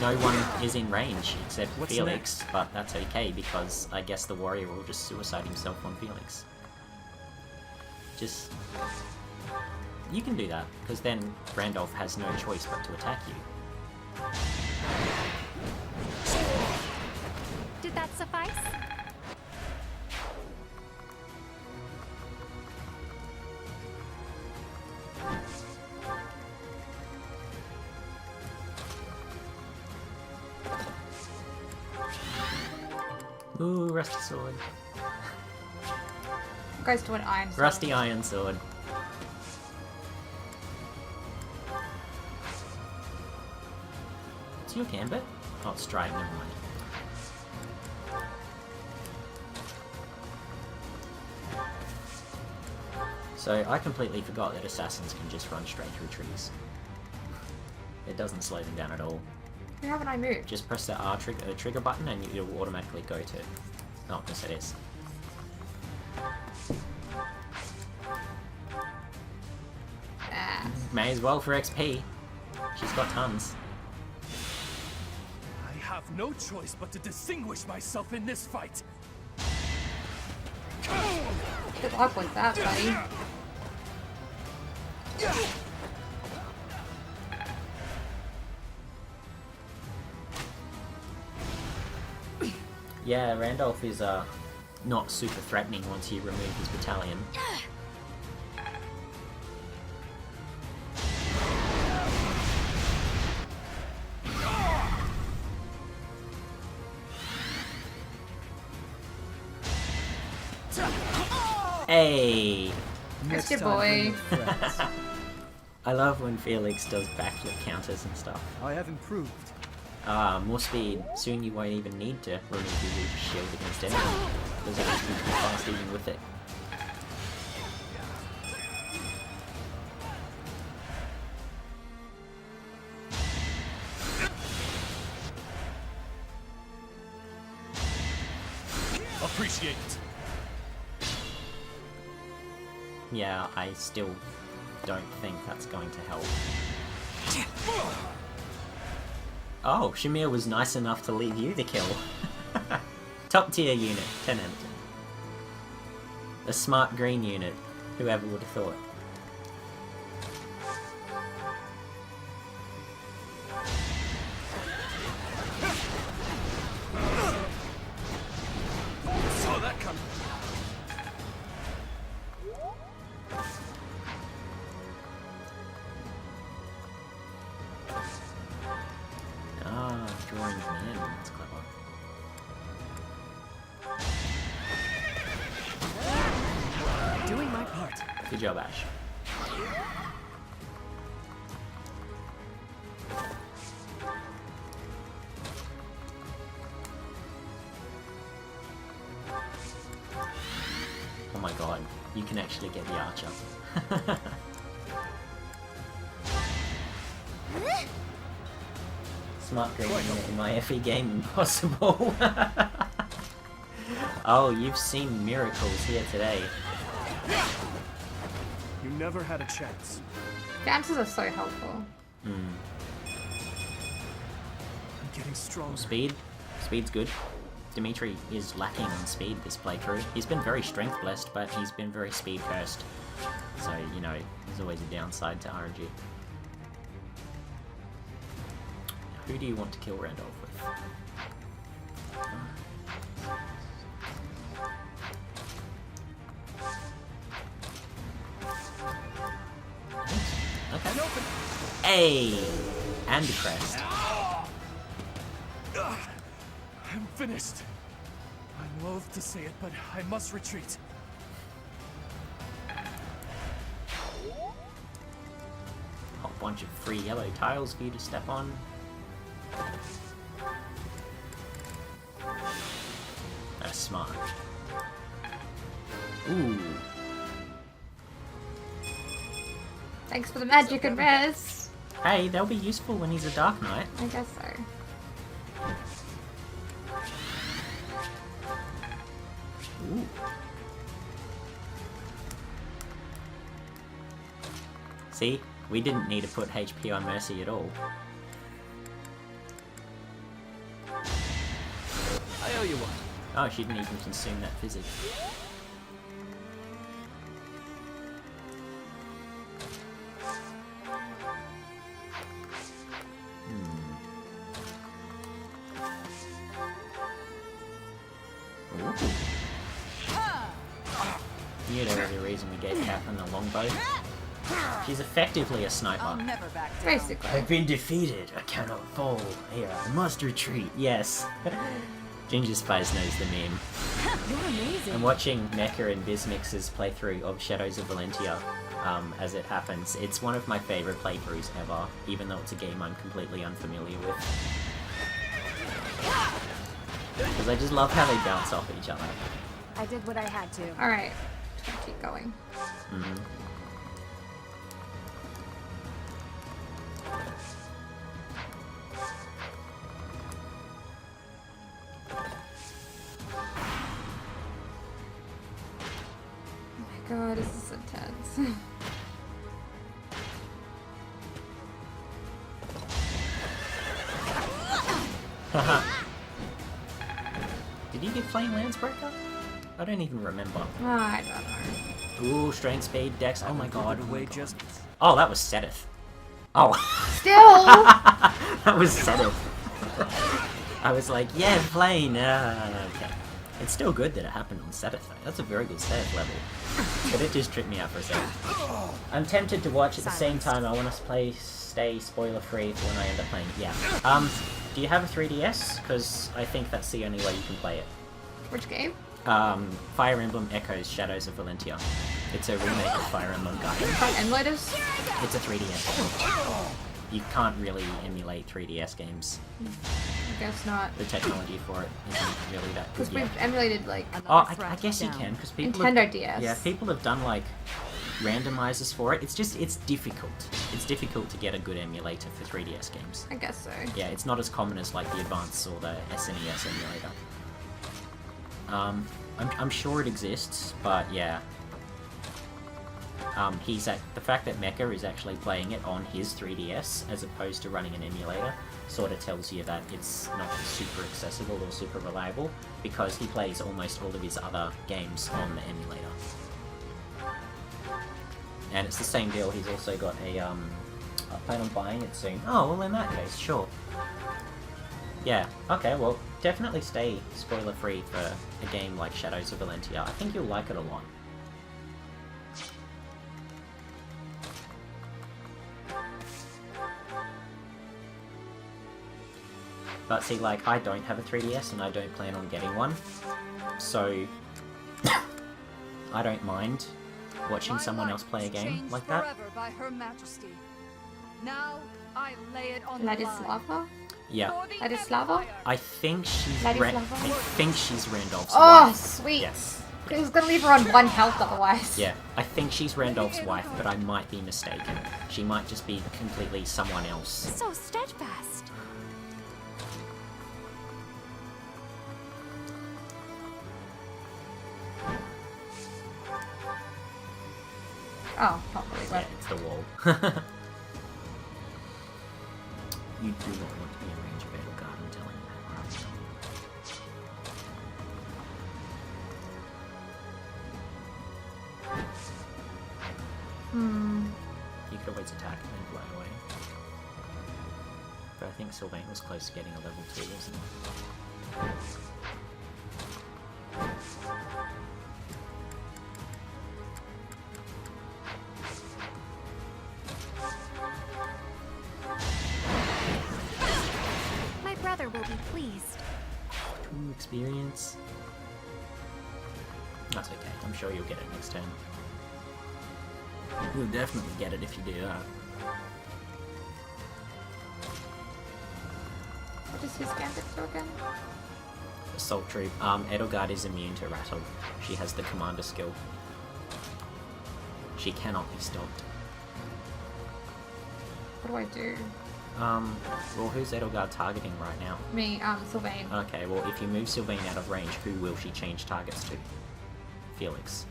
[SPEAKER 2] no one is in range except
[SPEAKER 12] What's
[SPEAKER 2] Felix, but that's okay because I guess the warrior will just suicide himself on Felix. Just... You can do that, because then Randolph has no choice but to attack you.
[SPEAKER 6] Did that suffice?
[SPEAKER 2] Ooh, rusty sword.
[SPEAKER 1] Goes to an iron sword.
[SPEAKER 2] Rusty iron sword. What's your gambit? Oh, it's stride, never mind. So, I completely forgot that assassins can just run straight through trees. It doesn't slow them down at all.
[SPEAKER 1] Why haven't I moved?
[SPEAKER 2] Just press the R trigger button and it'll automatically go to... Oh, yes it is.
[SPEAKER 1] Ah.
[SPEAKER 2] May as well for XP. She's got tons.
[SPEAKER 12] I have no choice but to distinguish myself in this fight.
[SPEAKER 1] Good luck with that, buddy.
[SPEAKER 2] Yeah, Randolph is not super threatening once you remove his battalion. Hey!
[SPEAKER 1] That's your boy.
[SPEAKER 2] I love when Felix does backflip counters and stuff.
[SPEAKER 15] I have improved.
[SPEAKER 2] More speed. Soon you won't even need to remove your Reaper's shield against enemies. Because it just moves too fast even with it.
[SPEAKER 8] Appreciate it.
[SPEAKER 2] Yeah, I still don't think that's going to help. Oh, Shamir was nice enough to leave you the kill. Top tier unit, 10 out of 10. A smart green unit, whoever would have thought.
[SPEAKER 8] Saw that coming.
[SPEAKER 2] Ah, drawing them in, that's clever.
[SPEAKER 15] Doing my part.
[SPEAKER 2] Good job, Ash. Oh my god, you can actually get the archer. Smart green unit in my FE game, impossible. Oh, you've seen miracles here today.
[SPEAKER 12] You never had a chance.
[SPEAKER 1] Dances are so helpful.
[SPEAKER 12] I'm getting stronger.
[SPEAKER 2] Speed. Speed's good. Dimitri is lacking on speed this playthrough. He's been very strength blessed, but he's been very speed cursed. So, you know, there's always a downside to RNG. Who do you want to kill Randolph with? Okay. Hey! And a crest.
[SPEAKER 12] I'm finished. I'm loath to say it, but I must retreat.
[SPEAKER 2] Whole bunch of free yellow tiles for you to step on. That's smart. Ooh.
[SPEAKER 1] Thanks for the magic and res.
[SPEAKER 2] Hey, they'll be useful when he's a Dark Knight.
[SPEAKER 1] I guess so.
[SPEAKER 2] Ooh. See? We didn't need to put HP on Mercy at all.
[SPEAKER 12] I owe you one.
[SPEAKER 2] Oh, she didn't even consume that physics. You know the reason we gave Catherine the longbow. She's effectively a sniper.
[SPEAKER 9] I'll never back down.
[SPEAKER 1] Basically.
[SPEAKER 2] I've been defeated. I cannot fall. Here, I must retreat. Yes. Ginger Spice knows the meme.
[SPEAKER 20] You're amazing.
[SPEAKER 2] I'm watching Mecha and Bizmix's playthrough of Shadows of Valentia as it happens. It's one of my favourite playthroughs ever, even though it's a game I'm completely unfamiliar with. Because I just love how they bounce off each other.
[SPEAKER 3] I did what I had to.
[SPEAKER 1] Alright. Just gonna keep going.
[SPEAKER 2] Mm-hmm.
[SPEAKER 1] God, this is intense.
[SPEAKER 2] Did you get Flame Landsbreaker? I don't even remember.
[SPEAKER 1] I don't know.
[SPEAKER 2] Ooh, strength, speed, dex. Oh my god.
[SPEAKER 7] Just...
[SPEAKER 2] Oh, that was Seteth. Oh.
[SPEAKER 1] Still!
[SPEAKER 2] That was Seteth. I was like, yeah, Flame. Okay. It's still good that it happened on Seteth though. That's a very good Seteth level. But it just tripped me out for a second. I'm tempted to watch at the same time. I want to stay spoiler free for when I end up playing it. Yeah. Do you have a 3DS? Because I think that's the only way you can play it.
[SPEAKER 1] Which game?
[SPEAKER 2] Fire Emblem Echoes Shadows of Valentia. It's a remake of Fire Emblem Guardian.
[SPEAKER 1] Emulators?
[SPEAKER 2] It's a 3DS game. You can't really emulate 3DS games.
[SPEAKER 1] I guess not.
[SPEAKER 2] The technology for it isn't really that good
[SPEAKER 1] Because
[SPEAKER 2] yet.
[SPEAKER 1] we've emulated like...
[SPEAKER 2] Oh, I guess you can, because people
[SPEAKER 1] Nintendo DS.
[SPEAKER 2] Yeah, people have done like randomizers for it. It's difficult. It's difficult to get a good emulator for 3DS games.
[SPEAKER 1] I guess so.
[SPEAKER 2] Yeah, it's not as common as like the Advance or the SNES emulator. I'm sure it exists, but yeah. The fact that Mecha is actually playing it on his 3DS as opposed to running an emulator sort of tells you that it's not super accessible or super reliable, because he plays almost all of his other games on the emulator. And it's the same deal, he's also got I plan on buying it soon. Oh, well in that case, sure. Yeah, okay, well, definitely stay spoiler-free for a game like Shadows of Valentia. I think you'll like it a lot. But see, like, I don't have a 3DS and I don't plan on getting one, so I don't mind watching someone else play a game like that.
[SPEAKER 11] By Her Majesty. Now I lay it on the
[SPEAKER 1] Ladislava?
[SPEAKER 2] Yeah.
[SPEAKER 1] Ladislava?
[SPEAKER 2] I think she's Randolph's
[SPEAKER 1] Oh,
[SPEAKER 2] wife.
[SPEAKER 1] sweet.
[SPEAKER 2] Yes.
[SPEAKER 1] He was gonna leave her on 1 health otherwise.
[SPEAKER 2] Yeah, I think she's Randolph's wife, but I might be mistaken. She might just be completely someone else.
[SPEAKER 3] So steadfast.
[SPEAKER 1] Oh, not really,
[SPEAKER 2] Yeah, it's the wall. You do not want to be in range of Edelgard, I'm telling
[SPEAKER 1] Hmm.
[SPEAKER 2] you. You could always attack and then fly away. But I think Sylvain was close to getting a level 2, wasn't he?
[SPEAKER 3] My brother will be pleased.
[SPEAKER 2] 2 experience. That's okay, I'm sure you'll get it next turn. You'll definitely get it if you do that.
[SPEAKER 1] What does his gambit do again?
[SPEAKER 2] Assault Troop. Edelgard is immune to Rattle. She has the commander skill. She cannot be stopped.
[SPEAKER 1] What do I do?
[SPEAKER 2] Well, who's Edelgard targeting right now?
[SPEAKER 1] Me, Sylvain.
[SPEAKER 2] Okay, well, if you move Sylvain out of range, who will she change targets to? Felix.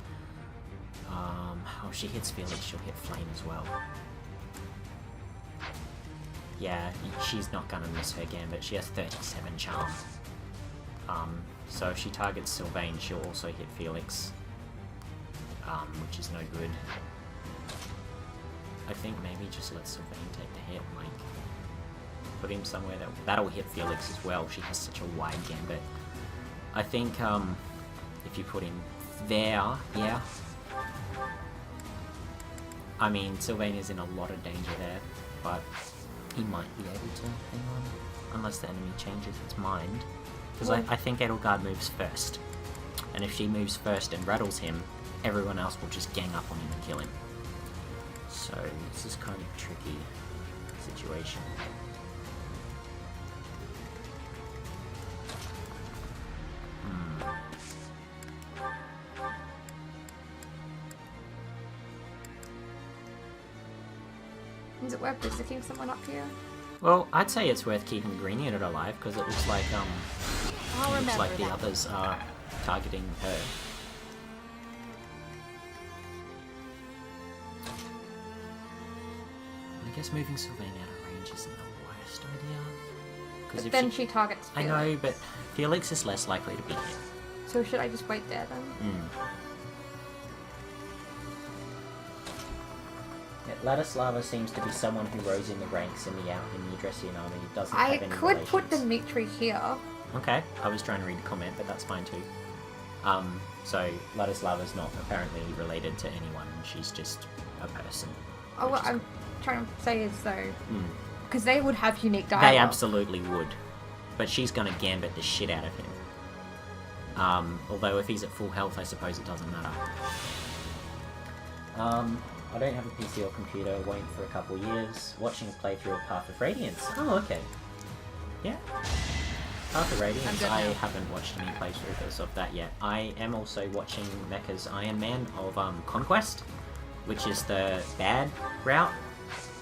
[SPEAKER 2] Oh, if she hits Felix, she'll hit Flame as well. Yeah, she's not gonna miss her gambit. She has 37 charm. So if she targets Sylvain, she'll also hit Felix. Which is no good. I think maybe just let Sylvain take the hit, like, put him somewhere that'll hit Felix as well. She has such a wide gambit. I think, if you put him there, yeah. I mean, Sylvain is in a lot of danger there, but he might be able to hang on, unless the enemy changes its mind. Because I think Edelgard moves first, and if she moves first and rattles him, everyone else will just gang up on him and kill him. So this is kind of a tricky situation.
[SPEAKER 1] Is it worth visiting someone up here?
[SPEAKER 2] Well, I'd say it's worth keeping the green unit alive, because it looks like the others are targeting her. I guess moving Sylvain out of range isn't the worst idea.
[SPEAKER 1] But then she targets Felix.
[SPEAKER 2] I know, but Felix is less likely to be hit.
[SPEAKER 1] So should I just wait there then?
[SPEAKER 2] Yeah, Ladislava seems to be someone who rose in the ranks in the Adressian army. Doesn't
[SPEAKER 1] I
[SPEAKER 2] have any
[SPEAKER 1] could
[SPEAKER 2] relations.
[SPEAKER 1] put Dimitri here.
[SPEAKER 2] Okay, I was trying to read the comment, but that's fine too. So Ladislava's not apparently related to anyone, she's just a person.
[SPEAKER 1] Oh, what I'm trying to say is though, because they would have unique dialogue.
[SPEAKER 2] They absolutely would, but she's gonna gambit the shit out of him. Although if he's at full health, I suppose it doesn't matter. I don't have a PC or computer, wait for a couple years. Watching a playthrough of Path of Radiance. Oh, okay. Yeah. Path of Radiance, I haven't watched any playthroughs of that yet. I am also watching Mecha's Iron Man of Conquest, which is the bad route,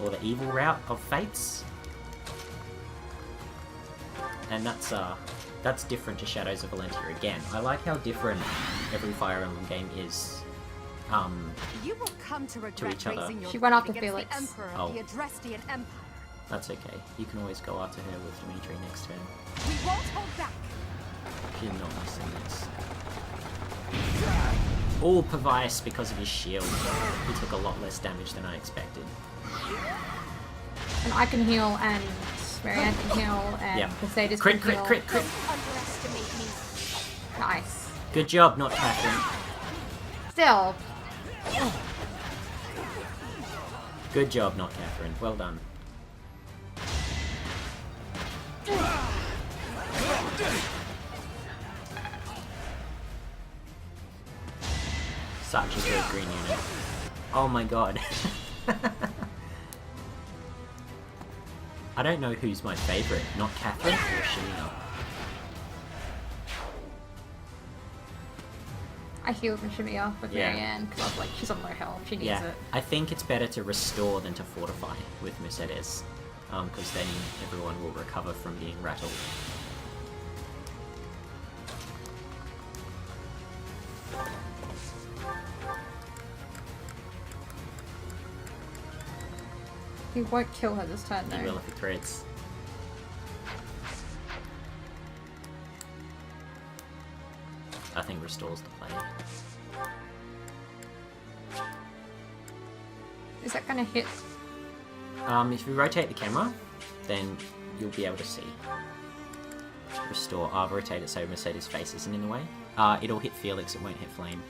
[SPEAKER 2] or the evil route of Fates. And that's That's different to Shadows of Valentia again. I like how different every Fire Emblem game is
[SPEAKER 11] You will come to regret
[SPEAKER 2] each other.
[SPEAKER 11] raising your
[SPEAKER 1] She went
[SPEAKER 11] blade
[SPEAKER 1] after
[SPEAKER 11] against
[SPEAKER 1] Felix.
[SPEAKER 11] the Emperor
[SPEAKER 2] Oh.
[SPEAKER 11] of the Adrestian Empire.
[SPEAKER 2] That's okay. You can always go after her with Dimitri next turn.
[SPEAKER 11] We won't hold back.
[SPEAKER 2] She's not missing this. Oh, Pavias, because of his shield. He took a lot less damage than I expected.
[SPEAKER 1] And I can heal, and Marianne can heal, and
[SPEAKER 2] Yeah.
[SPEAKER 1] Mercedes
[SPEAKER 2] Crit,
[SPEAKER 1] can
[SPEAKER 2] crit,
[SPEAKER 1] heal.
[SPEAKER 2] crit, crit.
[SPEAKER 6] Underestimate me.
[SPEAKER 1] Nice.
[SPEAKER 2] Good job, not Catherine.
[SPEAKER 1] Still.
[SPEAKER 2] Good job, not Catherine. Well done. Such a good green unit. Oh my god. I don't know who's my favourite, not Catherine or Shania.
[SPEAKER 1] I healed Mishimia with
[SPEAKER 2] Yeah.
[SPEAKER 1] Marianne because I was like, she's on low health. She needs
[SPEAKER 2] Yeah,
[SPEAKER 1] it.
[SPEAKER 2] I think it's better to restore than to fortify with Mercedes, because then everyone will recover from being rattled.
[SPEAKER 1] He won't kill her this turn though.
[SPEAKER 2] He will if it crits. I think restores the play.
[SPEAKER 1] Is that gonna hit?
[SPEAKER 2] If you rotate the camera, then you'll be able to see. Restore. I'll rotate it so Mercedes' face isn't in the way. It'll hit Felix, it won't hit Flame.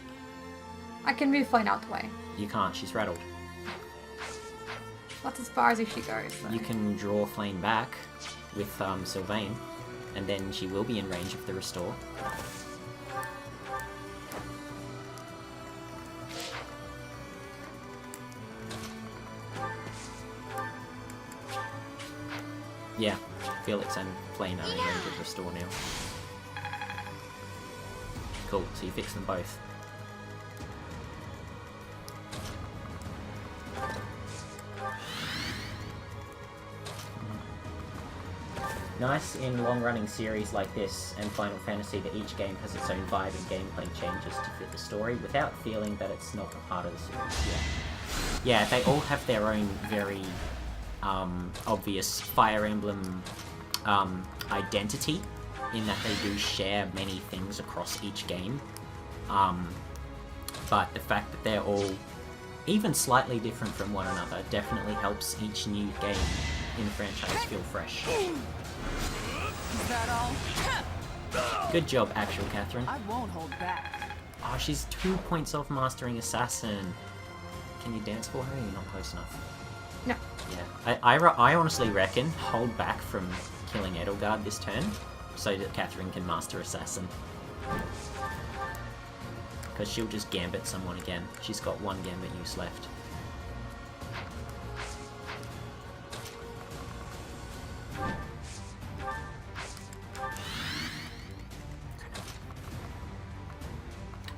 [SPEAKER 1] I can move Flame out the way.
[SPEAKER 2] You can't, she's rattled.
[SPEAKER 1] That's as far as she goes. Though.
[SPEAKER 2] You can draw Flame back with Sylvain, and then she will be in range of the restore. Yeah, Felix and Flame are in range of restore now. Cool, so you fix them both. Nice in long-running series like this and Final Fantasy that each game has its own vibe and gameplay changes to fit the story without feeling that it's not a part of the series. Yeah, they all have their own very obvious Fire Emblem identity in that they do share many things across each game. But the fact that they're all even slightly different from one another definitely helps each new game in the franchise feel fresh.
[SPEAKER 11] Is that all?
[SPEAKER 2] Good job, actual Catherine.
[SPEAKER 11] I won't hold back.
[SPEAKER 2] Oh, she's 2 points off mastering Assassin. Can you dance for her? You're not close enough.
[SPEAKER 1] No.
[SPEAKER 2] Yeah, I honestly reckon hold back from killing Edelgard this turn so that Catherine can master Assassin. Because she'll just gambit someone again. She's got one gambit use left.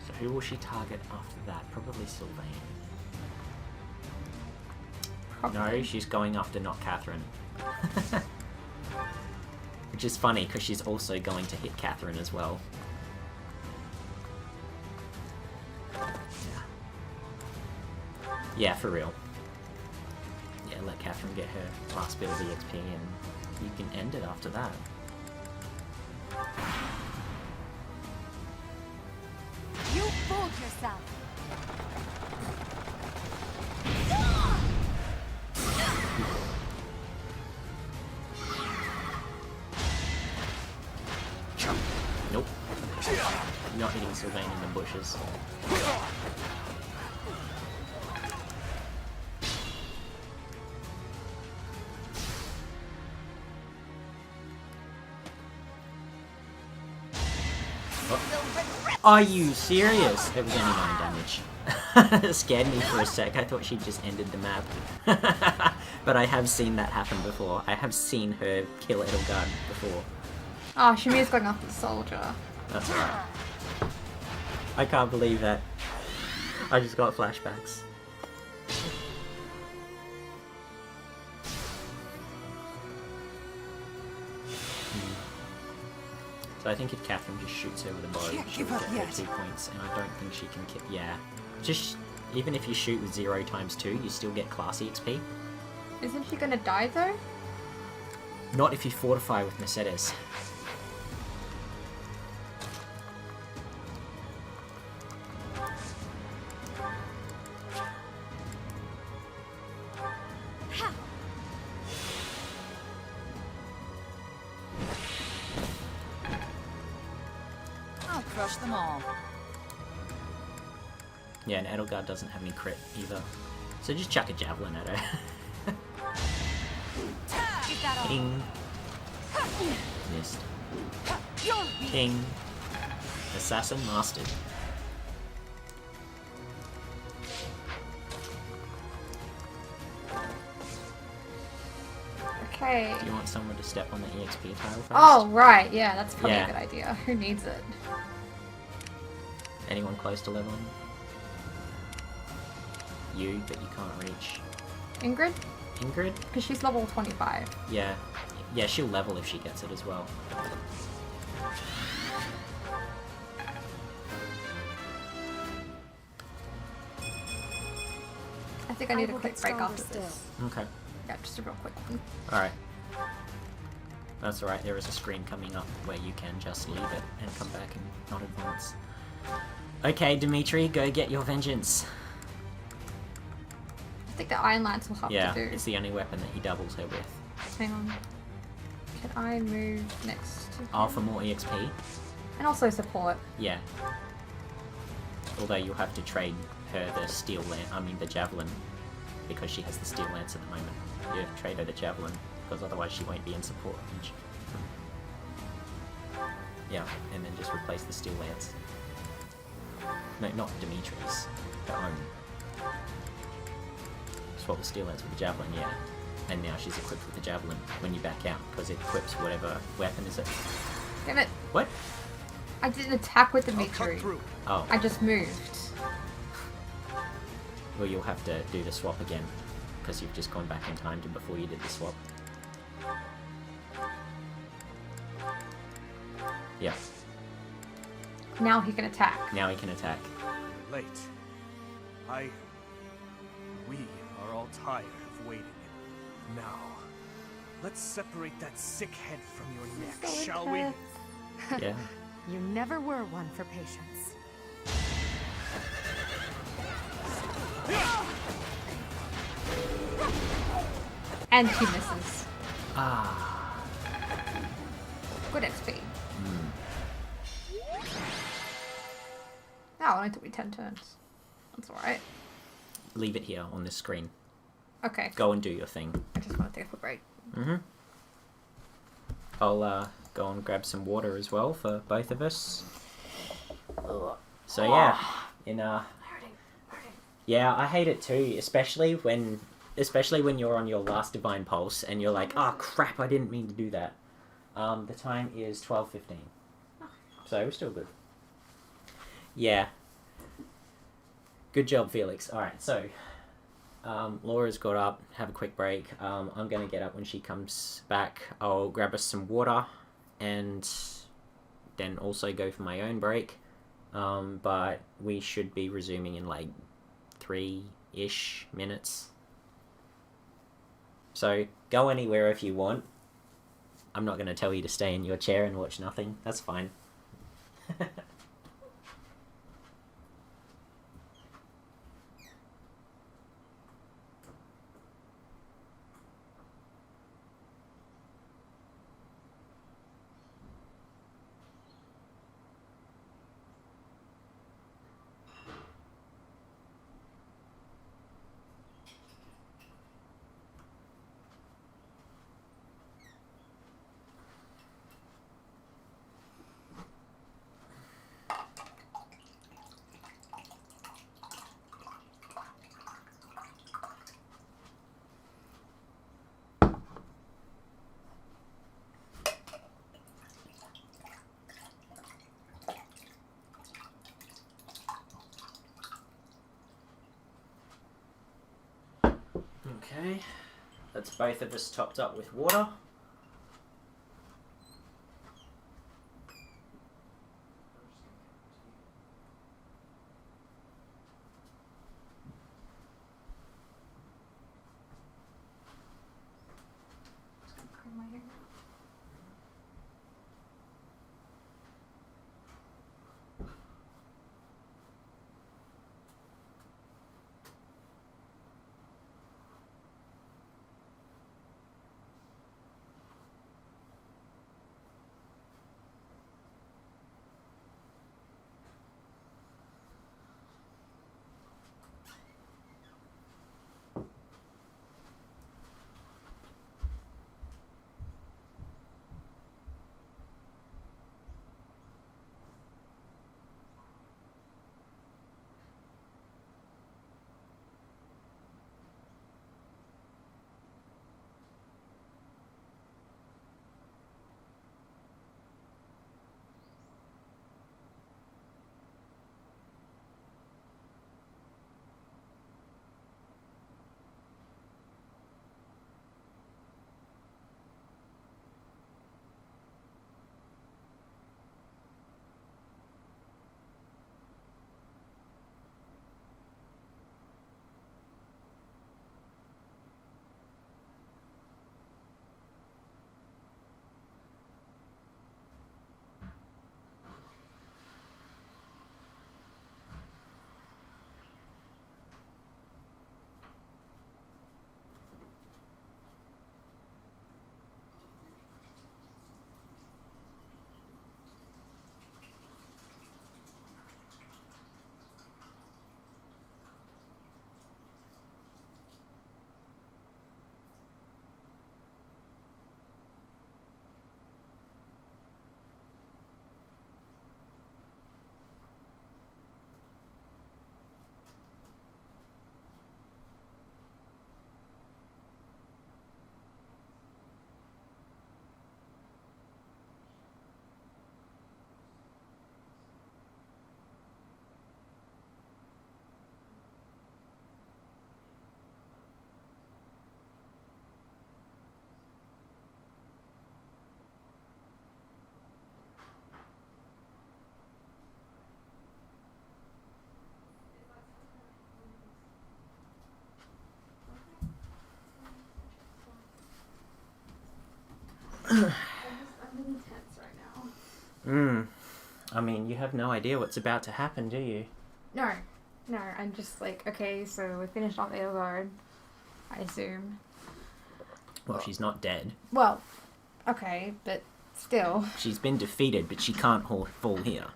[SPEAKER 2] So who will she target after that? Probably Sylvain. No, she's going after not Catherine. Which is funny, because she's also going to hit Catherine as well. Yeah, for real. Yeah, let Catherine get her last bit of EXP and you can end it after that.
[SPEAKER 6] You fooled yourself.
[SPEAKER 2] Nope. Not hitting Sylvain in the bushes. Are you serious? It was only 9 damage. It scared me for a sec. I thought she'd just ended the map. But I have seen that happen before. I have seen her kill Edelgard before.
[SPEAKER 1] Oh, Shamia's going after the soldier.
[SPEAKER 2] That's right. I can't believe that. I just got flashbacks. So I think if Catherine just shoots her with a bow,
[SPEAKER 9] Can't
[SPEAKER 2] she'll
[SPEAKER 9] give up
[SPEAKER 2] get her
[SPEAKER 9] yet.
[SPEAKER 2] 2 points, and I don't think she can yeah. Just, even if you shoot with 0 times 2, you still get classy XP.
[SPEAKER 1] Isn't she gonna die though?
[SPEAKER 2] Not if you fortify with Mercedes.
[SPEAKER 9] I'll crush them all.
[SPEAKER 2] Yeah, and Edelgard doesn't have any crit either. So just chuck a javelin at her. Ping. Missed. Ping. Assassin mastered.
[SPEAKER 1] Okay.
[SPEAKER 2] Do you want someone to step on the EXP tile first?
[SPEAKER 1] Oh, right. Yeah, that's probably
[SPEAKER 2] Yeah.
[SPEAKER 1] a good idea. Who needs it?
[SPEAKER 2] Anyone close to leveling? You, but you can't reach.
[SPEAKER 1] Ingrid?
[SPEAKER 2] Ingrid?
[SPEAKER 1] Because she's level 25.
[SPEAKER 2] Yeah. Yeah, she'll level if she gets it as well.
[SPEAKER 1] I think I need a
[SPEAKER 3] will
[SPEAKER 1] quick
[SPEAKER 3] get
[SPEAKER 1] break
[SPEAKER 3] stronger
[SPEAKER 1] after this.
[SPEAKER 2] Okay.
[SPEAKER 1] Yeah, just a real quick one.
[SPEAKER 2] Alright. That's alright, there is a screen coming up where you can just leave it and come back and not advance. Okay, Dimitri, go get your vengeance.
[SPEAKER 1] I think the Iron Lance will have
[SPEAKER 2] Yeah,
[SPEAKER 1] to do.
[SPEAKER 2] it's the only weapon that he doubles her with.
[SPEAKER 1] Hang on. Can I move next to
[SPEAKER 2] Oh,
[SPEAKER 1] him?
[SPEAKER 2] for more EXP?
[SPEAKER 1] And also support.
[SPEAKER 2] Yeah. Although you'll have to trade her the steel the javelin, because she has the steel lance at the moment. You have to trade her the javelin, because otherwise she won't be in support range. Yeah, and then just replace the steel lance. No, not Dimitri's. Her own. Swap the steel lance with the javelin, yeah. And now she's equipped with the javelin when you back out, because it equips whatever weapon is it.
[SPEAKER 1] Damn it.
[SPEAKER 2] What?
[SPEAKER 1] I didn't attack with Dimitri.
[SPEAKER 2] Oh.
[SPEAKER 1] I just moved.
[SPEAKER 2] Well, you'll have to do the swap again, because you've just gone back in time to before you did the swap. Yeah,
[SPEAKER 1] Now he can attack.
[SPEAKER 2] now he can attack.
[SPEAKER 12] Late. We are all tired of waiting. Now, let's separate that sick head from your neck, shall we?
[SPEAKER 2] Yeah.
[SPEAKER 6] You never were one for patience.
[SPEAKER 1] And she misses.
[SPEAKER 2] Ah.
[SPEAKER 1] Good XP.
[SPEAKER 2] Mm.
[SPEAKER 1] Oh, it only took me 10 turns. That's alright.
[SPEAKER 2] Leave it here on this screen.
[SPEAKER 1] Okay.
[SPEAKER 2] Go and do your thing.
[SPEAKER 1] I just want to take a quick break.
[SPEAKER 2] Mm-hmm. I'll go and grab some water as well for both of us. So yeah, yeah, I hate it too, especially when you're on your last divine pulse and you're like, oh crap, I didn't mean to do that. The time is 12:15, so we're still good. Yeah. Good job, Felix. All right, so Laura's got up. Have a quick break. I'm gonna get up when she comes back. I'll grab us some water, and then also go for my own break. But we should be resuming in like 3-ish minutes. So go anywhere if you want. I'm not gonna tell you to stay in your chair and watch nothing. That's fine. Okay, that's both of us topped up with water.
[SPEAKER 1] I'm really tense right now.
[SPEAKER 2] I mean, you have no idea what's about to happen, do you?
[SPEAKER 1] No, I'm just like, okay, so we finished off Edelgard, I assume.
[SPEAKER 2] Well, she's not dead.
[SPEAKER 1] Well, okay, but still.
[SPEAKER 2] She's been defeated, but she can't fall here.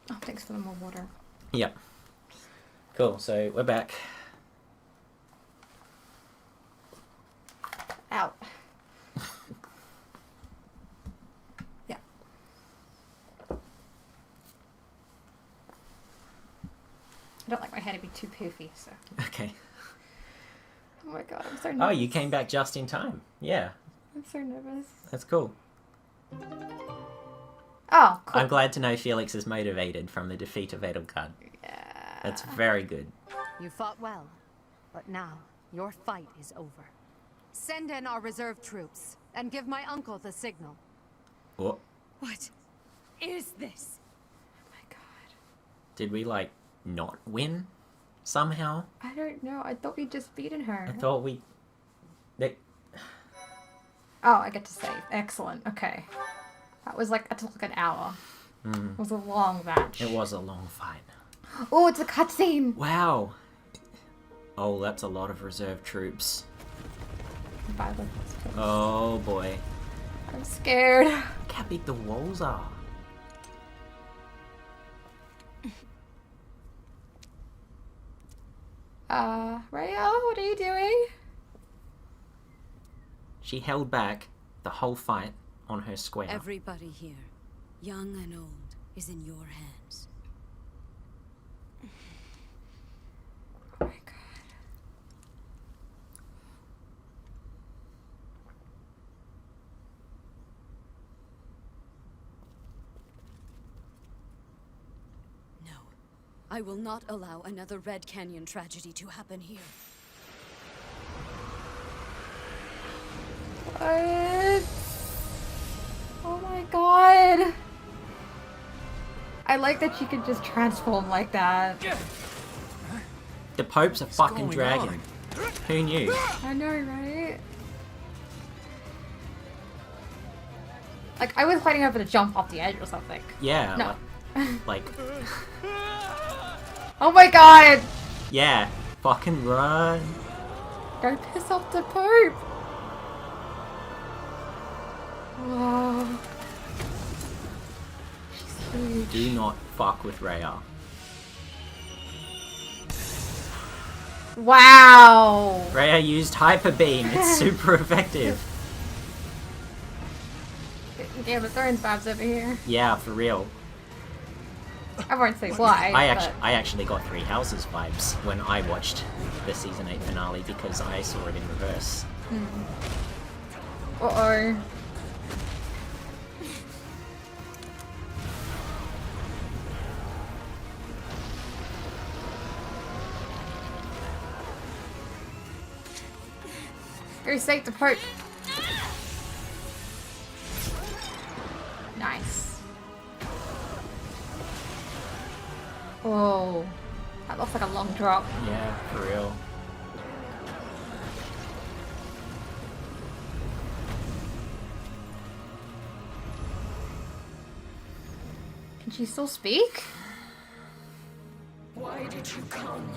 [SPEAKER 1] Oh, thanks for the more water.
[SPEAKER 2] Yep. Cool, so we're back.
[SPEAKER 1] Out. Yeah. I don't like my hair to be too poofy, so.
[SPEAKER 2] Okay.
[SPEAKER 1] Oh my god, I'm so nervous.
[SPEAKER 2] Oh, you came back just in time. Yeah.
[SPEAKER 1] I'm so nervous.
[SPEAKER 2] That's cool.
[SPEAKER 1] Oh, cool.
[SPEAKER 2] I'm glad to know Felix is motivated from the defeat of Edelgard.
[SPEAKER 1] Yeah.
[SPEAKER 2] That's very good.
[SPEAKER 11] You fought well, but now your fight is over. Send in our reserve troops and give my uncle the signal.
[SPEAKER 2] What?
[SPEAKER 11] What is this?
[SPEAKER 2] Did we, like, not win somehow?
[SPEAKER 1] I don't know. I thought we'd just beaten her.
[SPEAKER 2] I thought we...
[SPEAKER 1] Oh, I get to save. Excellent. Okay. That was like, it took like an hour. It was a long match.
[SPEAKER 2] It was a long fight.
[SPEAKER 1] Oh, it's a cutscene!
[SPEAKER 2] Wow. Oh, that's a lot of reserve troops. Oh boy.
[SPEAKER 1] I'm scared.
[SPEAKER 2] Look how big the walls are.
[SPEAKER 1] Rhea, what are you doing?
[SPEAKER 2] She held back the whole fight on her square.
[SPEAKER 20] Everybody here, young and old, is in your hands.
[SPEAKER 1] Oh my god.
[SPEAKER 20] No, I will not allow another Red Canyon tragedy to happen here.
[SPEAKER 1] What? Oh my god. I like that she could just transform like that.
[SPEAKER 2] The Pope's a fucking dragon. Who knew?
[SPEAKER 1] I know, right? Like, I was fighting over to jump off the edge or something.
[SPEAKER 2] Yeah.
[SPEAKER 1] No.
[SPEAKER 2] Like...
[SPEAKER 1] Oh my god!
[SPEAKER 2] Yeah. Fucking run.
[SPEAKER 1] Go piss off the Pope! Wow. She's huge.
[SPEAKER 2] Do not fuck with Rhea.
[SPEAKER 1] Wow!
[SPEAKER 2] Rhea used Hyper Beam. It's super effective.
[SPEAKER 1] Game of Thrones vibes over here.
[SPEAKER 2] Yeah, for real.
[SPEAKER 1] I won't say why.
[SPEAKER 2] I actually got Three Houses vibes when I watched the season 8 finale because I saw it in reverse.
[SPEAKER 1] Uh-oh. Go save the Pope. Nice. Oh, that looks like a long drop.
[SPEAKER 2] Yeah, for real.
[SPEAKER 1] Can she still speak?
[SPEAKER 13] Why did you come?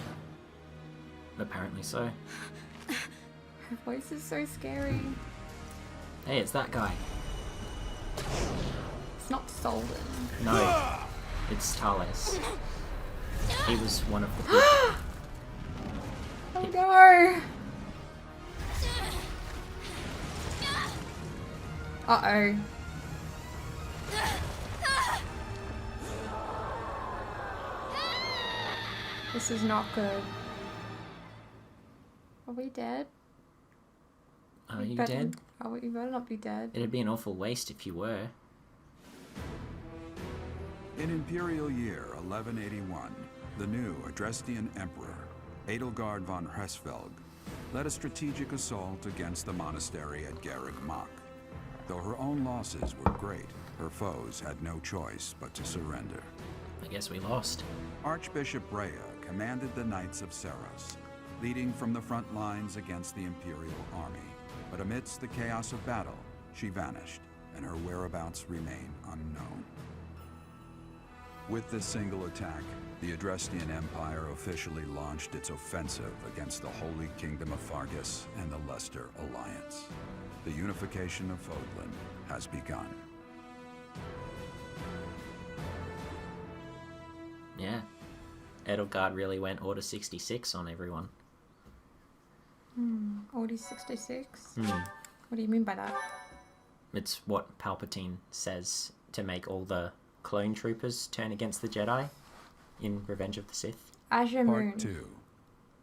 [SPEAKER 2] Apparently so.
[SPEAKER 1] Her voice is so scary.
[SPEAKER 2] Hey, it's that guy.
[SPEAKER 1] It's not Solden.
[SPEAKER 2] No, it's Thales. He was one of the people.
[SPEAKER 1] Oh no! Uh-oh. This is not good. Are we dead?
[SPEAKER 2] Are you
[SPEAKER 1] better,
[SPEAKER 2] dead?
[SPEAKER 1] Oh, you better not be dead.
[SPEAKER 2] It'd be an awful waste if you were.
[SPEAKER 21] In Imperial Year 1181, the new Adrestian Emperor, Edelgard von Hresvelg, led a strategic assault against the monastery at Garreg Mach. Though her own losses were great, her foes had no choice but to surrender.
[SPEAKER 2] I guess we lost.
[SPEAKER 21] Archbishop Rhea commanded the Knights of Seiros, leading from the front lines against the Imperial army. But amidst the chaos of battle, she vanished, and her whereabouts remain unknown. With this single attack, the Adrestian Empire officially launched its offensive against the Holy Kingdom of Fargus and the Leicester Alliance. The unification of Fodlan has begun.
[SPEAKER 2] Yeah. Edelgard really went Order 66 on everyone.
[SPEAKER 1] Order 66?
[SPEAKER 2] Hmm.
[SPEAKER 1] What do you mean by that?
[SPEAKER 2] It's what Palpatine says to make all the clone troopers turn against the Jedi in Revenge of the Sith.
[SPEAKER 1] Azure Moon.
[SPEAKER 21] Part 2.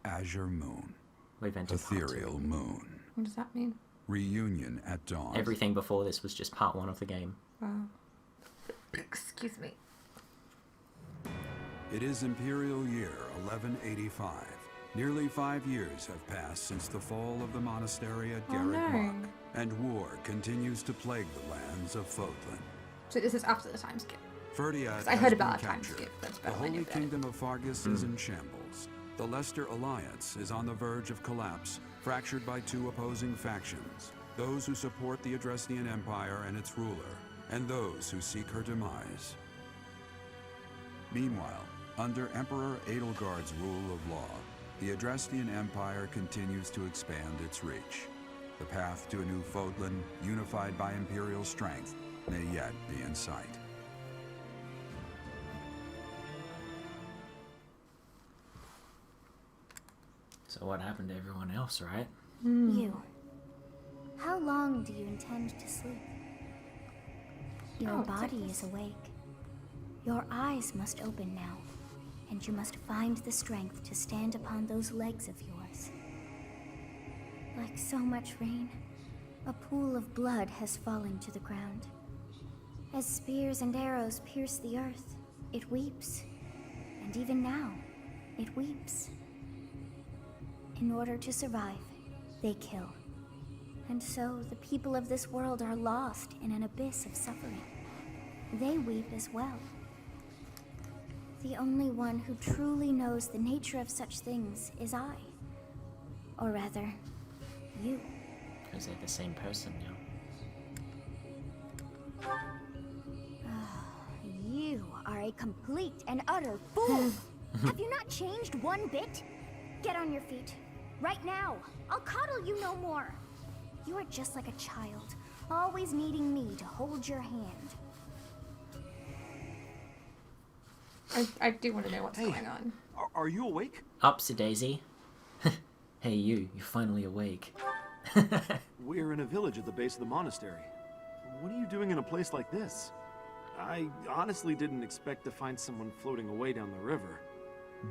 [SPEAKER 21] Azure Moon.
[SPEAKER 2] We've entered
[SPEAKER 21] Ethereal Moon.
[SPEAKER 1] What does that mean?
[SPEAKER 21] Reunion at dawn.
[SPEAKER 2] Everything before this was just part 1 of the game.
[SPEAKER 1] Wow. Excuse me.
[SPEAKER 21] It is Imperial Year 1185. Nearly 5 years have passed since the fall of the monastery at Garreg Mach, and war continues to plague the lands of Fodlan.
[SPEAKER 1] So this is after the time skip.
[SPEAKER 21] Ferdiad
[SPEAKER 1] I heard
[SPEAKER 21] has
[SPEAKER 1] about
[SPEAKER 21] been
[SPEAKER 1] a time
[SPEAKER 21] captured.
[SPEAKER 1] skip. That's
[SPEAKER 21] The
[SPEAKER 1] about
[SPEAKER 21] Holy Kingdom of Fargus is in shambles. The Leicester Alliance is on the verge of collapse, fractured by 2 opposing factions. Those who support the Adrestian Empire and its ruler, and those who seek her demise. Meanwhile, under Emperor Edelgard's rule of law, the Adrestian Empire continues to expand its reach. The path to a new Fodlan, unified by Imperial strength, may yet be in sight.
[SPEAKER 2] So what happened to everyone else, right?
[SPEAKER 6] You. How long do you intend to sleep? Your body is awake. Your eyes must open now, and you must find the strength to stand upon those legs of yours. Like so much rain, a pool of blood has fallen to the ground. As spears and arrows pierce the earth, it weeps. And even now, it weeps. In order to survive, they kill. And so the people of this world are lost in an abyss of suffering. They weep as well. The only one who truly knows the nature of such things is I. Or rather, you.
[SPEAKER 2] Because they're the same person now.
[SPEAKER 6] You are a complete and utter fool! Have you not changed one bit? Get on your feet. Right now. I'll coddle you no more. You are just like a child, always needing me to hold your hand.
[SPEAKER 1] I do want to know what's going on.
[SPEAKER 12] Are you awake?
[SPEAKER 2] Upsy daisy. Hey you, you're finally awake.
[SPEAKER 12] We're in a village at the base of the monastery. What are you doing in a place like this? I honestly didn't expect to find someone floating away down the river.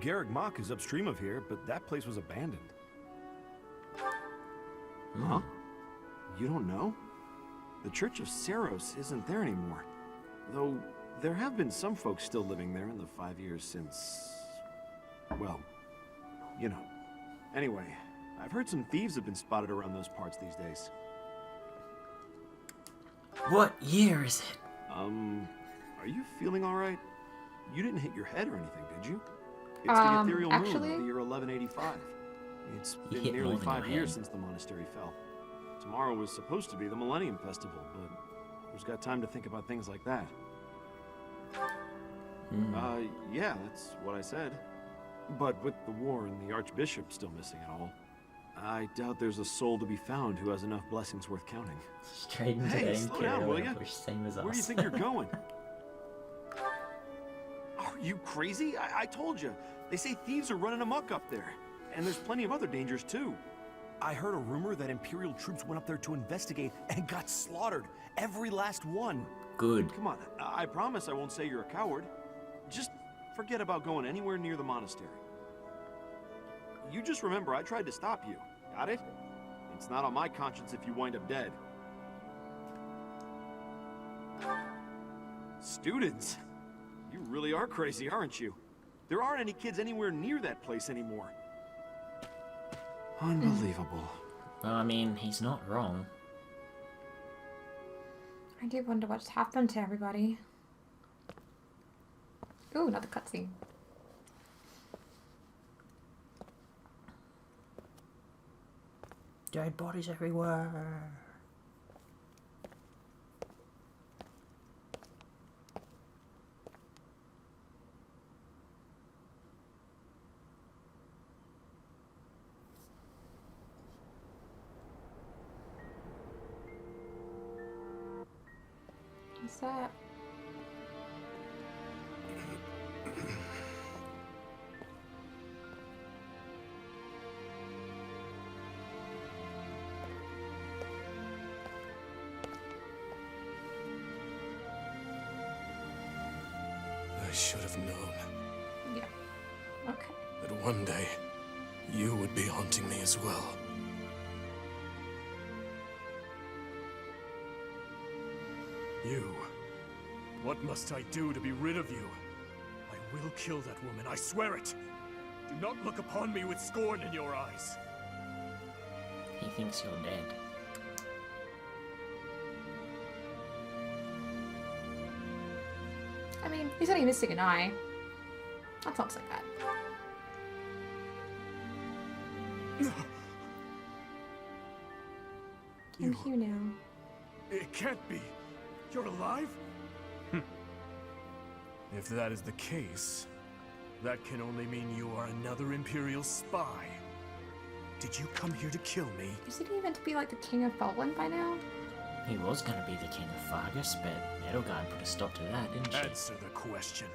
[SPEAKER 12] Garreg Mach is upstream of here, but that place was abandoned. Huh? You don't know? The Church of Seiros isn't there anymore. Though, there have been some folks still living there in the 5 years since... well, you know. Anyway, I've heard some thieves have been spotted around those parts these days.
[SPEAKER 2] What year is it?
[SPEAKER 12] Are you feeling alright? You didn't hit your head or anything, did you? It's the ethereal moon of the year 1185. It's been nearly 5 years since the monastery fell. Tomorrow was supposed to be the Millennium Festival, but who's got time to think about things like that? Yeah, that's what I said. But with the war and the Archbishop still missing it all, I doubt there's a soul to be found who has enough blessings worth counting.
[SPEAKER 2] Straight into
[SPEAKER 12] hey,
[SPEAKER 2] the
[SPEAKER 12] slow down, will ya?
[SPEAKER 2] Same as us.
[SPEAKER 12] Where do you think you're going? Are you crazy? I told you. They say thieves are running amok up there. And there's plenty of other dangers, too. I heard a rumor that Imperial troops went up there to investigate and got slaughtered. Every last one.
[SPEAKER 2] Good.
[SPEAKER 12] Come on, I promise I won't say you're a coward. Just forget about going anywhere near the monastery. You just remember I tried to stop you. Got it? It's not on my conscience if you wind up dead. Students? You really are crazy, aren't you? There aren't any kids anywhere near that place anymore. Unbelievable.
[SPEAKER 2] Well, I mean, he's not wrong.
[SPEAKER 1] I do wonder what's happened to everybody. Ooh, another cutscene.
[SPEAKER 2] Dead bodies everywhere.
[SPEAKER 1] that?
[SPEAKER 10] I should have known.
[SPEAKER 1] Yeah. Okay.
[SPEAKER 10] That one day, you would be haunting me as well. You. What must I do to be rid of you? I will kill that woman, I swear it! Do not look upon me with scorn in your eyes.
[SPEAKER 2] He thinks you're dead.
[SPEAKER 1] I mean, he's only missing an eye. That's not so bad. I'm here now.
[SPEAKER 10] It can't be. You're alive? If that is the case, that can only mean you are another Imperial spy. Did you come here to kill me?
[SPEAKER 1] Isn't he meant to be like the king of Fallen by now?
[SPEAKER 2] He was going to be the king of Fargus, but Edelgard put a stop to that, didn't she?
[SPEAKER 10] Answer the question.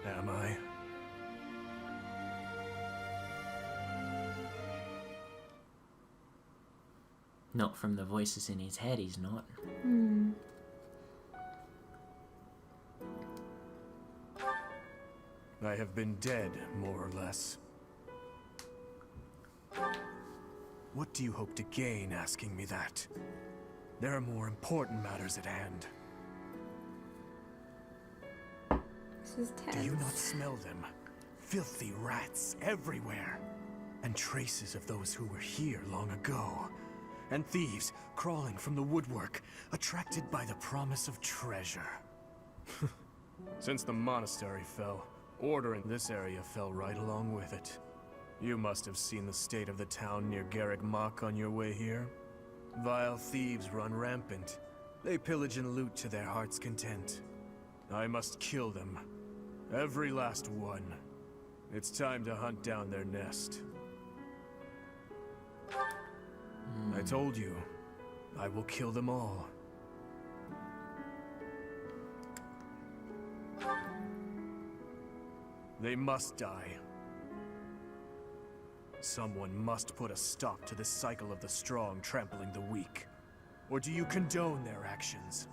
[SPEAKER 10] Am I?
[SPEAKER 2] Not from the voices in his head, he's not.
[SPEAKER 1] Hmm.
[SPEAKER 10] I have been dead, more or less. What do you hope to gain asking me that? There are more important matters at hand.
[SPEAKER 1] This is tense.
[SPEAKER 10] Do you not smell them? Filthy rats everywhere. And traces of those who were here long ago. And thieves crawling from the woodwork, attracted by the promise of treasure. Since the monastery fell, order in this area fell right along with it. You must have seen the state of the town near Garreg Mach on your way here. Vile thieves run rampant. They pillage and loot to their heart's content. I must kill them. Every last one. It's time to hunt down their nest. I told you, I will kill them all. They must die. Someone must put a stop to this cycle of the strong trampling the weak. Or do you condone their actions?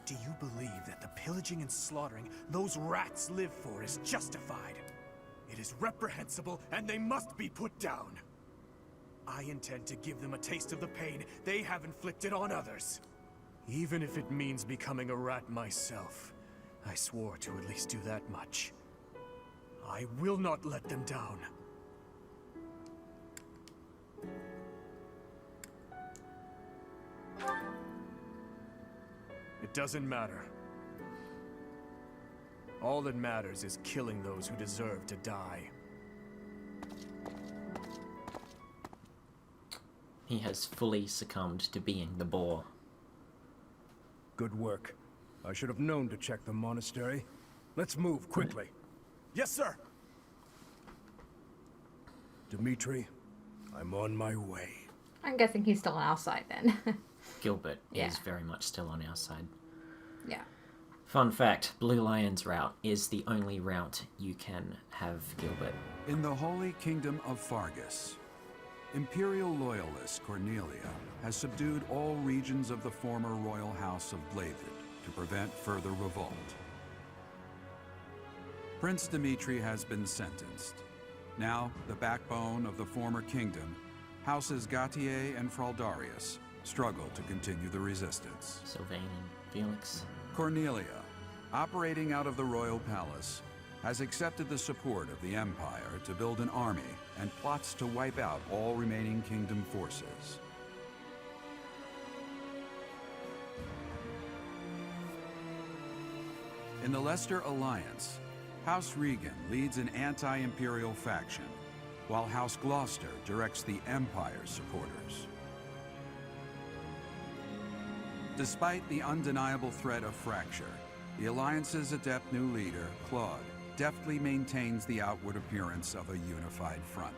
[SPEAKER 10] Do you believe that the pillaging and slaughtering those rats live for is justified? It is reprehensible and they must be put down. I intend to give them a taste of the pain they have inflicted on others. Even if it means becoming a rat myself. I swore to at least do that much. I will not let them down. It doesn't matter. All that matters is killing those who deserve to die.
[SPEAKER 2] He has fully succumbed to being the boar.
[SPEAKER 18] Good work. I should have known to check the monastery. Let's move quickly.
[SPEAKER 10] Yes, sir!
[SPEAKER 18] Dimitri, I'm on my way.
[SPEAKER 1] I'm guessing he's still on our side then.
[SPEAKER 2] Gilbert
[SPEAKER 1] Yeah.
[SPEAKER 2] is very much still on our side.
[SPEAKER 1] Yeah.
[SPEAKER 2] Fun fact, Blue Lion's route is the only route you can have Gilbert.
[SPEAKER 21] In the Holy Kingdom of Fargus, Imperial loyalist Cornelia has subdued all regions of the former royal house of Blavid to prevent further revolt. Prince Dimitri has been sentenced. Now, the backbone of the former kingdom, Houses Gautier and Fraldarius, struggle to continue the resistance.
[SPEAKER 2] Sylvain and Felix.
[SPEAKER 21] Cornelia, operating out of the royal palace, has accepted the support of the Empire to build an army and plots to wipe out all remaining kingdom forces. In the Leicester Alliance, House Regan leads an anti-imperial faction, while House Gloucester directs the Empire's supporters. Despite the undeniable threat of fracture, The Alliance's adept new leader, Claude, deftly maintains the outward appearance of a unified front.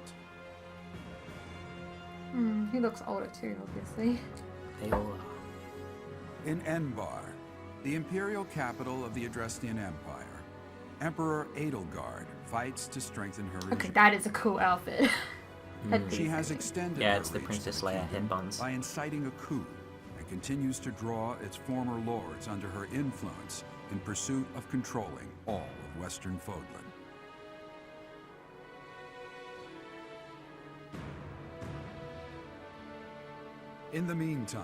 [SPEAKER 1] He looks older too, obviously.
[SPEAKER 2] They all are.
[SPEAKER 21] In Enbar, the imperial capital of the Adrestian Empire, Emperor Edelgard fights to strengthen her
[SPEAKER 1] Okay, that is a cool outfit.
[SPEAKER 21] She has extended
[SPEAKER 2] Yeah,
[SPEAKER 21] her
[SPEAKER 2] it's the
[SPEAKER 21] reach
[SPEAKER 2] Princess
[SPEAKER 21] to the
[SPEAKER 2] Leia
[SPEAKER 21] kingdom
[SPEAKER 2] head buns.
[SPEAKER 21] by inciting a coup, and continues to draw its former lords under her influence in pursuit of controlling all of Western Fodlan. In the meantime,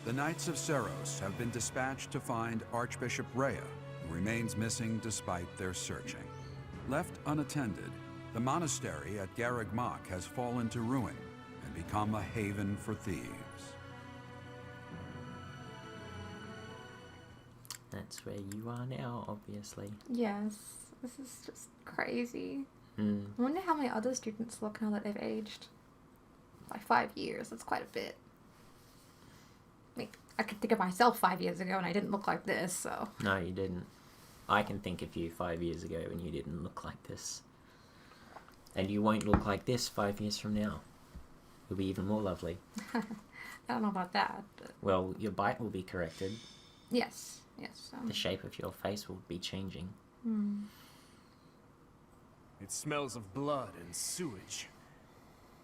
[SPEAKER 21] the Knights of Seiros have been dispatched to find Archbishop Rhea, who remains missing despite their searching. Left unattended, the monastery at Garreg Mach has fallen to ruin and become a haven for thieves.
[SPEAKER 2] That's where you are now, obviously.
[SPEAKER 1] Yes, this is just crazy.
[SPEAKER 2] I
[SPEAKER 1] wonder how many other students look now that they've aged. By 5 years, that's quite a bit. I mean, I could think of myself 5 years ago and I didn't look like this, so...
[SPEAKER 2] No, you didn't. I can think of you 5 years ago and you didn't look like this. And you won't look like this 5 years from now. You'll be even more lovely.
[SPEAKER 1] I don't know about that, but...
[SPEAKER 2] Well, your bite will be corrected.
[SPEAKER 1] Yes, yes.
[SPEAKER 2] The shape of your face will be changing.
[SPEAKER 10] It smells of blood and sewage.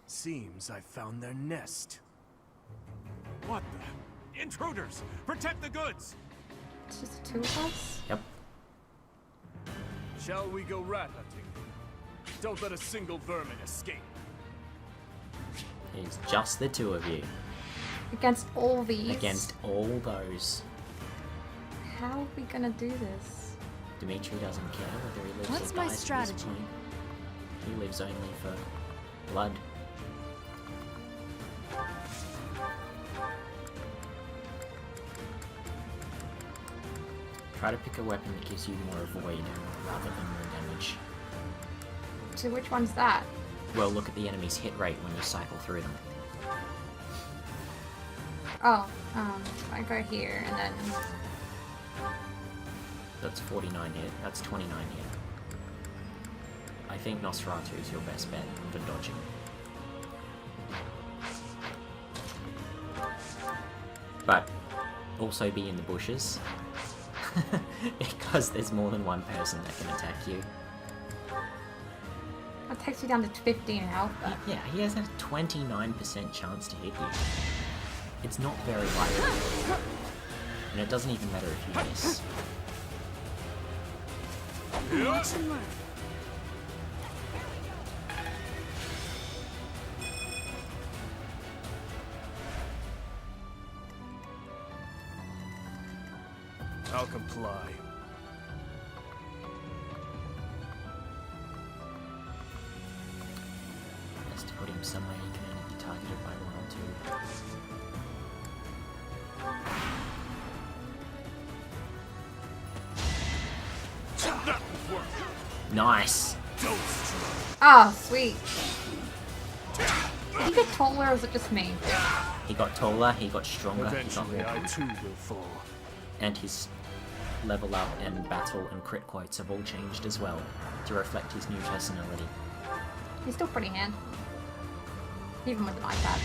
[SPEAKER 10] Seems I found their nest.
[SPEAKER 8] What the? Intruders! Protect the goods!
[SPEAKER 1] It's just the two of us?
[SPEAKER 2] Yep.
[SPEAKER 8] Shall we go rat hunting? Don't let a single vermin escape.
[SPEAKER 2] It's just the two of you.
[SPEAKER 1] Against all these?
[SPEAKER 2] Against all those.
[SPEAKER 1] How are we gonna do this?
[SPEAKER 2] Dimitri doesn't care whether he lives
[SPEAKER 3] What's
[SPEAKER 2] or
[SPEAKER 3] my
[SPEAKER 2] dies at this
[SPEAKER 3] strategy?
[SPEAKER 2] point. He lives only for blood. Try to pick a weapon that gives you more avoid rather than more damage.
[SPEAKER 1] So which one's that?
[SPEAKER 2] Well, look at the enemy's hit rate when you cycle through them.
[SPEAKER 1] Oh, I go here and then...
[SPEAKER 2] That's 49 hit, that's 29 hit. I think Nosferatu is your best bet for dodging. But also be in the bushes. Because there's more than one person that can attack you.
[SPEAKER 1] That takes you down to 15 health.
[SPEAKER 2] Yeah, he has a 29% chance to hit you. It's not very likely. And it doesn't even matter if you miss.
[SPEAKER 3] Watch and learn.
[SPEAKER 10] I'll comply.
[SPEAKER 2] Best to put him somewhere he can only be targeted by one or two. Nice!
[SPEAKER 1] Oh, sweet. Did he get taller or was it just me?
[SPEAKER 2] He got taller, he got stronger,
[SPEAKER 10] Eventually,
[SPEAKER 2] he got
[SPEAKER 10] I
[SPEAKER 2] more
[SPEAKER 10] too will fall.
[SPEAKER 2] and his level up and battle and crit quotes have all changed as well to reflect his new personality.
[SPEAKER 1] He's still pretty handsome. Even with an eye patch.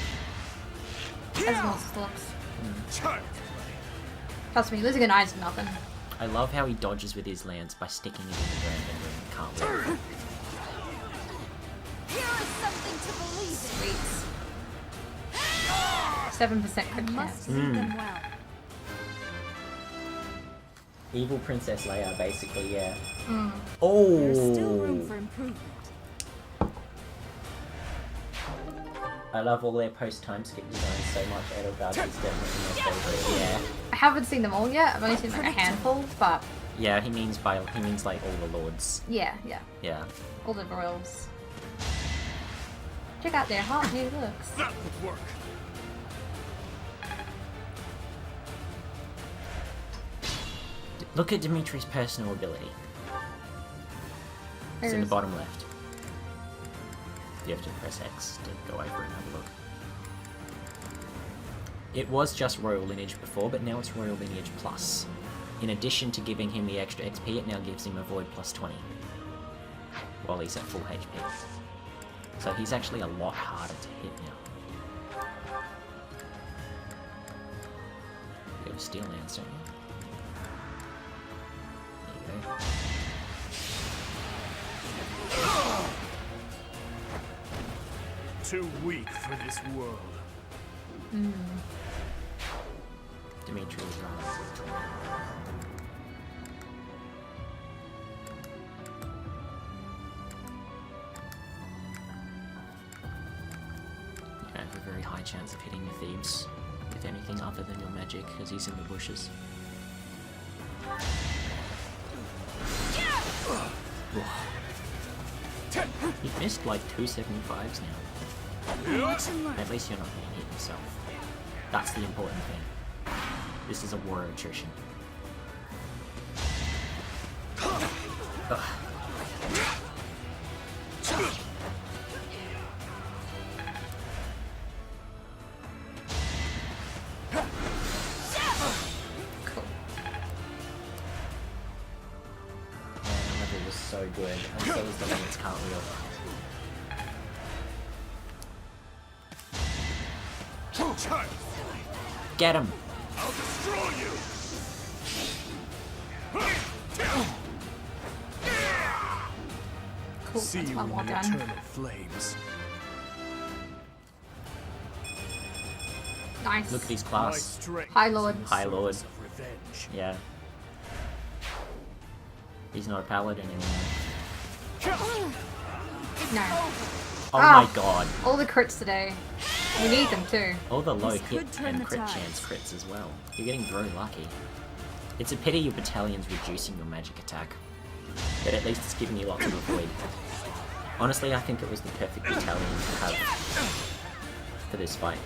[SPEAKER 1] As well as looks. Trust me, losing an eye is nothing.
[SPEAKER 2] I love how he dodges with his lance by sticking it in the ground and doing a cartwheel.
[SPEAKER 6] Here is something to believe in.
[SPEAKER 1] Sweet. 7% crit chance.
[SPEAKER 3] Them well.
[SPEAKER 2] Evil Princess Leia, basically, yeah.
[SPEAKER 3] There's still room
[SPEAKER 2] Oh!
[SPEAKER 3] for improvement.
[SPEAKER 2] I love all their post-time skip designs so much. Edelgard is definitely my favorite. Yeah.
[SPEAKER 1] I haven't seen them all yet. I've only seen like a handful, but
[SPEAKER 2] Yeah, he means like all the lords.
[SPEAKER 1] yeah.
[SPEAKER 2] Yeah.
[SPEAKER 1] All the royals. Check out their hot new looks.
[SPEAKER 8] That would work.
[SPEAKER 2] Look at Dimitri's personal ability. It's in the bottom left. You have to press X to go over and have a look. It was just Royal Lineage before, but now it's Royal Lineage Plus. in addition to giving him the extra XP, it now gives him a void plus 20 while he's at full HP. So he's actually a lot harder to hit now. You have Steel Lance, don't you? There you go.
[SPEAKER 10] Too weak for this world.
[SPEAKER 2] Dimitri was right. You have a very high chance of hitting the Thebes with anything other than your magic, as he's in the bushes. You've missed like 275s now. At least you're not getting hit yourself. That's the important thing. This is a war of attrition. Ugh. So good, and so is the Lance Cartwheel. Get him!
[SPEAKER 10] I'll destroy you!
[SPEAKER 1] Cool,
[SPEAKER 10] See
[SPEAKER 1] that's
[SPEAKER 10] you
[SPEAKER 1] one
[SPEAKER 10] in
[SPEAKER 1] more
[SPEAKER 10] the
[SPEAKER 1] done.
[SPEAKER 10] eternal flames.
[SPEAKER 1] Nice.
[SPEAKER 2] Look at his class.
[SPEAKER 1] High Lord.
[SPEAKER 2] High Lord. Yeah. He's not a paladin anymore.
[SPEAKER 1] No.
[SPEAKER 2] Oh my god.
[SPEAKER 1] All the crits today. We need them too.
[SPEAKER 2] All the low
[SPEAKER 1] This
[SPEAKER 2] hit
[SPEAKER 1] could turn
[SPEAKER 2] and
[SPEAKER 1] the
[SPEAKER 2] crit
[SPEAKER 1] tides.
[SPEAKER 2] chance crits as well. You're getting very lucky. It's a pity your battalion's reducing your magic attack. But at least it's giving you lots of avoid. Honestly, I think it was the perfect battalion to have for this fight.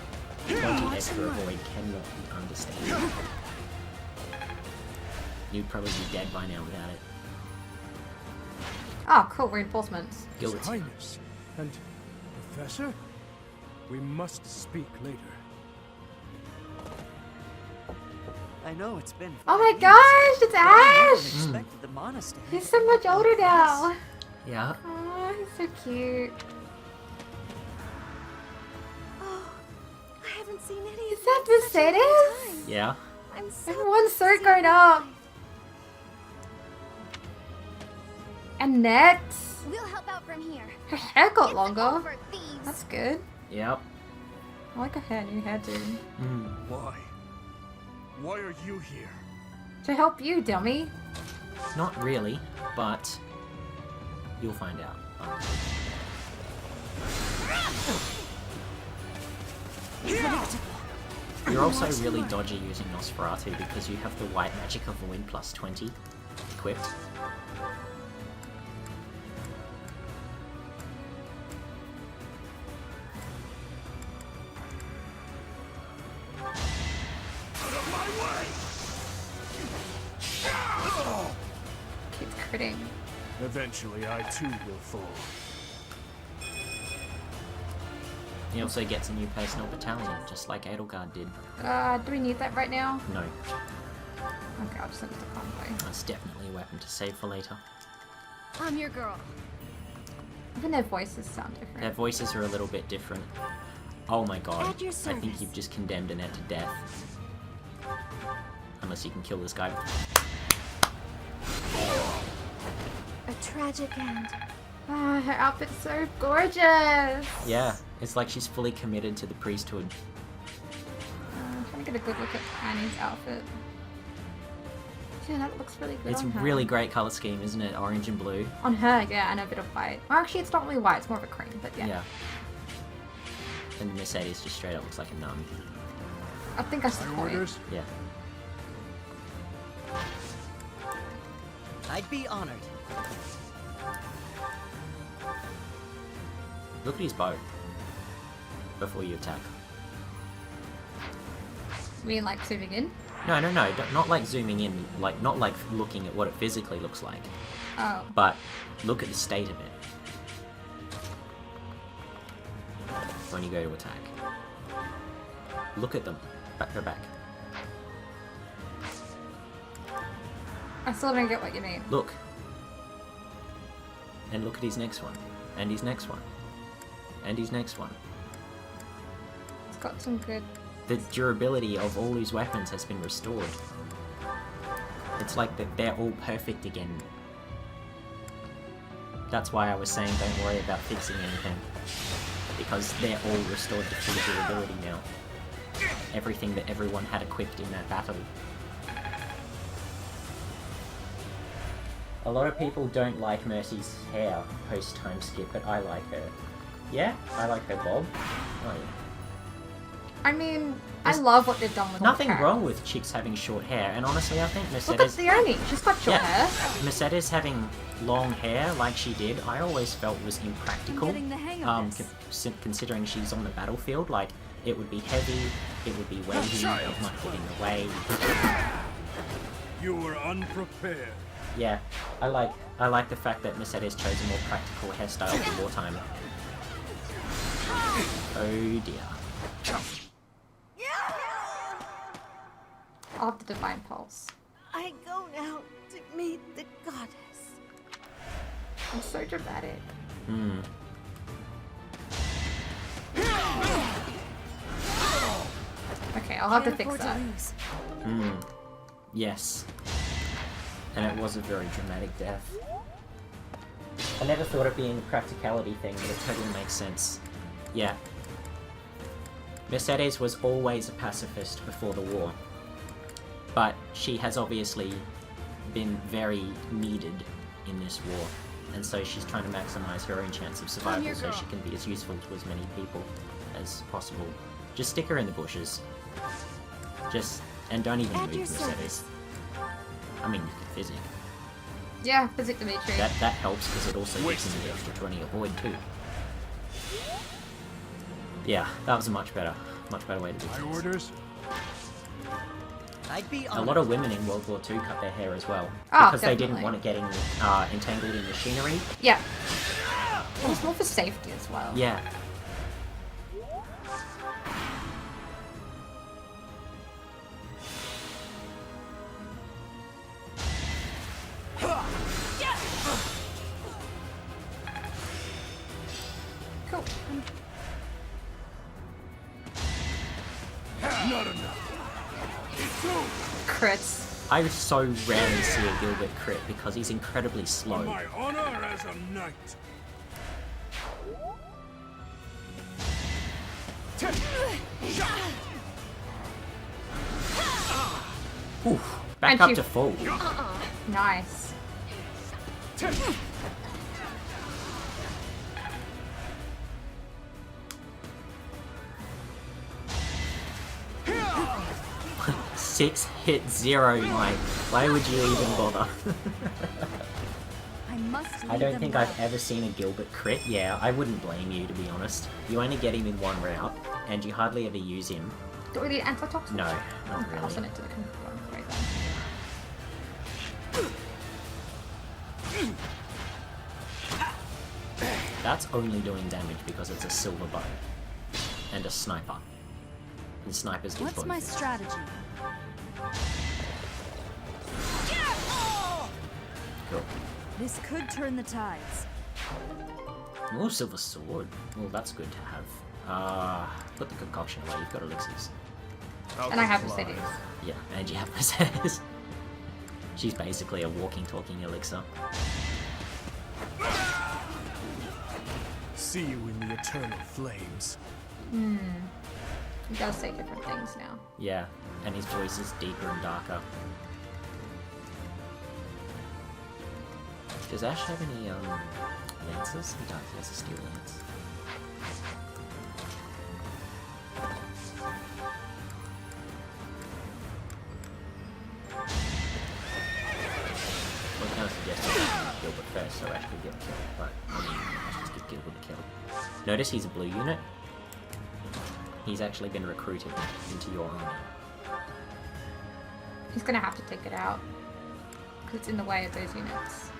[SPEAKER 2] 20 extra avoid cannot be understated. You'd probably be dead by now without it.
[SPEAKER 1] Oh, cool. Reinforcements.
[SPEAKER 10] His Highness and Professor, we must speak later.
[SPEAKER 7] I know it's been.
[SPEAKER 1] Oh my
[SPEAKER 7] 5
[SPEAKER 1] gosh, it's
[SPEAKER 7] years, but I never
[SPEAKER 1] Ash!
[SPEAKER 7] expected the monastery.
[SPEAKER 1] He's so much older now.
[SPEAKER 2] Yeah.
[SPEAKER 1] Oh, he's so cute.
[SPEAKER 6] I haven't seen any
[SPEAKER 1] Is that Mercedes?
[SPEAKER 2] Yeah.
[SPEAKER 6] I'm so
[SPEAKER 1] Everyone's so grown up. And next,
[SPEAKER 6] We'll help out from here.
[SPEAKER 1] her hair got longer.
[SPEAKER 6] Over, thieves.
[SPEAKER 1] That's good.
[SPEAKER 2] Yep.
[SPEAKER 1] I like her hair, new hair too.
[SPEAKER 10] Why? Why are you here?
[SPEAKER 1] To help you, dummy.
[SPEAKER 2] Not really, but you'll find out. You're also really dodgy using Nosferatu because you have the white magic of Void plus 20 equipped.
[SPEAKER 1] Keeps critting.
[SPEAKER 10] Eventually, I too will fall.
[SPEAKER 2] He also gets a new personal battalion, just like Edelgard did.
[SPEAKER 1] Do we need that right now?
[SPEAKER 2] No,
[SPEAKER 1] Okay, I'll just send it to Convoy.
[SPEAKER 2] that's definitely a weapon to save for later.
[SPEAKER 6] I'm your girl.
[SPEAKER 1] Even their voices sound different.
[SPEAKER 2] Their voices are a little bit different. Oh my god,
[SPEAKER 6] At your
[SPEAKER 2] I think
[SPEAKER 6] service.
[SPEAKER 2] you've just condemned Annette to death. Unless you can kill this guy.
[SPEAKER 6] A tragic end.
[SPEAKER 1] Ah, her outfit's so gorgeous.
[SPEAKER 2] Yeah, it's like she's fully committed to the priesthood.
[SPEAKER 1] I'm trying to get a good look at Annie's outfit. Yeah, that looks really good
[SPEAKER 2] It's
[SPEAKER 1] on her.
[SPEAKER 2] really great color scheme, isn't it? Orange and blue.
[SPEAKER 1] On her, yeah, and a bit of white. Well, actually, it's not really white. It's more of a cream, but yeah.
[SPEAKER 2] Yeah. And Mercedes just straight up looks like a nun.
[SPEAKER 1] I think I see the point.
[SPEAKER 2] Yeah.
[SPEAKER 7] I'd be honored.
[SPEAKER 2] Look at his bow. Before you attack.
[SPEAKER 1] You mean like zooming in?
[SPEAKER 2] No, not like zooming in, like not like looking at what it physically looks like.
[SPEAKER 1] Oh.
[SPEAKER 2] But look at the state of it. When you go to attack. Look at them. Back, go back.
[SPEAKER 1] I still don't get what you mean.
[SPEAKER 2] Look. And look at his next one. And his next one. And his next one.
[SPEAKER 1] It's got some good...
[SPEAKER 2] The durability of all his weapons has been restored. It's like that they're all perfect again. That's why I was saying don't worry about fixing anything. Because they're all restored to full durability now. Everything that everyone had equipped in that battle. A lot of people don't like Mercy's hair post-time skip, but I like her. Yeah? I like her bob. Oh yeah.
[SPEAKER 1] I mean, I love what they've done with
[SPEAKER 2] Nothing
[SPEAKER 1] all the
[SPEAKER 2] wrong with chicks having short hair, and honestly I think
[SPEAKER 1] Look at
[SPEAKER 2] Mercedes...
[SPEAKER 1] Leonie, she's got short hair.
[SPEAKER 2] Mercedes having long hair like she did, I always felt was impractical.
[SPEAKER 20] I'm getting the hang of this.
[SPEAKER 2] Considering she's on the battlefield, like, it would be heavy, it would be wavy, it might get in the way.
[SPEAKER 18] You were unprepared.
[SPEAKER 2] Yeah, I like the fact that Mercedes chose a more practical hairstyle for wartime. Oh dear.
[SPEAKER 1] I'll have the Divine Pulse.
[SPEAKER 3] I go now to meet the goddess.
[SPEAKER 1] I'm so dramatic.
[SPEAKER 2] Hmm.
[SPEAKER 1] Okay, I'll have to fix that.
[SPEAKER 2] Hmm. Yes. And it was a very dramatic death. I never thought of being a practicality thing, but it totally makes sense. Yeah. Mercedes was always a pacifist before the war. But she has obviously been very needed in this war. And so she's trying to maximize her own chance of survival so she can be as useful to as many people as possible. Just stick her in the bushes. And don't even move Mercedes. I mean, you can physic.
[SPEAKER 1] Yeah, physic Dimitri.
[SPEAKER 2] That helps because it also gives him the extra 20 avoid too. Yeah, that was a much better way to do things.
[SPEAKER 18] Orders?
[SPEAKER 9] I'd be
[SPEAKER 2] A lot of women in World War II cut their hair as well.
[SPEAKER 1] Oh,
[SPEAKER 2] because they didn't
[SPEAKER 1] definitely.
[SPEAKER 2] want it getting entangled in machinery.
[SPEAKER 1] Yeah. It was more for safety as well.
[SPEAKER 2] Yeah.
[SPEAKER 1] Cool.
[SPEAKER 18] Not enough.
[SPEAKER 1] Crits.
[SPEAKER 2] I so rarely see a Gilbert crit because he's incredibly slow.
[SPEAKER 18] My honor as a knight.
[SPEAKER 2] Oof. Back
[SPEAKER 1] And
[SPEAKER 2] up
[SPEAKER 1] she-
[SPEAKER 2] to full.
[SPEAKER 1] Nice.
[SPEAKER 2] Six hit 0, like, why would you even bother?
[SPEAKER 3] I must
[SPEAKER 2] I don't think I've ever seen a Gilbert crit. Yeah, I wouldn't blame you, to be honest. You only get him in one route, and you hardly ever use him.
[SPEAKER 1] Do we need antitoxin?
[SPEAKER 2] No, not
[SPEAKER 1] Okay, I'll
[SPEAKER 2] really.
[SPEAKER 1] send it to the confirm right then.
[SPEAKER 2] That's only doing damage because it's a silver bow. And a sniper. And snipers get
[SPEAKER 3] What's
[SPEAKER 2] both.
[SPEAKER 3] my strategy?
[SPEAKER 2] Cool.
[SPEAKER 3] This could turn the tides.
[SPEAKER 2] Oh, silver sword. Well, that's good to have. Put the concoction away, you've got elixirs.
[SPEAKER 1] And I have Mercedes.
[SPEAKER 2] Yeah, and you have Mercedes. She's basically a walking, talking elixir.
[SPEAKER 10] See you in the eternal flames.
[SPEAKER 1] Hmm. He does say different things now.
[SPEAKER 2] Yeah, and his voice is deeper and darker. Does Ash have any, lances? He does, he has a steel lance. Well, kind of suggested Gilbert first, so Ash could get killed, but I mean, Ash just get Gilbert a kill. Notice he's a blue unit. He's actually been recruited into your army.
[SPEAKER 1] He's gonna have to take it out. Because it's in the way of those units.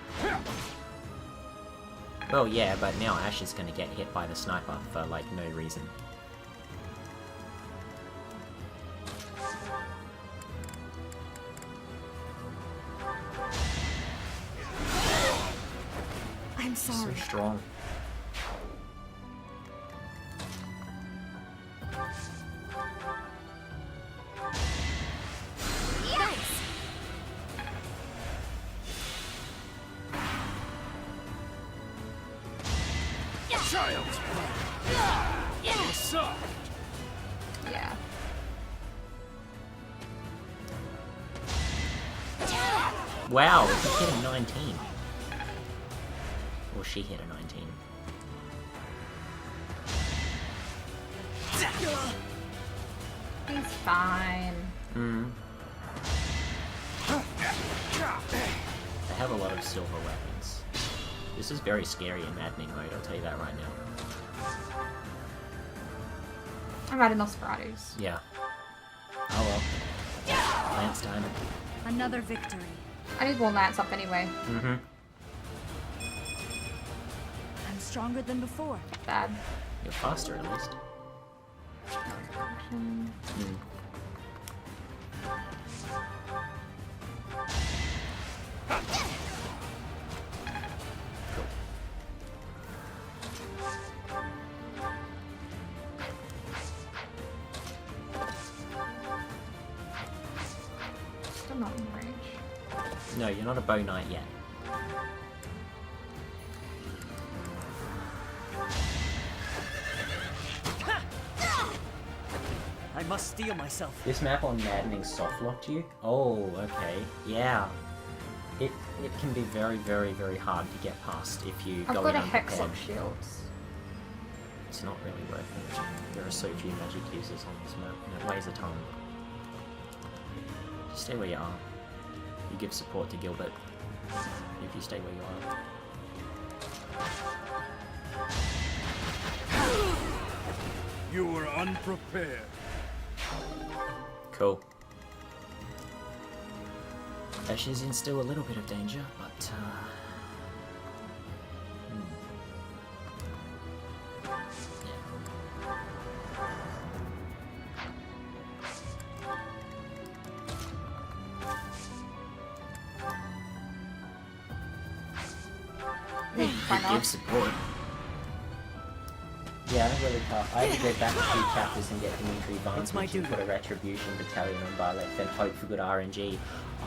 [SPEAKER 2] Well, yeah, but now Ash is gonna get hit by the sniper for, like, no reason. strong.
[SPEAKER 8] Child's play. What's up?
[SPEAKER 1] Yeah.
[SPEAKER 2] Wow, he hit a 19. Or she hit a 19.
[SPEAKER 1] He's fine.
[SPEAKER 2] They have a lot of silver weapons. This is very scary and maddening mode, I'll tell you that right now.
[SPEAKER 1] I'm out of Nosferatu's.
[SPEAKER 2] Yeah. Oh well. Lance Diamond.
[SPEAKER 11] Another victory.
[SPEAKER 1] I need one lance up anyway.
[SPEAKER 2] Mm-hmm.
[SPEAKER 11] I'm stronger than before.
[SPEAKER 1] Bad.
[SPEAKER 2] You're faster at least.
[SPEAKER 1] Still not in range.
[SPEAKER 2] No, you're not a bow knight yet.
[SPEAKER 7] I must steel myself.
[SPEAKER 2] This map on Maddening softlocked you? Oh, okay. Yeah. It can be very, very, very hard to get past if you
[SPEAKER 1] I've
[SPEAKER 2] go
[SPEAKER 1] got
[SPEAKER 2] in
[SPEAKER 1] a
[SPEAKER 2] unprepared.
[SPEAKER 1] Hexlock shields.
[SPEAKER 2] It's not really worth it. There are so few magic users on this map, and it weighs a ton. Just stay where you are. You give support to Gilbert if you stay where you are.
[SPEAKER 18] You were unprepared.
[SPEAKER 2] Cool. Ashes in still a little bit of danger, but
[SPEAKER 1] Why
[SPEAKER 2] you
[SPEAKER 1] not?
[SPEAKER 2] give support. Yeah, I'm really tough. I had to go back a few chapters and get Dimitri Vance, which you put a Retribution Battalion on Barlet, then hope for good RNG.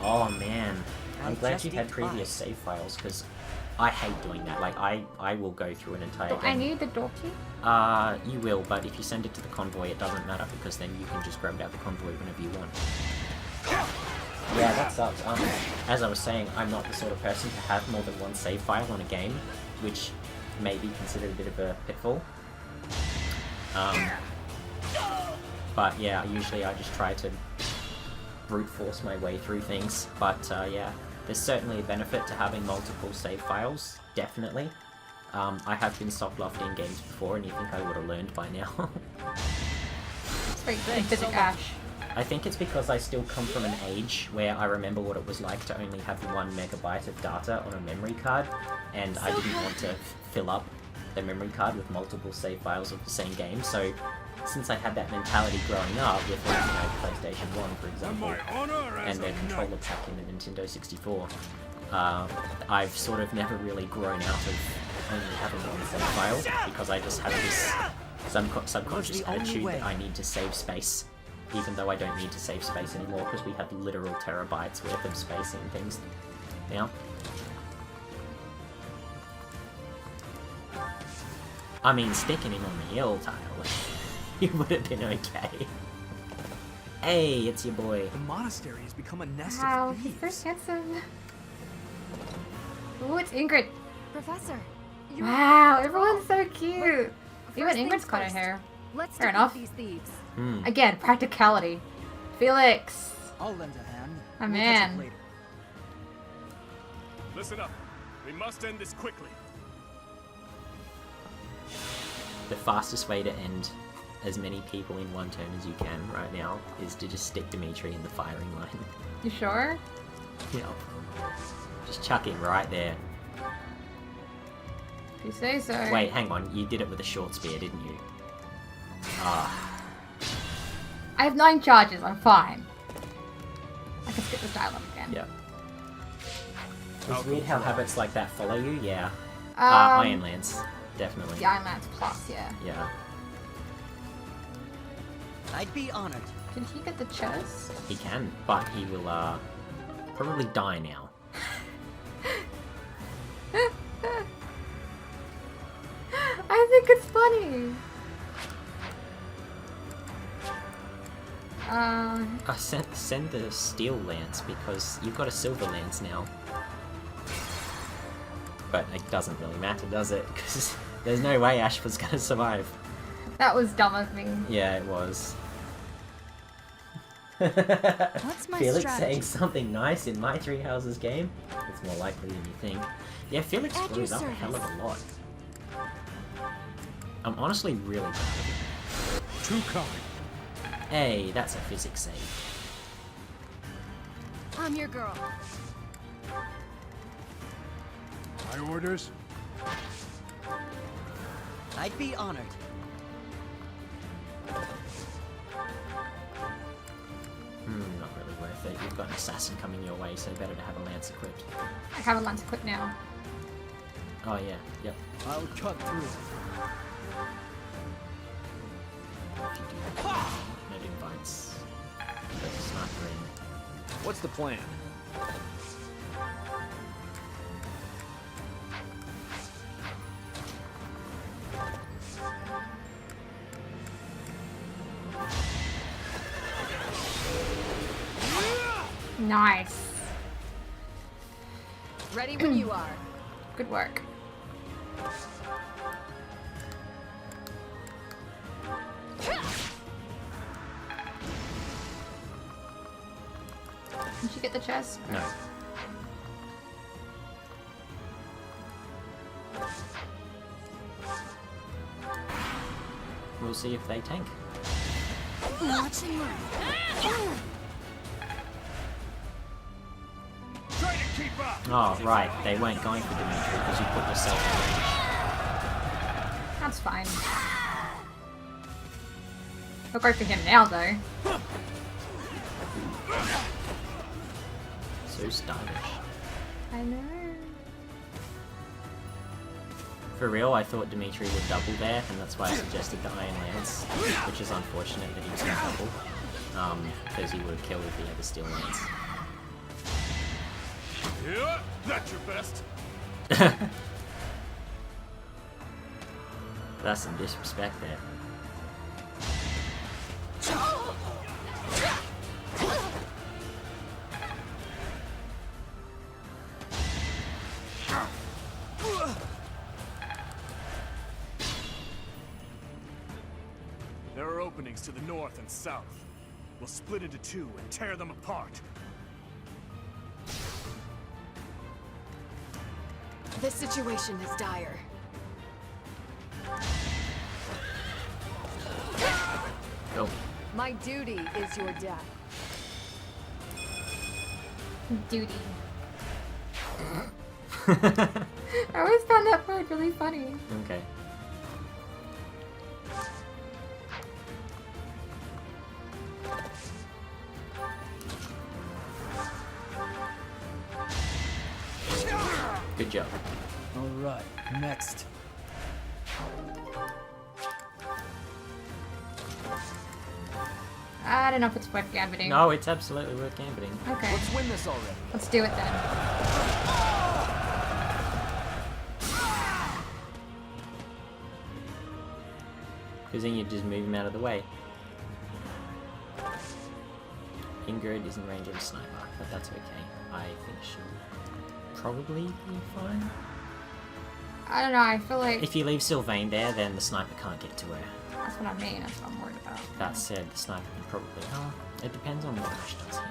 [SPEAKER 2] Oh man, I'm glad you had previous save files, because I hate doing that. Like, I will go through an entire
[SPEAKER 1] Do
[SPEAKER 2] game.
[SPEAKER 1] I need the door key?
[SPEAKER 2] You will, but if you send it to the convoy, it doesn't matter, because then you can just grab it out the convoy whenever you want. Yeah, that sucks. As I was saying, I'm not the sort of person to have more than one save file on a game, which may be considered a bit of a pitfall. But yeah, usually I just try to brute force my way through things. But yeah, there's certainly a benefit to having multiple save files, definitely. I have been soft-locked in games before, and you think I would have learned by now.
[SPEAKER 1] Wait, Physic Ash.
[SPEAKER 2] I think it's because I still come from an age where I remember what it was like to only have 1 megabyte of data on a memory card, and I didn't want to fill up the memory card with multiple save files of the same game. So since I had that mentality growing up with, like, you know, PlayStation 1, for example, and the controller pack in the Nintendo 64, I've sort of never really grown out of only having one save file, because I just have this subconscious attitude that I need to save space, even though I don't need to save space anymore, because we have literal terabytes worth of space in things now. I mean, sticking him on the hill tile, he would have been okay. Hey, it's your boy.
[SPEAKER 5] The monastery has become a nest
[SPEAKER 1] Wow,
[SPEAKER 5] of
[SPEAKER 1] he's
[SPEAKER 5] thieves.
[SPEAKER 1] so handsome. Ooh, it's Ingrid.
[SPEAKER 6] Professor.
[SPEAKER 1] Wow, everyone's so cute. Even Ingrid's
[SPEAKER 6] things
[SPEAKER 1] cut her
[SPEAKER 6] first.
[SPEAKER 1] hair.
[SPEAKER 6] Let's
[SPEAKER 1] Fair
[SPEAKER 6] defeat
[SPEAKER 1] enough.
[SPEAKER 6] these thieves.
[SPEAKER 1] Again, practicality. Felix.
[SPEAKER 15] I'll lend a hand.
[SPEAKER 1] My
[SPEAKER 15] We'll catch
[SPEAKER 1] man.
[SPEAKER 15] up later.
[SPEAKER 8] Listen up. We must end this quickly.
[SPEAKER 2] The fastest way to end as many people in one turn as you can right now is to just stick Dimitri in the firing line.
[SPEAKER 1] You sure?
[SPEAKER 2] Yeah. Just chuck him right there.
[SPEAKER 1] If you say so.
[SPEAKER 2] Wait, hang on. You did it with a short spear, didn't you? Ah.
[SPEAKER 1] I have 9 charges. I'm fine. I can skip this dialogue again.
[SPEAKER 2] Yeah. It's weird how habits like that follow you, yeah. Iron Lance, definitely.
[SPEAKER 1] The Iron Lance plus, yeah.
[SPEAKER 2] Yeah.
[SPEAKER 7] I'd be honored.
[SPEAKER 1] Can he get the chest?
[SPEAKER 2] He can, but he will probably die now.
[SPEAKER 1] I think it's funny.
[SPEAKER 2] Send the steel lance because you've got a silver lance now. But it doesn't really matter, does it? Because there's no way Ash was gonna survive.
[SPEAKER 1] That was dumb of me.
[SPEAKER 2] Yeah, it was.
[SPEAKER 6] What's my
[SPEAKER 2] Felix
[SPEAKER 6] strategy?
[SPEAKER 2] saying something nice in my Three Houses game? It's more likely than you think. Yeah, Felix
[SPEAKER 6] At
[SPEAKER 2] screws
[SPEAKER 6] your
[SPEAKER 2] up a hell of
[SPEAKER 6] service.
[SPEAKER 2] a lot. I'm honestly really proud of him.
[SPEAKER 18] Too kind.
[SPEAKER 2] Hey, that's a physics save.
[SPEAKER 3] I'm your girl.
[SPEAKER 18] My orders?
[SPEAKER 7] I'd be honored.
[SPEAKER 2] Not really worth it. You've got an assassin coming your way, so better to have a lance equipped.
[SPEAKER 1] I have a lance equipped now.
[SPEAKER 2] Oh yeah, yep.
[SPEAKER 15] I'll cut through.
[SPEAKER 2] Maybe invites the sniper in.
[SPEAKER 12] What's the plan?
[SPEAKER 1] Nice.
[SPEAKER 11] Ready when you are.
[SPEAKER 1] Good work. Did you get the chest?
[SPEAKER 2] No. We'll see if they tank.
[SPEAKER 3] Watching my...
[SPEAKER 18] Try to keep up.
[SPEAKER 2] Oh, right. They weren't going for Dimitri because you put yourself in range.
[SPEAKER 1] That's fine. We'll go for him now, though.
[SPEAKER 2] So stylish.
[SPEAKER 1] I know.
[SPEAKER 2] For real, I thought Dimitri would double there, and that's why I suggested the Iron Lance, which is unfortunate that he was going to double, because he would have killed if he had the Steel Lance.
[SPEAKER 18] Yeah, that's your best.
[SPEAKER 2] That's some disrespect there.
[SPEAKER 18] There are openings to the north and south. We'll split into two and tear them apart.
[SPEAKER 11] This situation is dire.
[SPEAKER 2] Go.
[SPEAKER 11] My duty is your death.
[SPEAKER 1] Duty. I always found that part really funny.
[SPEAKER 2] Okay. Good job.
[SPEAKER 15] Alright, next.
[SPEAKER 1] I don't know if it's worth gambiting.
[SPEAKER 2] No, it's absolutely worth gambiting.
[SPEAKER 1] Okay.
[SPEAKER 7] Let's win this already.
[SPEAKER 1] Let's do it then.
[SPEAKER 2] Because then you just move him out of the way. Ingrid is in range of a sniper, but that's okay. I think she'll probably be fine.
[SPEAKER 1] I don't know, I feel like...
[SPEAKER 2] If you leave Sylvain there, then the sniper can't get to her.
[SPEAKER 1] That's what I mean, that's what I'm worried about.
[SPEAKER 2] That said, the sniper can probably... Oh, it depends on what Ash does here.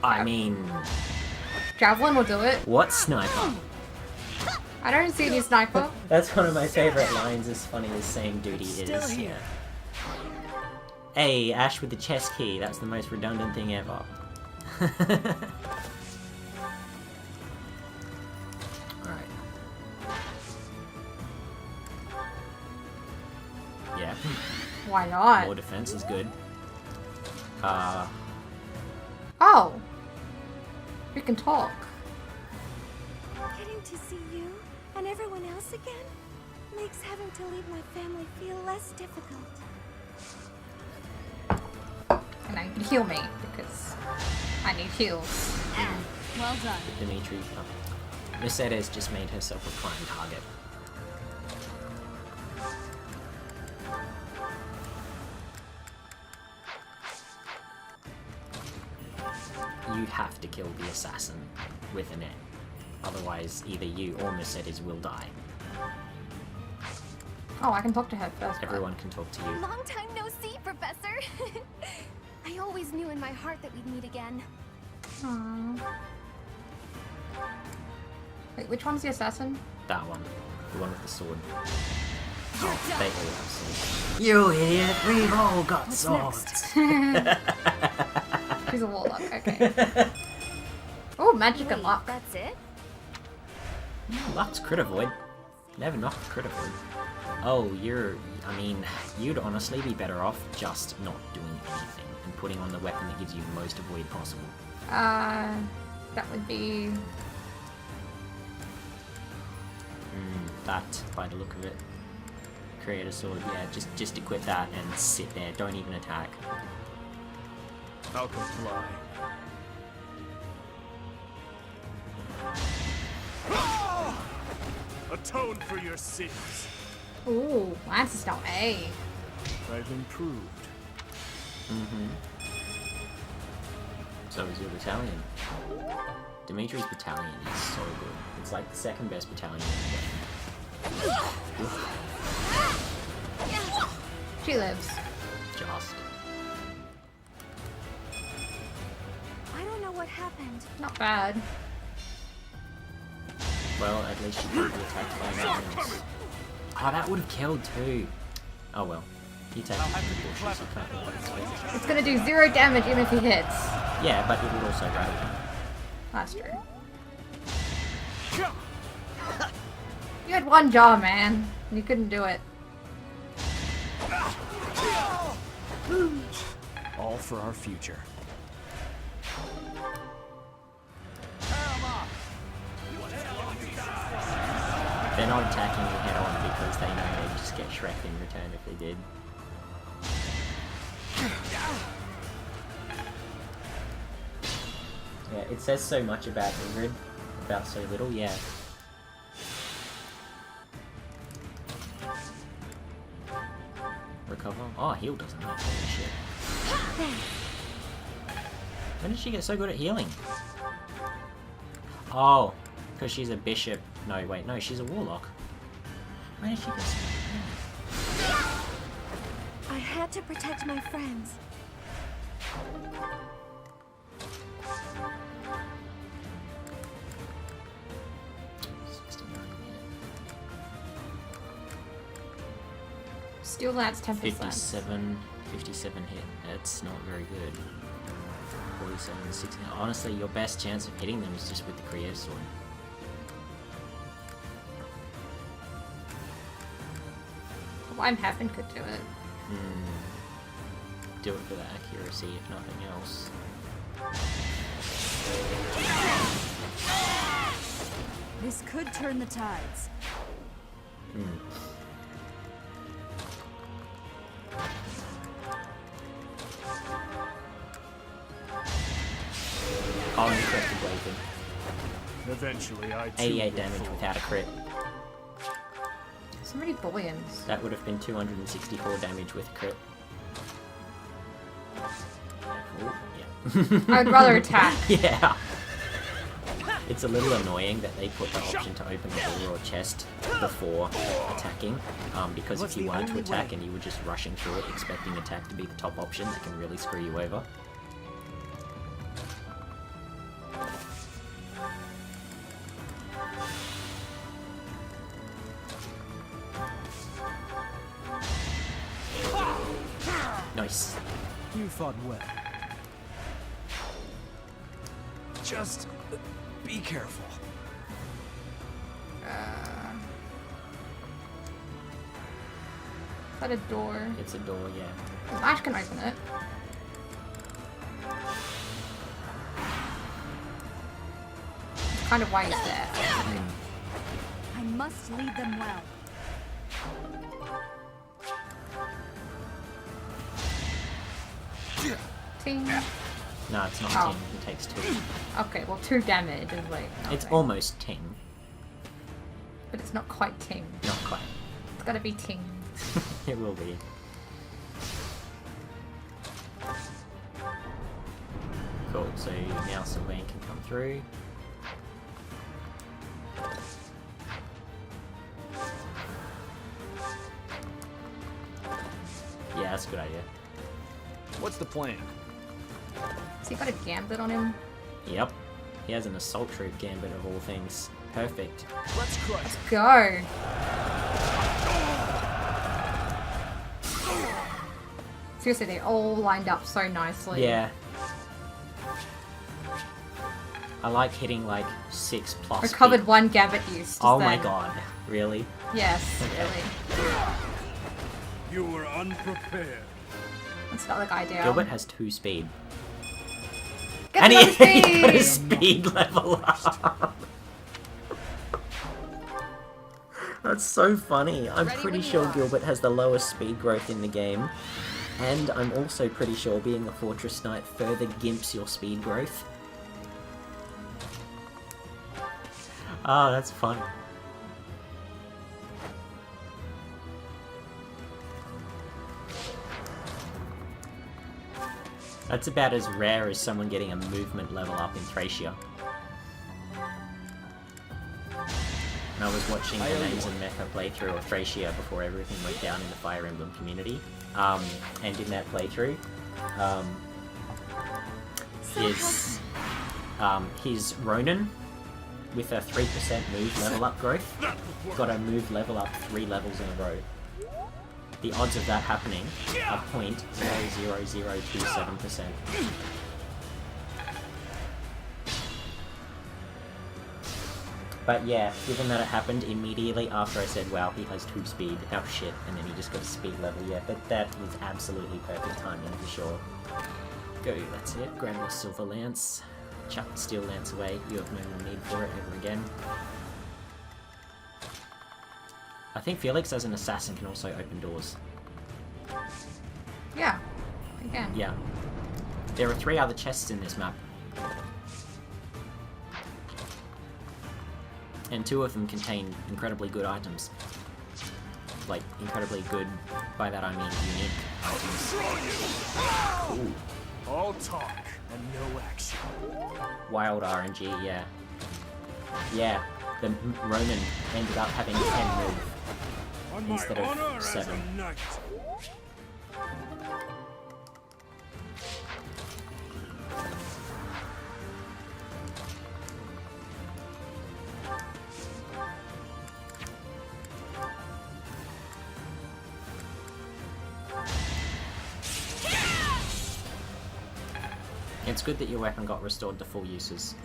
[SPEAKER 2] I mean...
[SPEAKER 1] Javelin will do it.
[SPEAKER 2] What sniper?
[SPEAKER 1] I don't see any sniper.
[SPEAKER 2] That's one of my favorite lines, as funny as same duty
[SPEAKER 1] Still
[SPEAKER 2] is.
[SPEAKER 1] here.
[SPEAKER 2] Yeah. Hey, Ash with the chest key. That's the most redundant thing ever. Alright. Yeah.
[SPEAKER 1] Why not?
[SPEAKER 2] More defense is good.
[SPEAKER 1] Oh! We can talk.
[SPEAKER 3] Getting to see you and everyone else again makes having to leave my family feel less difficult.
[SPEAKER 1] And now you can heal me, because I need heals.
[SPEAKER 9] Well done.
[SPEAKER 2] Dimitri. Mercedes just made herself a prime target. You have to kill the assassin with a net. Otherwise, either you or Mercedes will die.
[SPEAKER 1] Oh, I can talk to her first.
[SPEAKER 2] Everyone can talk to you.
[SPEAKER 6] Long time no see, Professor. I always knew in my heart that we'd meet again.
[SPEAKER 1] Aww. Wait, which one's the assassin?
[SPEAKER 2] That one. The one with the sword. Oh, they all have swords.
[SPEAKER 19] You idiot! We've all got
[SPEAKER 1] What's
[SPEAKER 19] swords.
[SPEAKER 1] She's a warlock, okay. Oh, magic and luck.
[SPEAKER 6] That's it?
[SPEAKER 2] Luck's crit avoid. Never knocked crit avoid. Oh, I mean, you'd honestly be better off just not doing anything and putting on the weapon that gives you the most avoid possible.
[SPEAKER 1] That would be...
[SPEAKER 2] That, by the look of it. Create a sword, yeah, just equip that and sit there, don't even attack.
[SPEAKER 8] I'll comply. Atone for your sins.
[SPEAKER 1] Ooh, Lance is now A.
[SPEAKER 8] I've improved.
[SPEAKER 2] So is your battalion. Dimitri's battalion is so good. It's like the second best battalion in the game.
[SPEAKER 1] She lives.
[SPEAKER 2] Just.
[SPEAKER 3] I don't know what happened.
[SPEAKER 1] Not bad.
[SPEAKER 2] Well, at least she could be attacked by enemies. Oh, that would have killed too. Oh well. You take it from the bushes, you can't really expect it.
[SPEAKER 1] It's gonna do 0 damage even if he hits.
[SPEAKER 2] Yeah, but it would also rattle him.
[SPEAKER 1] That's true. You had one jaw, man. And you couldn't do it.
[SPEAKER 5] All for our future.
[SPEAKER 2] They're not attacking you head on because they know they'd just get Shrek in return if they did. Yeah, it says so much about Ingrid, about so little, yeah. Recover? Oh, heal doesn't matter. Holy shit. When did she get so good at healing? Oh, because she's a bishop. No, wait, no, she's a warlock. When did she get so good at healing?
[SPEAKER 3] I had to protect my friends.
[SPEAKER 1] Steel Lance 10%.
[SPEAKER 2] 57 hit. That's not very good. 47, 16. Honestly, your best chance of hitting them is just with the Creative Sword.
[SPEAKER 1] Lime Heaven could do it.
[SPEAKER 2] Do it for the accuracy, if nothing else.
[SPEAKER 11] This could turn the tides.
[SPEAKER 2] Oh, and crit awaken.
[SPEAKER 8] Eventually, I too
[SPEAKER 2] 88
[SPEAKER 8] will
[SPEAKER 2] damage
[SPEAKER 8] fall.
[SPEAKER 2] without a crit.
[SPEAKER 1] So many bullions.
[SPEAKER 2] That would have been 264 damage with a crit. Ooh, yeah.
[SPEAKER 1] I would rather attack.
[SPEAKER 2] Yeah. It's a little annoying that they put the option to open a door or chest before attacking, because if you wanted to attack and you were just rushing through it expecting attack to be the top option, that can really screw you over. Nice.
[SPEAKER 15] You fought well.
[SPEAKER 5] Just be careful.
[SPEAKER 1] Is that a door?
[SPEAKER 2] It's a door, yeah.
[SPEAKER 1] Ash can open it. kind of why he's there.
[SPEAKER 11] I must lead them well.
[SPEAKER 1] Ting.
[SPEAKER 2] No, it's not
[SPEAKER 1] Oh.
[SPEAKER 2] 10. It takes 2.
[SPEAKER 1] Okay, well 2 damage is like...
[SPEAKER 2] It's
[SPEAKER 1] nothing.
[SPEAKER 2] almost 10.
[SPEAKER 1] But it's not quite ting.
[SPEAKER 2] Not quite.
[SPEAKER 1] It's gotta be ting.
[SPEAKER 2] It will be. Cool, so now Sylvain can come through. Yeah, that's a good idea.
[SPEAKER 8] What's the plan?
[SPEAKER 1] So you got a gambit on him?
[SPEAKER 2] Yep. He has an assault troop gambit of all things. Perfect.
[SPEAKER 8] Let's crush.
[SPEAKER 1] Let's go! Seriously, they all lined up so nicely.
[SPEAKER 2] Yeah. I like hitting like 6+
[SPEAKER 1] Recovered
[SPEAKER 2] speed.
[SPEAKER 1] 1 gambit use. Just
[SPEAKER 2] Oh my
[SPEAKER 1] then.
[SPEAKER 2] god. Really?
[SPEAKER 1] Yes, really.
[SPEAKER 18] You were unprepared.
[SPEAKER 1] Let's not the guy down.
[SPEAKER 2] Gilbert has 2 speed.
[SPEAKER 1] Get
[SPEAKER 2] And
[SPEAKER 1] another
[SPEAKER 2] he got a
[SPEAKER 1] speed!
[SPEAKER 2] speed level up. That's so funny. I'm pretty sure Gilbert has the lowest speed growth in the game. And I'm also pretty sure being a Fortress Knight further gimps your speed growth. Oh, that's funny. That's about as rare as someone getting a movement level up in Thracia. And I was watching the Names and Mecha playthrough of Thracia before everything went down in the Fire Emblem community. And in that playthrough, his Ronin, with a 3% move level up growth, got a move level up 3 levels in a row. The odds of that happening are 0.00027%. But yeah, given that it happened immediately after I said, wow, he has 2 speed, oh shit, and then he just got a speed level, yeah, but that was absolutely perfect timing for sure. Go, that's it, grab your silver lance, chuck the steel lance away, you have no more need for it ever again. I think Felix as an assassin can also open doors.
[SPEAKER 1] Yeah, again.
[SPEAKER 2] Yeah. There are 3 other chests in this map. And 2 of them contain incredibly good items. Like, incredibly good, by that I mean unique items. Cool.
[SPEAKER 8] All talk and no action.
[SPEAKER 2] Wild RNG, yeah. Yeah, the Ronin ended up having 10 move instead of 7. It's good that your weapon got restored to full uses.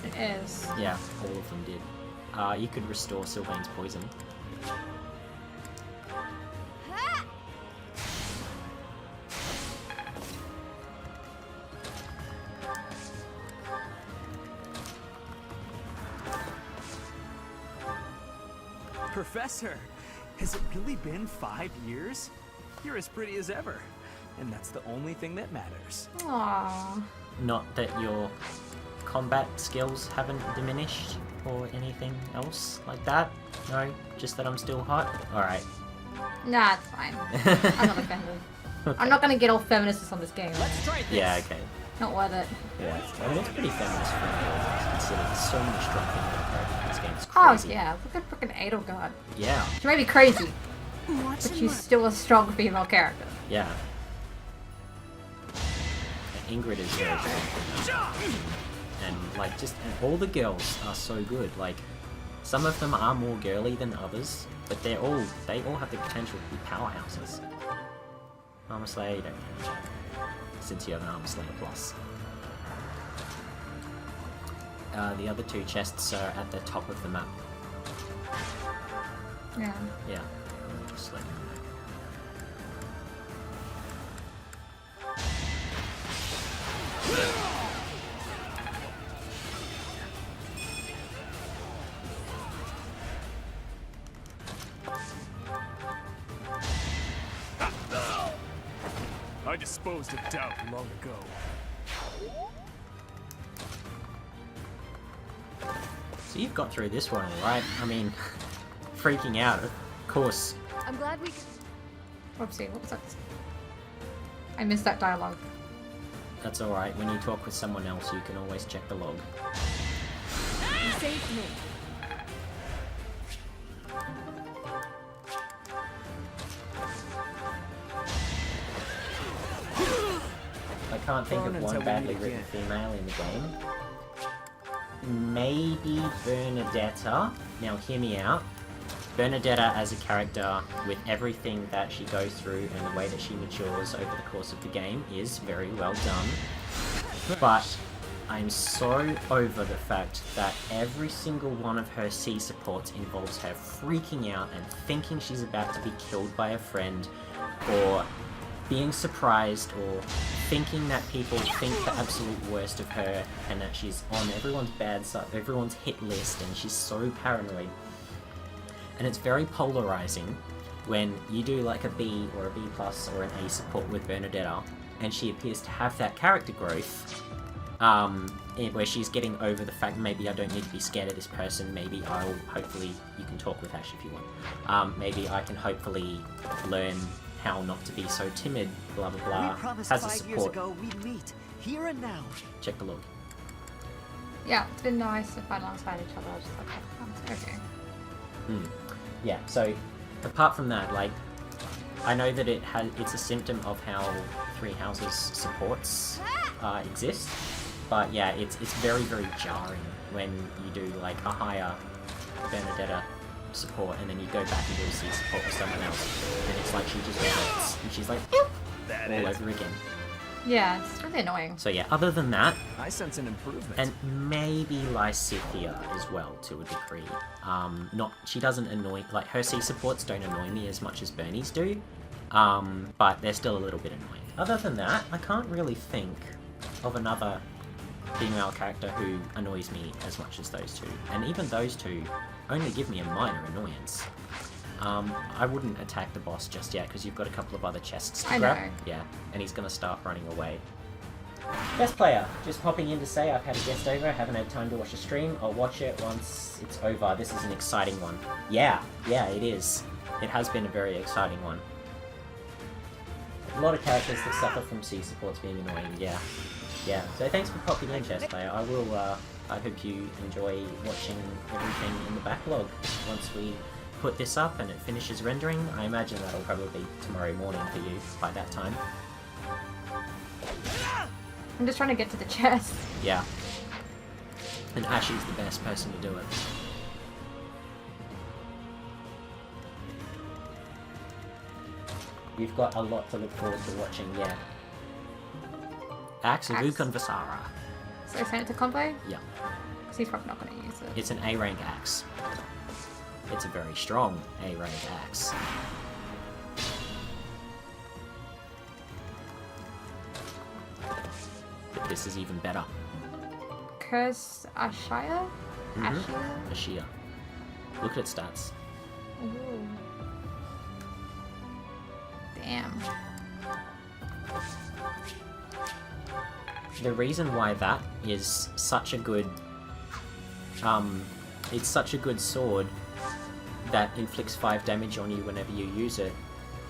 [SPEAKER 1] It is.
[SPEAKER 2] Yeah, all of them did. You could restore Sylvain's poison.
[SPEAKER 7] Professor, has it really been 5 years? You're as pretty as ever. And that's the only thing that matters.
[SPEAKER 1] Aww.
[SPEAKER 2] Not that your combat skills haven't diminished or anything else like that? No? Just that I'm still hot? Alright.
[SPEAKER 1] Nah, it's fine. I'm not offended.
[SPEAKER 2] Okay.
[SPEAKER 1] I'm not gonna get all feminists on this game.
[SPEAKER 7] Let's try this.
[SPEAKER 2] Yeah, okay.
[SPEAKER 1] Not worth it.
[SPEAKER 2] Yeah, I mean, it's pretty feminist friendly, considering so many strong female characters in this game. It's
[SPEAKER 1] Oh
[SPEAKER 2] crazy.
[SPEAKER 1] yeah, look at frickin' Edelgard.
[SPEAKER 2] Yeah.
[SPEAKER 1] She may be crazy, but she's still a strong female character.
[SPEAKER 2] Yeah. And Ingrid is very good. And like, just and all the girls are so good. Like, some of them are more girly than others, but they all have the potential to be powerhouses. Armor Slayer, you don't get much, since you have an Armor Slayer plus. The other 2 chests are at the top of the map.
[SPEAKER 1] Yeah.
[SPEAKER 2] Yeah. Just like
[SPEAKER 8] I disposed of doubt long ago.
[SPEAKER 2] So you've got through this one, alright? I mean, freaking out, of course.
[SPEAKER 6] I'm glad we could...
[SPEAKER 1] Whoopsie, what was that? I missed that dialogue.
[SPEAKER 2] That's alright. When you talk with someone else, you can always check the log.
[SPEAKER 6] You saved me.
[SPEAKER 2] I can't think of one badly written female in the game. Maybe Bernadetta. Now hear me out. Bernadetta as a character, with everything that she goes through and the way that she matures over the course of the game, is very well done. But I'm so over the fact that every single one of her C supports involves her freaking out and thinking she's about to be killed by a friend, or being surprised, or thinking that people think the absolute worst of her and that she's on everyone's bad side, everyone's hit list, and she's so paranoid. And it's very polarizing when you do like a B or a B plus or an A support with Bernadetta, and she appears to have that character growth, where she's getting over the fact maybe I don't need to be scared of this person, maybe I'll hopefully, you can talk with Ash if you want, maybe I can hopefully learn how not to be so timid, blah blah blah.
[SPEAKER 7] We promised
[SPEAKER 2] has a
[SPEAKER 7] 5 years
[SPEAKER 2] support.
[SPEAKER 7] ago we'd meet, here and now.
[SPEAKER 2] Check the log.
[SPEAKER 1] Yeah, it's been nice to fight alongside each other. Just like, okay.
[SPEAKER 2] Yeah, so apart from that, like, I know that it's a symptom of how Three Houses supports exist, but yeah, it's very, very jarring when you do like a higher Bernadetta support and then you go back and do a C support with someone else, and it's like she just hurts, and she's like, all over again.
[SPEAKER 1] Yeah, it's really annoying.
[SPEAKER 2] So yeah, other than that,
[SPEAKER 5] I sense an improvement.
[SPEAKER 2] and maybe Lysithia as well to a degree. She doesn't annoy, like her C supports don't annoy me as much as Bernie's do, but they're still a little bit annoying. Other than that, I can't really think of another female character who annoys me as much as those two, and even those two only give me a minor annoyance. I wouldn't attack the boss just yet because you've got a couple of other chests to grab.
[SPEAKER 1] know.
[SPEAKER 2] Yeah, and he's gonna start running away. Guest player, just popping in to say I've had a guest over, haven't had time to watch the stream. I'll watch it once it's over. This is an exciting one. Yeah, it is. It has been a very exciting one. A lot of characters that suffer from C supports being annoying, yeah. So thanks for popping in, chess player. I will, I hope you enjoy watching everything in the backlog once we put this up and it finishes rendering. I imagine that'll probably be tomorrow morning for you by that time.
[SPEAKER 1] I'm just trying to get to the chest.
[SPEAKER 2] Yeah. And Ashley's the best person to do it. You've got a lot to look forward to watching, yeah. Axe of Ukon Vasara.
[SPEAKER 1] So send it to Convoy?
[SPEAKER 2] Yeah.
[SPEAKER 1] Because he's probably not going to use it.
[SPEAKER 2] It's an A rank axe. It's a very strong A rank axe. But this is even better.
[SPEAKER 1] Curse Ashia? Ashia?
[SPEAKER 2] Ashia. Look at its stats.
[SPEAKER 1] Ooh. Damn.
[SPEAKER 2] The reason why that is such a good it's such a good sword that inflicts 5 damage on you whenever you use it,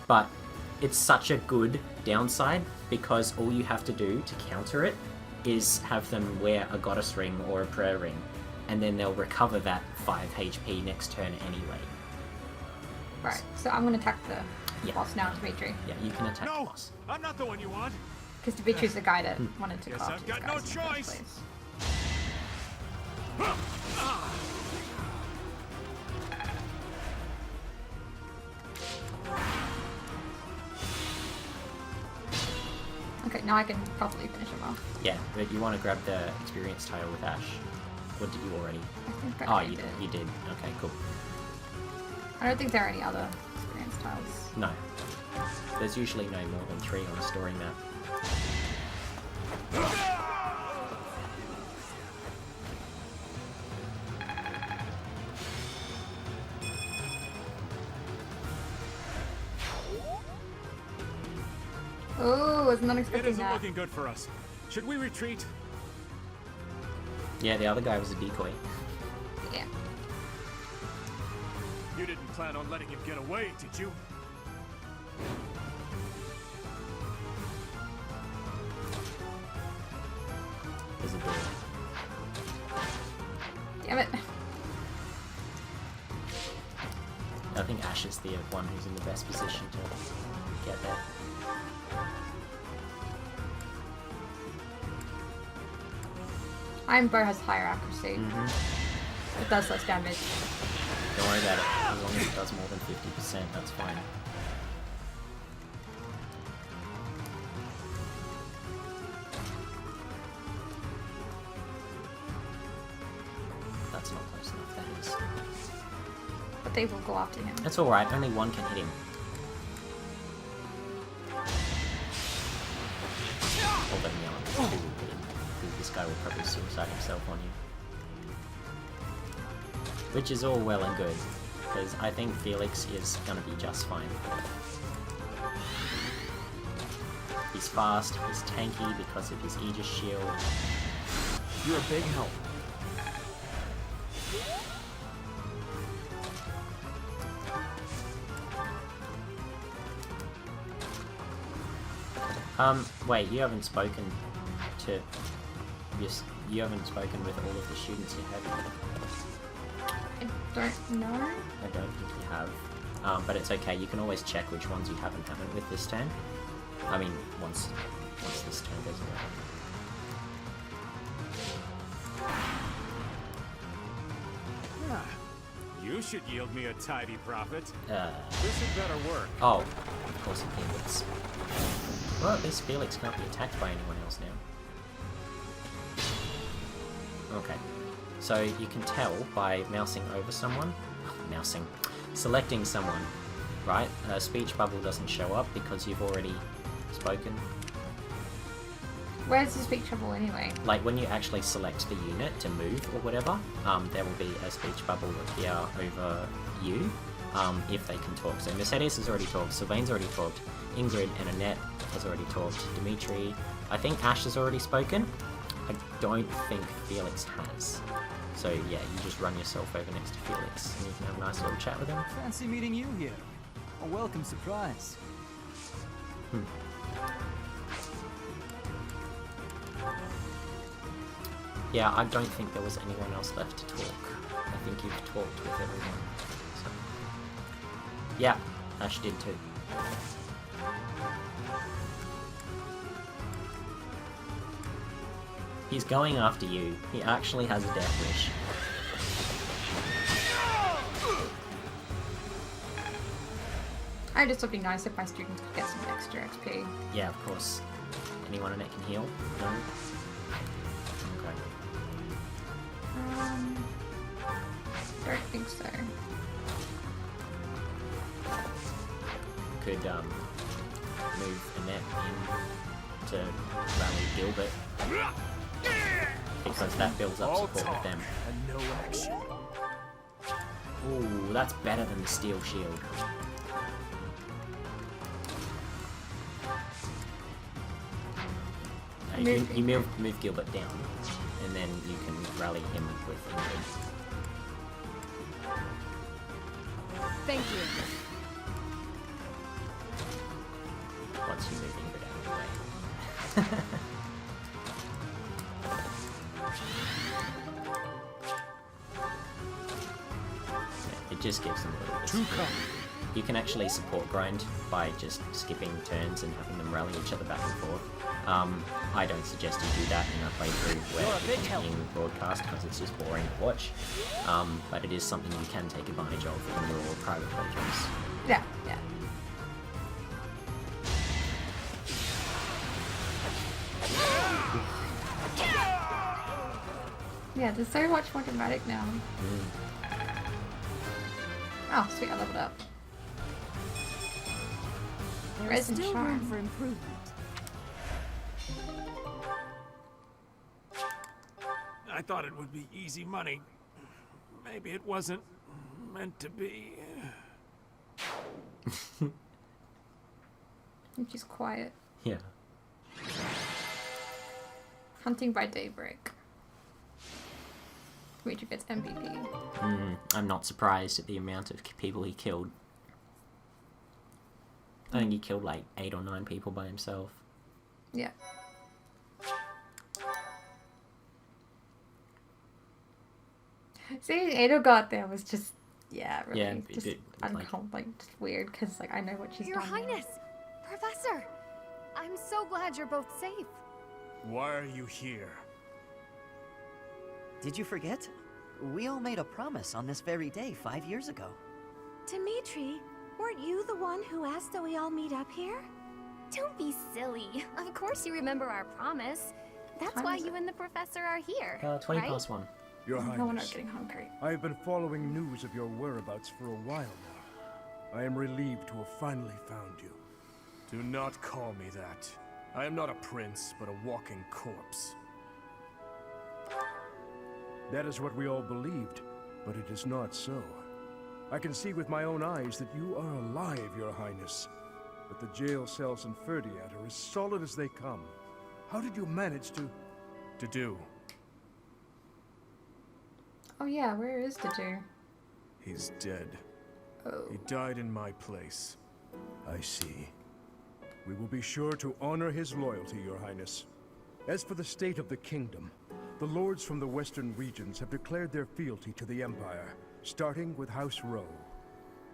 [SPEAKER 2] but it's such a good downside because all you have to do to counter it is have them wear a goddess ring or a prayer ring, and then they'll recover that 5 HP next turn anyway.
[SPEAKER 1] Right, so I'm going to attack the boss now, Dimitri.
[SPEAKER 2] Yeah, you can attack the boss.
[SPEAKER 8] I'm not the one you want.
[SPEAKER 1] Because Dimitri's the guy that wanted to
[SPEAKER 8] Guess
[SPEAKER 1] craft
[SPEAKER 8] I've
[SPEAKER 1] these
[SPEAKER 8] got
[SPEAKER 1] guys
[SPEAKER 8] no
[SPEAKER 1] in the first
[SPEAKER 8] choice.
[SPEAKER 1] place. Okay, now I can probably finish him off.
[SPEAKER 2] Yeah, but you want to grab the experience tile with Ash. Or did you already?
[SPEAKER 1] I think I
[SPEAKER 2] Oh,
[SPEAKER 1] already
[SPEAKER 2] you
[SPEAKER 1] did.
[SPEAKER 2] You did. Okay, cool.
[SPEAKER 1] I don't think there are any other experience tiles.
[SPEAKER 2] No. There's usually no more than 3 on a story map.
[SPEAKER 1] Oh, was not
[SPEAKER 8] It
[SPEAKER 1] expecting
[SPEAKER 8] isn't
[SPEAKER 1] that.
[SPEAKER 8] looking good for us. Should we retreat?
[SPEAKER 2] Yeah, the other guy was a decoy.
[SPEAKER 1] Yeah.
[SPEAKER 8] You didn't plan on letting him get away, did you?
[SPEAKER 2] There's a door.
[SPEAKER 1] Damn it.
[SPEAKER 2] I think Ash is the one who's in the best position to get there.
[SPEAKER 1] Iron Bow has higher accuracy. It does less damage.
[SPEAKER 2] Don't worry about it. As long as it does more than 50%, that's fine. That's not close enough, that is.
[SPEAKER 1] But they will go after him.
[SPEAKER 2] That's alright, only one can hit him. Although the other two will hit him. This guy will probably suicide himself on you. Which is all well and good, because I think Felix is gonna be just fine. He's fast, he's tanky because of his Aegis shield.
[SPEAKER 5] You're a big help.
[SPEAKER 2] Wait, you haven't spoken to... You haven't spoken with all of the students you have yet.
[SPEAKER 1] I don't know.
[SPEAKER 2] I don't think you have. But it's okay, you can always check which ones you haven't with this turn. I mean, once this turn goes around.
[SPEAKER 8] You should yield me a tidy profit.
[SPEAKER 2] This
[SPEAKER 8] had better work.
[SPEAKER 2] Oh, of course it Felix. Well, at least Felix can't be attacked by anyone else now. Okay. So you can tell by mousing over someone, selecting someone, right? A speech bubble doesn't show up because you've already spoken.
[SPEAKER 1] Where's the speech bubble anyway?
[SPEAKER 2] Like when you actually select the unit to move or whatever, there will be a speech bubble appear over you if they can talk. So Mercedes has already talked, Sylvain's already talked, Ingrid and Annette has already talked, Dimitri, I think Ash has already spoken. I don't think Felix has. So yeah, you just run yourself over next to Felix and you can have a nice little chat with him.
[SPEAKER 15] Fancy meeting you here. A welcome surprise.
[SPEAKER 2] Yeah, I don't think there was anyone else left to talk. I think you've talked with everyone. So. Yeah, Ash did too. He's going after you. He actually has a death wish.
[SPEAKER 1] I just would be nice if my students could get some extra XP.
[SPEAKER 2] Yeah, of course. Anyone in it can heal? No? Okay.
[SPEAKER 1] Don't think so.
[SPEAKER 2] Could move Annette in to rally Gilbert. Because that builds up support with them.
[SPEAKER 10] And no action.
[SPEAKER 2] Ooh, that's better than the steel shield. You move Gilbert down, and then you can rally him with Ingrid.
[SPEAKER 11] Thank you.
[SPEAKER 2] Once you move Ingrid out of the way. It just gives them a little bit of support. You can actually support grind by just skipping turns and having them rally each other back and forth. I don't suggest you do that in a playthrough where it's being broadcast because it's just boring to watch. But it is something you can take advantage of in your private playthroughs.
[SPEAKER 1] Yeah, yeah. Yeah, there's so much more dramatic now. Oh, sweet, I leveled up.
[SPEAKER 11] There is
[SPEAKER 1] Resin
[SPEAKER 11] still
[SPEAKER 1] charm.
[SPEAKER 11] room for improvement.
[SPEAKER 10] I thought it would be easy money. Maybe it wasn't meant to be.
[SPEAKER 1] She's quiet.
[SPEAKER 2] Yeah.
[SPEAKER 1] Hunting by daybreak. Dimitri gets MVP.
[SPEAKER 2] I'm not surprised at the amount of people he killed. I think he killed like 8 or 9 people by himself.
[SPEAKER 1] Yeah. Seeing Edelgard there was just, really,
[SPEAKER 2] Yeah,
[SPEAKER 1] just just weird, because like I know what she's
[SPEAKER 6] Your
[SPEAKER 1] done.
[SPEAKER 6] Highness! Professor! I'm so glad you're both safe.
[SPEAKER 10] Why are you here?
[SPEAKER 4] Did you forget? We all made a promise on this very day 5 years ago.
[SPEAKER 17] Dimitri, weren't you the one who asked that we all meet up here?
[SPEAKER 6] Don't be silly. Of course you remember our promise. That's why you and the professor are here.
[SPEAKER 2] 20
[SPEAKER 6] right?
[SPEAKER 2] past 1.
[SPEAKER 10] Your
[SPEAKER 1] No wonder I'm
[SPEAKER 10] Highness,
[SPEAKER 1] getting hungry.
[SPEAKER 10] I have been following news of your whereabouts for a while now. I am relieved to have finally found you. Do not call me that. I am not a prince, but a walking corpse. That is what we all believed, but it is not so. I can see with my own eyes that you are alive, Your Highness. But the jail cells in Ferdiad are as solid as they come. How did you manage to do?
[SPEAKER 1] Oh yeah, where is Dimitri?
[SPEAKER 10] He's dead.
[SPEAKER 1] Oh.
[SPEAKER 10] He died in my place. I see. We will be sure to honor his loyalty, Your Highness. As for the state of the kingdom, the lords from the western regions have declared their fealty to the Empire, starting with House Rowe.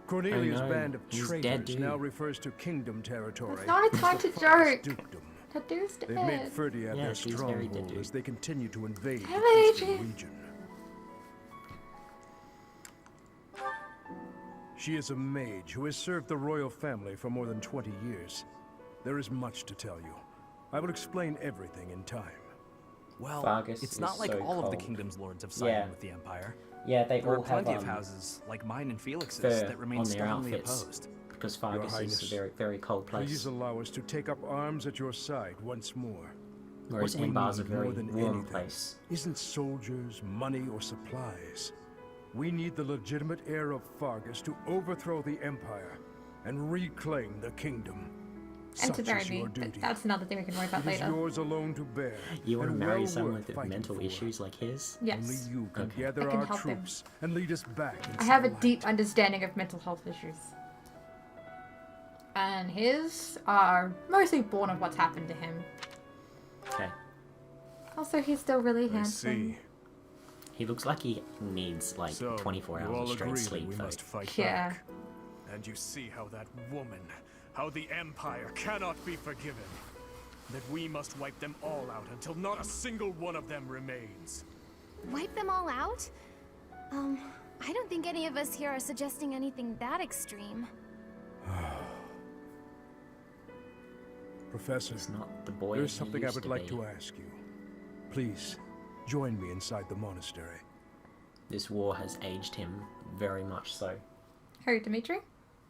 [SPEAKER 10] Cornelia's band of traitors now refers to kingdom territory.
[SPEAKER 1] It's not a time to joke. That dude's dead.
[SPEAKER 10] They've made Ferdiad their stronghold as they continue to invade the
[SPEAKER 1] Hello,
[SPEAKER 10] eastern
[SPEAKER 1] Adrian.
[SPEAKER 10] region. She is a mage who has served the royal family for more than 20 years. There is much to tell you. I will explain everything in time.
[SPEAKER 5] Well,
[SPEAKER 2] Fargus
[SPEAKER 5] it's
[SPEAKER 2] is
[SPEAKER 5] not like
[SPEAKER 2] so
[SPEAKER 5] all of the
[SPEAKER 2] cold.
[SPEAKER 5] kingdom's lords have sided
[SPEAKER 2] Yeah.
[SPEAKER 5] with the Empire.
[SPEAKER 2] Yeah, they
[SPEAKER 5] there
[SPEAKER 2] all
[SPEAKER 5] are plenty
[SPEAKER 2] have
[SPEAKER 5] of houses, like mine and Felix's,
[SPEAKER 2] fur
[SPEAKER 5] that remain
[SPEAKER 2] on their
[SPEAKER 5] stubbornly
[SPEAKER 2] outfits.
[SPEAKER 5] opposed.
[SPEAKER 2] Because
[SPEAKER 10] Your
[SPEAKER 2] Fargus is
[SPEAKER 10] Highness,
[SPEAKER 2] a very, very cold place.
[SPEAKER 10] Please allow us to take up arms at your side once more.
[SPEAKER 2] Whereas
[SPEAKER 10] What we
[SPEAKER 2] Embar's a
[SPEAKER 10] need
[SPEAKER 2] very
[SPEAKER 10] more than
[SPEAKER 2] warm
[SPEAKER 10] anything
[SPEAKER 2] place.
[SPEAKER 10] isn't soldiers, money, or supplies. We need the legitimate heir of Fargus to overthrow the Empire and reclaim the kingdom.
[SPEAKER 1] And to
[SPEAKER 10] Such
[SPEAKER 1] marry
[SPEAKER 10] is
[SPEAKER 1] me.
[SPEAKER 10] your
[SPEAKER 1] But
[SPEAKER 10] duty.
[SPEAKER 1] that's another thing we can worry about
[SPEAKER 10] It is
[SPEAKER 1] later.
[SPEAKER 10] yours alone to bear.
[SPEAKER 2] You want to
[SPEAKER 10] and
[SPEAKER 2] marry
[SPEAKER 10] well
[SPEAKER 2] someone
[SPEAKER 10] worth
[SPEAKER 2] with
[SPEAKER 10] fighting
[SPEAKER 2] mental
[SPEAKER 10] for.
[SPEAKER 2] issues like his?
[SPEAKER 1] Yes.
[SPEAKER 10] Only you can
[SPEAKER 2] Okay.
[SPEAKER 10] gather
[SPEAKER 1] I can
[SPEAKER 10] our
[SPEAKER 1] help him.
[SPEAKER 10] troops and lead us back.
[SPEAKER 1] I have a deep understanding of mental health issues. And his are mostly born of what's happened to him.
[SPEAKER 2] Okay.
[SPEAKER 1] Also, he's still really handsome.
[SPEAKER 10] see.
[SPEAKER 2] He looks like he needs like 24
[SPEAKER 10] you
[SPEAKER 2] hours
[SPEAKER 10] all
[SPEAKER 2] of straight
[SPEAKER 10] agree that
[SPEAKER 2] sleep
[SPEAKER 10] we
[SPEAKER 2] though.
[SPEAKER 10] must fight
[SPEAKER 1] Yeah.
[SPEAKER 10] back. And you see how that woman, how the Empire cannot be forgiven. That we must wipe them all out until not a single one of them remains.
[SPEAKER 6] Wipe them all out? I don't think any of us here are suggesting anything that extreme.
[SPEAKER 10] Professor,
[SPEAKER 2] It's not the boy
[SPEAKER 10] there's
[SPEAKER 2] he
[SPEAKER 10] something I
[SPEAKER 2] used
[SPEAKER 10] would
[SPEAKER 2] to
[SPEAKER 10] like
[SPEAKER 2] be.
[SPEAKER 10] to ask you. Please, join me inside the monastery.
[SPEAKER 2] This war has aged him very much so.
[SPEAKER 1] Who, Dimitri?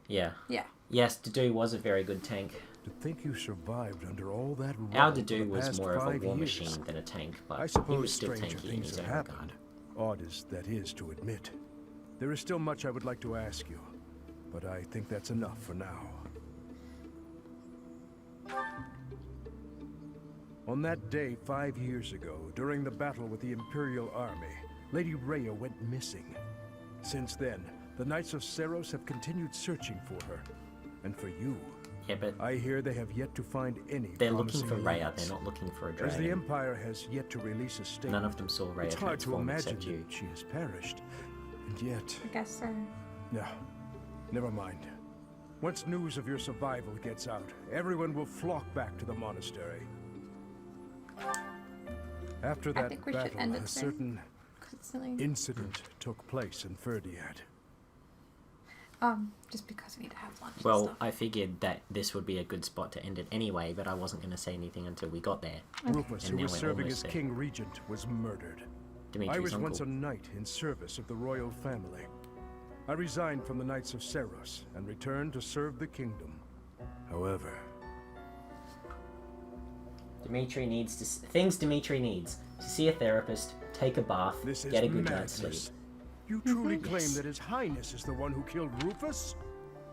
[SPEAKER 2] Yeah.
[SPEAKER 1] Yeah.
[SPEAKER 2] Yes, Dedue was a very good tank.
[SPEAKER 10] To think you survived under all that
[SPEAKER 2] Our
[SPEAKER 10] rubble for the
[SPEAKER 2] Dedue was
[SPEAKER 10] past
[SPEAKER 2] more of a
[SPEAKER 10] 5
[SPEAKER 2] war
[SPEAKER 10] years.
[SPEAKER 2] machine than a tank, but
[SPEAKER 10] I
[SPEAKER 2] he
[SPEAKER 10] suppose
[SPEAKER 2] was still
[SPEAKER 10] stranger
[SPEAKER 2] tanky in
[SPEAKER 10] things
[SPEAKER 2] his
[SPEAKER 10] have
[SPEAKER 2] own
[SPEAKER 10] happened.
[SPEAKER 2] regard.
[SPEAKER 10] Odd as that is to admit. There is still much I would like to ask you, but I think that's enough for now. On that day 5 years ago, during the battle with the Imperial Army, Lady Rhea went missing. Since then, the Knights of Seiros have continued searching for her. And for you,
[SPEAKER 2] Yeah, but
[SPEAKER 10] I hear they have yet to find any
[SPEAKER 2] they're looking
[SPEAKER 10] promising
[SPEAKER 2] for Rhea,
[SPEAKER 10] leads.
[SPEAKER 2] they're not looking for a
[SPEAKER 10] As the
[SPEAKER 2] dragon.
[SPEAKER 10] Empire has yet to release a statement,
[SPEAKER 2] None of them saw Rhea
[SPEAKER 10] it's hard to
[SPEAKER 2] transform
[SPEAKER 10] imagine
[SPEAKER 2] except you.
[SPEAKER 10] that she has perished. And yet...
[SPEAKER 1] I guess so.
[SPEAKER 10] No, never mind. Once news of your survival gets out, everyone will flock back to the monastery. After
[SPEAKER 1] I
[SPEAKER 10] that
[SPEAKER 1] think we should
[SPEAKER 10] battle,
[SPEAKER 1] end it
[SPEAKER 10] a
[SPEAKER 1] soon.
[SPEAKER 10] certain
[SPEAKER 1] 'Cause it's silly.
[SPEAKER 10] incident took place in Ferdiad.
[SPEAKER 1] Just because we need to have lunch and
[SPEAKER 2] Well,
[SPEAKER 1] stuff.
[SPEAKER 2] I figured that this would be a good spot to end it anyway, but I wasn't going to say anything until we got there.
[SPEAKER 10] Rufus,
[SPEAKER 2] And
[SPEAKER 10] who
[SPEAKER 2] now
[SPEAKER 10] was
[SPEAKER 2] we're
[SPEAKER 10] serving
[SPEAKER 2] almost
[SPEAKER 10] as
[SPEAKER 2] there.
[SPEAKER 10] King Regent, was murdered.
[SPEAKER 2] Dimitri's
[SPEAKER 10] I was
[SPEAKER 2] uncle.
[SPEAKER 10] once a knight in service of the royal family. I resigned from the Knights of Seiros and returned to serve the kingdom. However,
[SPEAKER 2] Dimitri needs to... Things Dimitri needs. To see a therapist, take a bath,
[SPEAKER 10] this is
[SPEAKER 2] get a good night's
[SPEAKER 10] madness.
[SPEAKER 2] sleep.
[SPEAKER 10] You truly
[SPEAKER 2] Yes.
[SPEAKER 10] claim that His Highness is the one who killed Rufus?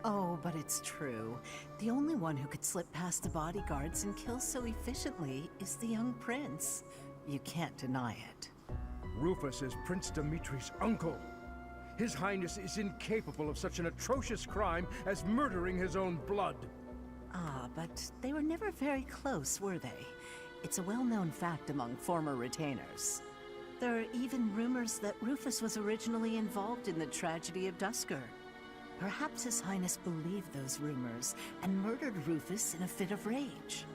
[SPEAKER 16] Oh, but it's true. The only one who could slip past the bodyguards and kill so efficiently is the young prince. You can't deny it.
[SPEAKER 22] Rufus is Prince Dimitri's uncle. His Highness is incapable of such an atrocious crime as murdering his own blood.
[SPEAKER 16] Ah, but they were never very close, were they? It's a well-known fact among former retainers. There are even rumors that Rufus was originally involved in the tragedy of Duskur. Perhaps His Highness believed those rumors and murdered Rufus in a fit of rage.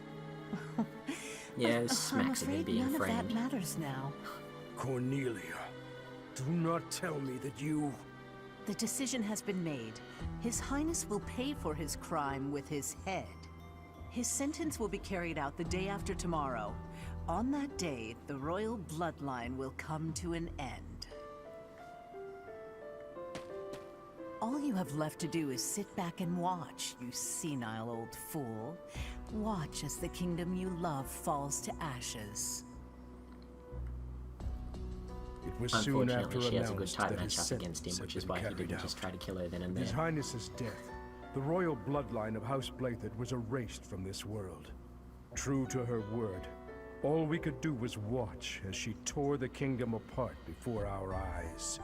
[SPEAKER 2] Yeah, it smacks of him being
[SPEAKER 16] none
[SPEAKER 2] framed.
[SPEAKER 16] of that matters now.
[SPEAKER 22] Cornelia, do not tell me that you...
[SPEAKER 16] The decision has been made. His Highness will pay for his crime with his head. His sentence will be carried out the day after tomorrow. On that day, the royal bloodline will come to an end. All you have left to do is sit back and watch, you senile old fool. Watch as the kingdom you love falls to ashes.
[SPEAKER 22] It was soon after
[SPEAKER 2] Unfortunately, she has a good
[SPEAKER 22] announced
[SPEAKER 2] tight
[SPEAKER 22] that his
[SPEAKER 2] matchup against him,
[SPEAKER 22] sentence
[SPEAKER 2] which
[SPEAKER 22] had
[SPEAKER 2] is
[SPEAKER 22] been
[SPEAKER 2] why he
[SPEAKER 22] carried
[SPEAKER 2] didn't
[SPEAKER 22] out.
[SPEAKER 2] just try to kill her then and
[SPEAKER 22] His
[SPEAKER 2] there.
[SPEAKER 22] Highness's death, the royal bloodline of House Blathid was erased from this world. True to her word, all we could do was watch as she tore the kingdom apart before our eyes.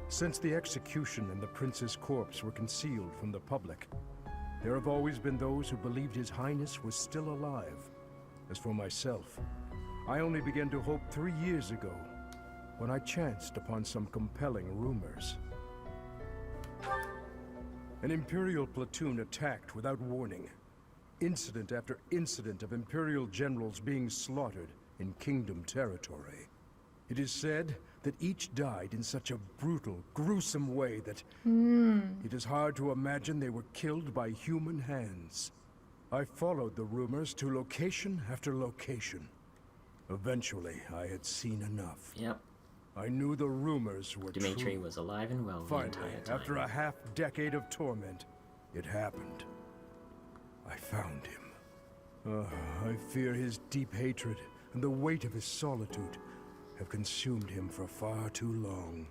[SPEAKER 22] Since the execution and the prince's corpse were concealed from the public, there have always been those who believed His Highness was still alive. As for myself, I only began to hope 3 years ago, when I chanced upon some compelling rumors. An Imperial platoon attacked without warning. Incident after incident of Imperial generals being slaughtered in Kingdom territory. It is said that each died in such a brutal, gruesome way that it is hard to imagine they were killed by human hands. I followed the rumors to location after location. Eventually, I had seen enough.
[SPEAKER 2] Yep.
[SPEAKER 22] I knew the rumors were
[SPEAKER 2] Dimitri
[SPEAKER 22] true.
[SPEAKER 2] was alive and well the
[SPEAKER 22] Finally,
[SPEAKER 2] entire time.
[SPEAKER 22] after a half-decade of torment, it happened. I found him. I fear his deep hatred and the weight of his solitude have consumed him for far too long.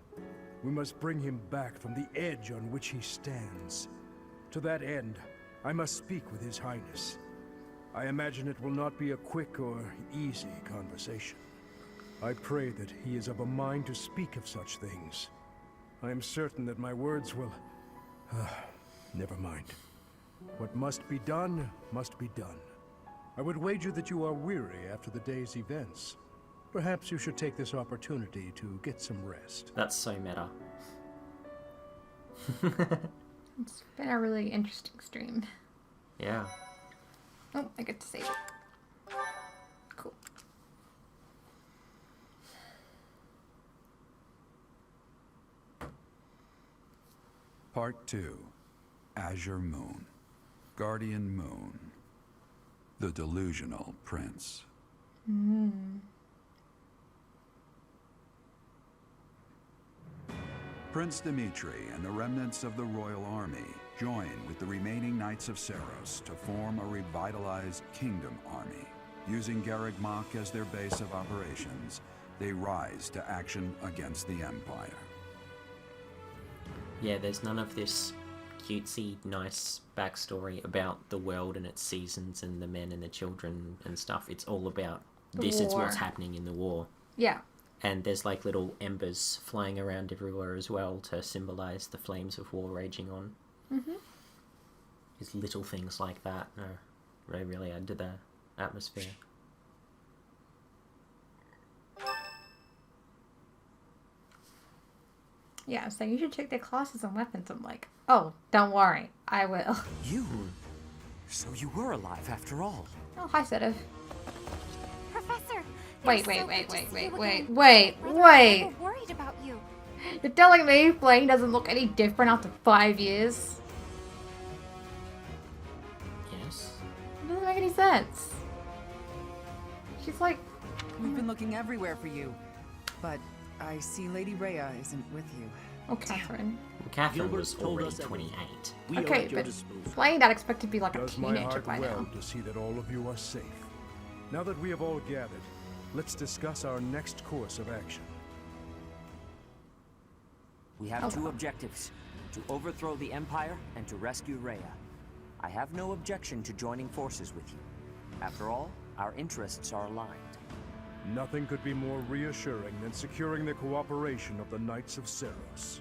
[SPEAKER 22] We must bring him back from the edge on which he stands. To that end, I must speak with His Highness. I imagine it will not be a quick or easy conversation. I pray that he is of a mind to speak of such things. I am certain that my words will... never mind. What must be done, must be done. I would wager that you are weary after the day's events. Perhaps you should take this opportunity to get some rest.
[SPEAKER 2] That's so meta.
[SPEAKER 1] It's been a really interesting stream.
[SPEAKER 2] Yeah.
[SPEAKER 1] Oh, I get to save it. Cool.
[SPEAKER 21] Part 2. Azure Moon. Guardian Moon. The Delusional Prince. Prince Dimitri and the remnants of the royal army join with the remaining Knights of Seiros to form a revitalized kingdom army. Using Garreg Mach as their base of operations, they rise to action against the Empire.
[SPEAKER 2] Yeah, there's none of this cutesy, nice backstory about the world and its seasons and the men and the children and stuff. It's all about this is what's happening in the war.
[SPEAKER 1] Yeah.
[SPEAKER 2] And there's like little embers flying around everywhere as well to symbolize the flames of war raging on. Just little things like that they really add to the atmosphere.
[SPEAKER 1] Yeah, so you should check their classes and weapons. I'm like, oh, don't worry, I will.
[SPEAKER 7] You? So you were alive after all.
[SPEAKER 1] Oh, hi, Sedav.
[SPEAKER 6] Professor!
[SPEAKER 1] Wait.
[SPEAKER 6] We're worried about you.
[SPEAKER 1] You're telling me Blaine doesn't look any different after 5 years?
[SPEAKER 2] Yes.
[SPEAKER 1] It doesn't make any sense. She's like...
[SPEAKER 11] We've been looking everywhere for you, but I see Lady Rhea isn't with you.
[SPEAKER 1] Oh, Catherine.
[SPEAKER 2] Catherine was already 28.
[SPEAKER 1] Okay, but Blaine I'd expect to be like a
[SPEAKER 22] Does my
[SPEAKER 1] teenager
[SPEAKER 22] heart
[SPEAKER 1] by
[SPEAKER 22] well
[SPEAKER 1] now.
[SPEAKER 22] to see that all of you are safe. Now that we have all gathered, let's discuss our next course of action.
[SPEAKER 7] We have two objectives. to overthrow the Empire and to rescue Rhea. I have no objection to joining forces with you. After all, our interests are aligned.
[SPEAKER 22] Nothing could be more reassuring than securing the cooperation of the Knights of Seiros.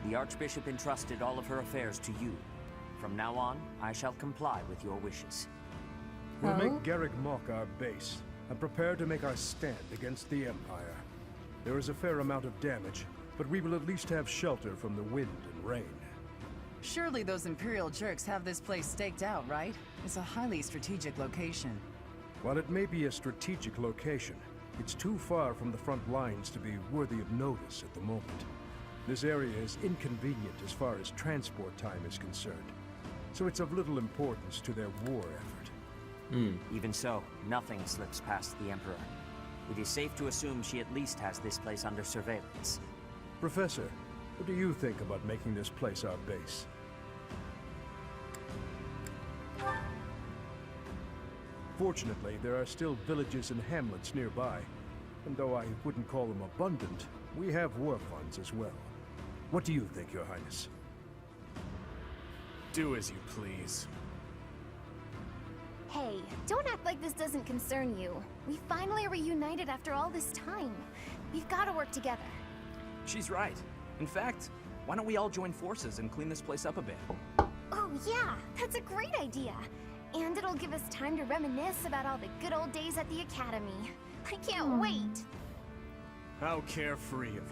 [SPEAKER 7] The Archbishop entrusted all of her affairs to you. From now on, I shall comply with your wishes.
[SPEAKER 22] We'll make Garreg Mach our base, and prepare to make our stand against the Empire. There is a fair amount of damage, but we will at least have shelter from the wind and rain.
[SPEAKER 9] Surely those Imperial jerks have this place staked out, right? It's a highly strategic location.
[SPEAKER 22] While it may be a strategic location, it's too far from the front lines to be worthy of notice at the moment. This area is inconvenient as far as transport time is concerned, so it's of little importance to their war effort.
[SPEAKER 7] Even so, nothing slips past the Emperor. It is safe to assume she at least has this place under surveillance.
[SPEAKER 22] Professor, what do you think about making this place our base? Fortunately, there are still villages and hamlets nearby, and though I wouldn't call them abundant, we have war funds as well. What do you think, Your Highness?
[SPEAKER 8] Do as you please.
[SPEAKER 6] Hey, don't act like this doesn't concern you. We finally reunited after all this time. We've got to work together.
[SPEAKER 13] She's right. In fact, why don't we all join forces and clean this place up a bit?
[SPEAKER 6] Oh yeah, that's a great idea. And it'll give us time to reminisce about all the good old days at the Academy. I can't wait.
[SPEAKER 8] How carefree of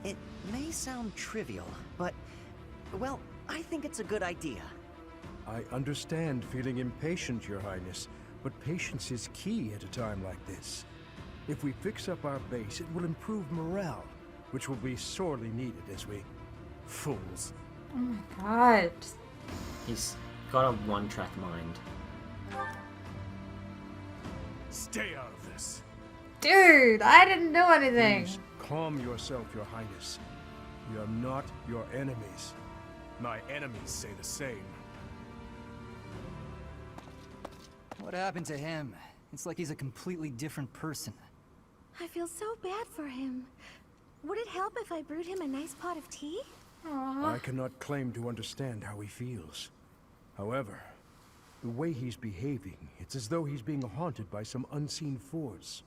[SPEAKER 8] you.
[SPEAKER 4] It may sound trivial, but, well, I think it's a good idea.
[SPEAKER 22] I understand feeling impatient, Your Highness, but patience is key at a time like this. If we fix up our base, it will improve morale, which will be sorely needed as we...
[SPEAKER 8] Fools.
[SPEAKER 1] Oh my god.
[SPEAKER 2] He's got a one-track mind.
[SPEAKER 8] Stay out of this.
[SPEAKER 1] Dude, I didn't know anything.
[SPEAKER 22] Please calm yourself, Your Highness. We are not your enemies.
[SPEAKER 8] My enemies say the same.
[SPEAKER 15] What happened to him? It's like he's a completely different person.
[SPEAKER 6] I feel so bad for him. Would it help if I brewed him a nice pot of tea?
[SPEAKER 22] I cannot claim to understand how he feels. However, the way he's behaving, it's as though he's being haunted by some unseen force.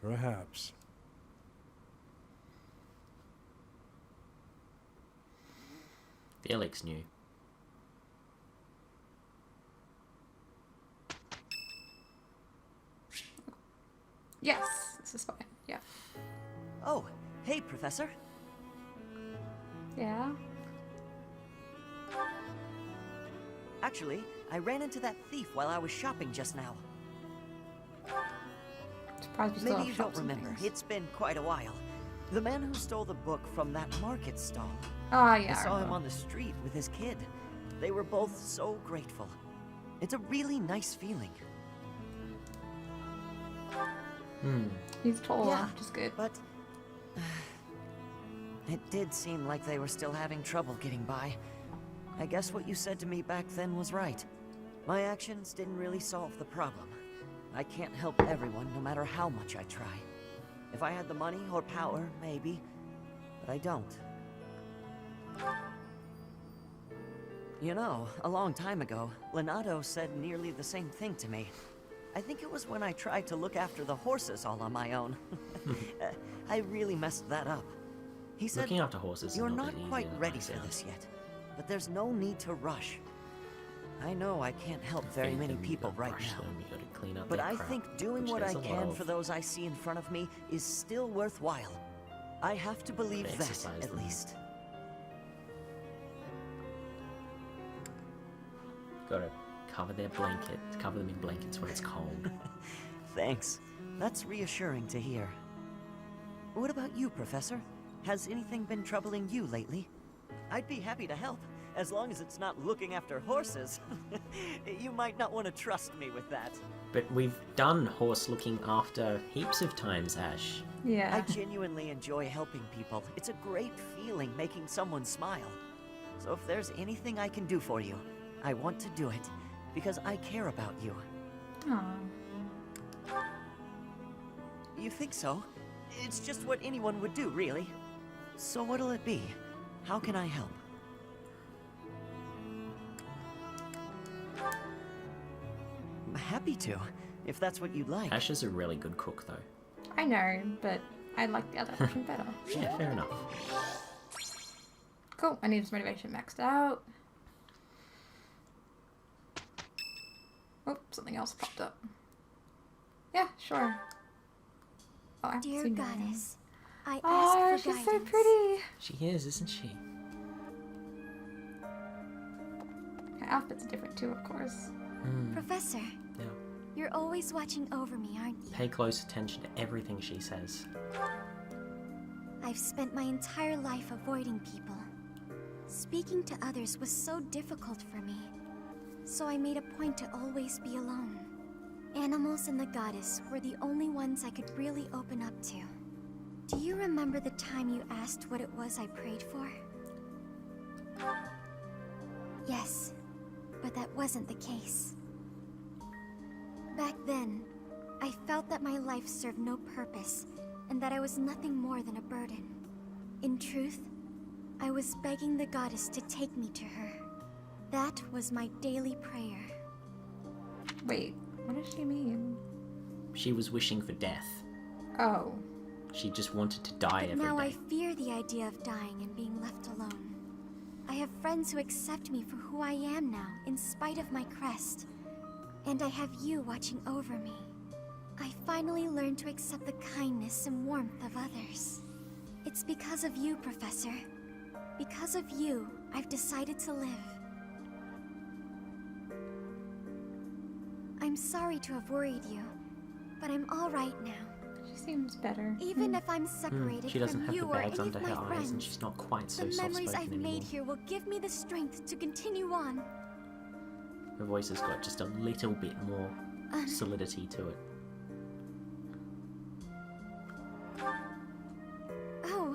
[SPEAKER 22] Perhaps.
[SPEAKER 2] Felix knew.
[SPEAKER 1] Yes, this is fine. Yeah.
[SPEAKER 4] Oh, hey, Professor.
[SPEAKER 1] Yeah.
[SPEAKER 4] Actually, I ran into that thief while I was shopping just now.
[SPEAKER 1] Surprised you still
[SPEAKER 4] Maybe
[SPEAKER 1] have
[SPEAKER 4] you don't
[SPEAKER 1] shops and
[SPEAKER 4] remember.
[SPEAKER 1] things.
[SPEAKER 4] It's been quite a while. The man who stole the book from that market stall.
[SPEAKER 1] Ah, yeah.
[SPEAKER 4] I saw him
[SPEAKER 1] remember.
[SPEAKER 4] on the street with his kid. They were both so grateful. It's a really nice feeling.
[SPEAKER 1] He's tall,
[SPEAKER 4] Yeah,
[SPEAKER 1] which is good.
[SPEAKER 4] But it did seem like they were still having trouble getting by. I guess what you said to me back then was right. My actions didn't really solve the problem. I can't help everyone, no matter how much I try. If I had the money or power, maybe. But I don't. You know, a long time ago, Leonardo said nearly the same thing to me. I think it was when I tried to look after the horses all on my own. I really messed that up. He said,
[SPEAKER 2] Looking after horses is
[SPEAKER 4] "You're
[SPEAKER 2] not
[SPEAKER 4] not
[SPEAKER 2] as easy
[SPEAKER 4] quite
[SPEAKER 2] as it
[SPEAKER 4] ready
[SPEAKER 2] might
[SPEAKER 4] for
[SPEAKER 2] sound."
[SPEAKER 4] this yet, but there's no need to rush. I know I can't help very
[SPEAKER 2] Feed
[SPEAKER 4] many
[SPEAKER 2] them, you
[SPEAKER 4] people
[SPEAKER 2] gotta
[SPEAKER 4] right
[SPEAKER 2] brush
[SPEAKER 4] now.
[SPEAKER 2] them, you gotta clean up
[SPEAKER 4] But
[SPEAKER 2] their
[SPEAKER 4] I
[SPEAKER 2] crap,
[SPEAKER 4] think doing
[SPEAKER 2] which
[SPEAKER 4] what I
[SPEAKER 2] there's a lot
[SPEAKER 4] can
[SPEAKER 2] of.
[SPEAKER 4] for those I see in front of me is still worthwhile. I have to believe that,
[SPEAKER 2] exercise
[SPEAKER 4] at
[SPEAKER 2] them.
[SPEAKER 4] least.
[SPEAKER 2] Gotta cover their blankets, cover them in blankets when it's cold.
[SPEAKER 4] Thanks. That's reassuring to hear. What about you, Professor? Has anything been troubling you lately? I'd be happy to help, as long as it's not looking after horses. You might not want to trust me with that.
[SPEAKER 2] But we've done horse looking after heaps of times, Ash.
[SPEAKER 1] Yeah.
[SPEAKER 4] I genuinely enjoy helping people. It's a great feeling making someone smile. So if there's anything I can do for you, I want to do it, because I care about you.
[SPEAKER 1] Aw.
[SPEAKER 4] You think so? It's just what anyone would do, really. So what'll it be? How can I help? I'm happy to, if that's what you'd like.
[SPEAKER 2] Asha's a really good cook, though.
[SPEAKER 1] I know, but I like the other option better.
[SPEAKER 2] Yeah, fair enough.
[SPEAKER 1] Cool, I need his motivation maxed out. Oh, something else popped up. Yeah, sure. Oh, I haven't
[SPEAKER 6] Dear
[SPEAKER 1] seen Miriam.
[SPEAKER 6] goddess, I
[SPEAKER 1] Oh,
[SPEAKER 6] ask for
[SPEAKER 1] she's so
[SPEAKER 6] guidance.
[SPEAKER 1] pretty.
[SPEAKER 2] She is, isn't she?
[SPEAKER 1] Her outfit's different too, of course.
[SPEAKER 6] Professor,
[SPEAKER 2] Yeah.
[SPEAKER 6] you're always watching over me, aren't you?
[SPEAKER 2] Pay close attention to everything she says.
[SPEAKER 6] I've spent my entire life avoiding people. Speaking to others was so difficult for me, so I made a point to always be alone. Animals and the goddess were the only ones I could really open up to. Do you remember the time you asked what it was I prayed for? Yes, but that wasn't the case. Back then, I felt that my life served no purpose, and that I was nothing more than a burden. In truth, I was begging the goddess to take me to her. That was my daily prayer.
[SPEAKER 1] Wait, what does she mean?
[SPEAKER 2] She was wishing for death.
[SPEAKER 1] Oh.
[SPEAKER 2] She just wanted to die
[SPEAKER 6] But
[SPEAKER 2] every
[SPEAKER 6] now
[SPEAKER 2] day.
[SPEAKER 6] I fear the idea of dying and being left alone. I have friends who accept me for who I am now, in spite of my crest. And I have you watching over me. I finally learned to accept the kindness and warmth of others. It's because of you, Professor. Because of you, I've decided to live. I'm sorry to have worried you, but I'm all right now.
[SPEAKER 1] She seems better.
[SPEAKER 6] Even if I'm separated
[SPEAKER 2] She doesn't
[SPEAKER 6] from
[SPEAKER 2] have
[SPEAKER 6] you
[SPEAKER 2] the
[SPEAKER 6] or any
[SPEAKER 2] bags under
[SPEAKER 6] of my
[SPEAKER 2] her eyes,
[SPEAKER 6] friends,
[SPEAKER 2] and she's not quite so
[SPEAKER 6] the memories
[SPEAKER 2] soft-spoken
[SPEAKER 6] I've
[SPEAKER 2] anymore.
[SPEAKER 6] made here will give me the strength to continue on.
[SPEAKER 2] Her voice has got just a little bit more solidity to it.
[SPEAKER 6] Oh,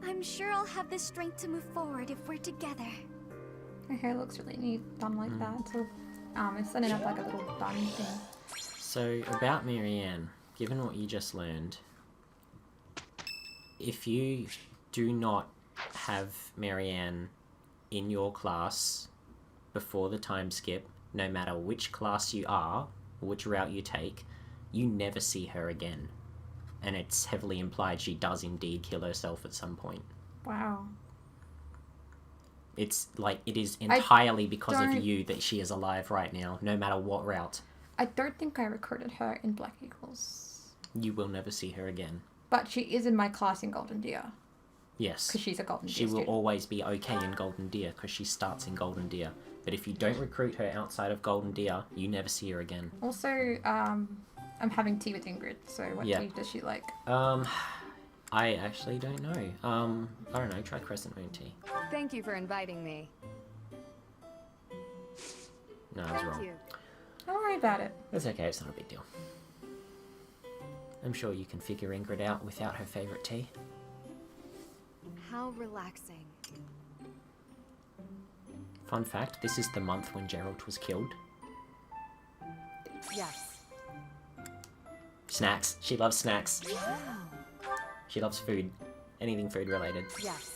[SPEAKER 6] I'm sure I'll have the strength to move forward if we're together.
[SPEAKER 1] Her hair looks really neat, done like that. So, it's setting up like a little bun thing.
[SPEAKER 2] So, about Marianne, given what you just learned, if you do not have Marianne in your class before the time skip, no matter which class you are, or which route you take, you never see her again. And it's heavily implied she does indeed kill herself at some point.
[SPEAKER 1] Wow.
[SPEAKER 2] It's like, it is entirely because of
[SPEAKER 1] don't-
[SPEAKER 2] you that she is alive right now, no matter what route.
[SPEAKER 1] I don't think I recruited her in Black Eagles.
[SPEAKER 2] You will never see her again.
[SPEAKER 1] But she is in my class in Golden Deer.
[SPEAKER 2] Yes.
[SPEAKER 1] Because she's a Golden Deer
[SPEAKER 2] She will
[SPEAKER 1] student.
[SPEAKER 2] always be okay in Golden Deer because she starts in Golden Deer. But if you don't recruit her outside of Golden Deer, you never see her again.
[SPEAKER 1] Also, I'm having tea with Ingrid, so what
[SPEAKER 2] Yeah.
[SPEAKER 1] tea does she like?
[SPEAKER 2] I actually don't know. I don't know, try Crescent Moon tea.
[SPEAKER 11] Thank you for inviting me.
[SPEAKER 2] No, I was
[SPEAKER 11] Thank
[SPEAKER 2] wrong.
[SPEAKER 11] you.
[SPEAKER 1] Don't worry about it.
[SPEAKER 2] It's okay, it's not a big deal. I'm sure you can figure Ingrid out without her favourite tea.
[SPEAKER 11] How relaxing.
[SPEAKER 2] Fun fact, this is the month when Gerald was killed.
[SPEAKER 11] Yes.
[SPEAKER 2] Snacks. She loves snacks.
[SPEAKER 11] Wow.
[SPEAKER 2] She loves food. Anything food related.
[SPEAKER 11] Yes.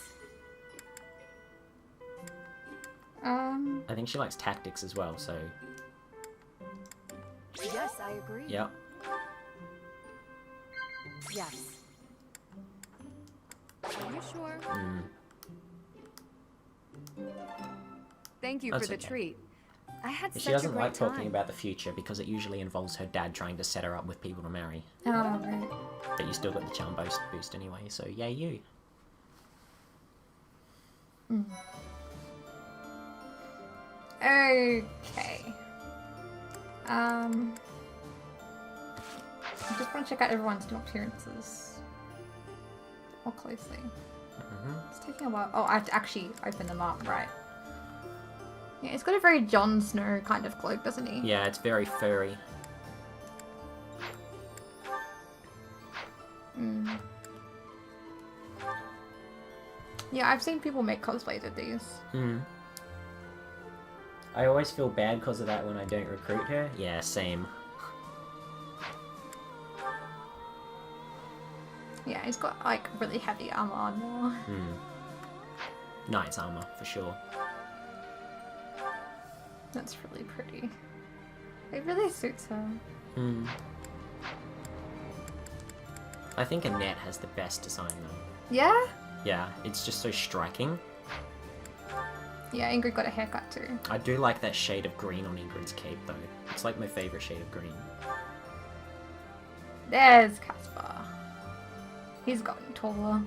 [SPEAKER 2] I think she likes tactics as well, so...
[SPEAKER 11] Yes, I agree.
[SPEAKER 2] Yep.
[SPEAKER 11] Yes. Are you sure? Thank you
[SPEAKER 2] That's
[SPEAKER 11] for the
[SPEAKER 2] okay.
[SPEAKER 11] treat. I had
[SPEAKER 2] She
[SPEAKER 11] such a
[SPEAKER 2] doesn't
[SPEAKER 11] great
[SPEAKER 2] like
[SPEAKER 11] time.
[SPEAKER 2] talking about the future because it usually involves her dad trying to set her up with people to marry.
[SPEAKER 1] Oh, right.
[SPEAKER 2] But you still got the charm boost anyway, so yay you.
[SPEAKER 1] Okay. I just want to check out everyone's new appearances more closely. It's taking a while. Oh, I have to actually open them up, right? Yeah, it's got a very Jon Snow kind of cloak, doesn't he?
[SPEAKER 2] Yeah, it's very furry.
[SPEAKER 1] Yeah, I've seen people make cosplays of these.
[SPEAKER 2] I always feel bad because of that when I don't recruit her. Yeah, same.
[SPEAKER 1] Yeah, he's got like really heavy armor on now.
[SPEAKER 2] Knight's armor, for sure.
[SPEAKER 1] That's really pretty. It really suits her.
[SPEAKER 2] I think Annette has the best design though.
[SPEAKER 1] Yeah?
[SPEAKER 2] Yeah, it's just so striking.
[SPEAKER 1] Yeah, Ingrid got a haircut too.
[SPEAKER 2] I do like that shade of green on Ingrid's cape though. It's like my favorite shade of green.
[SPEAKER 1] There's Caspar. He's gotten taller.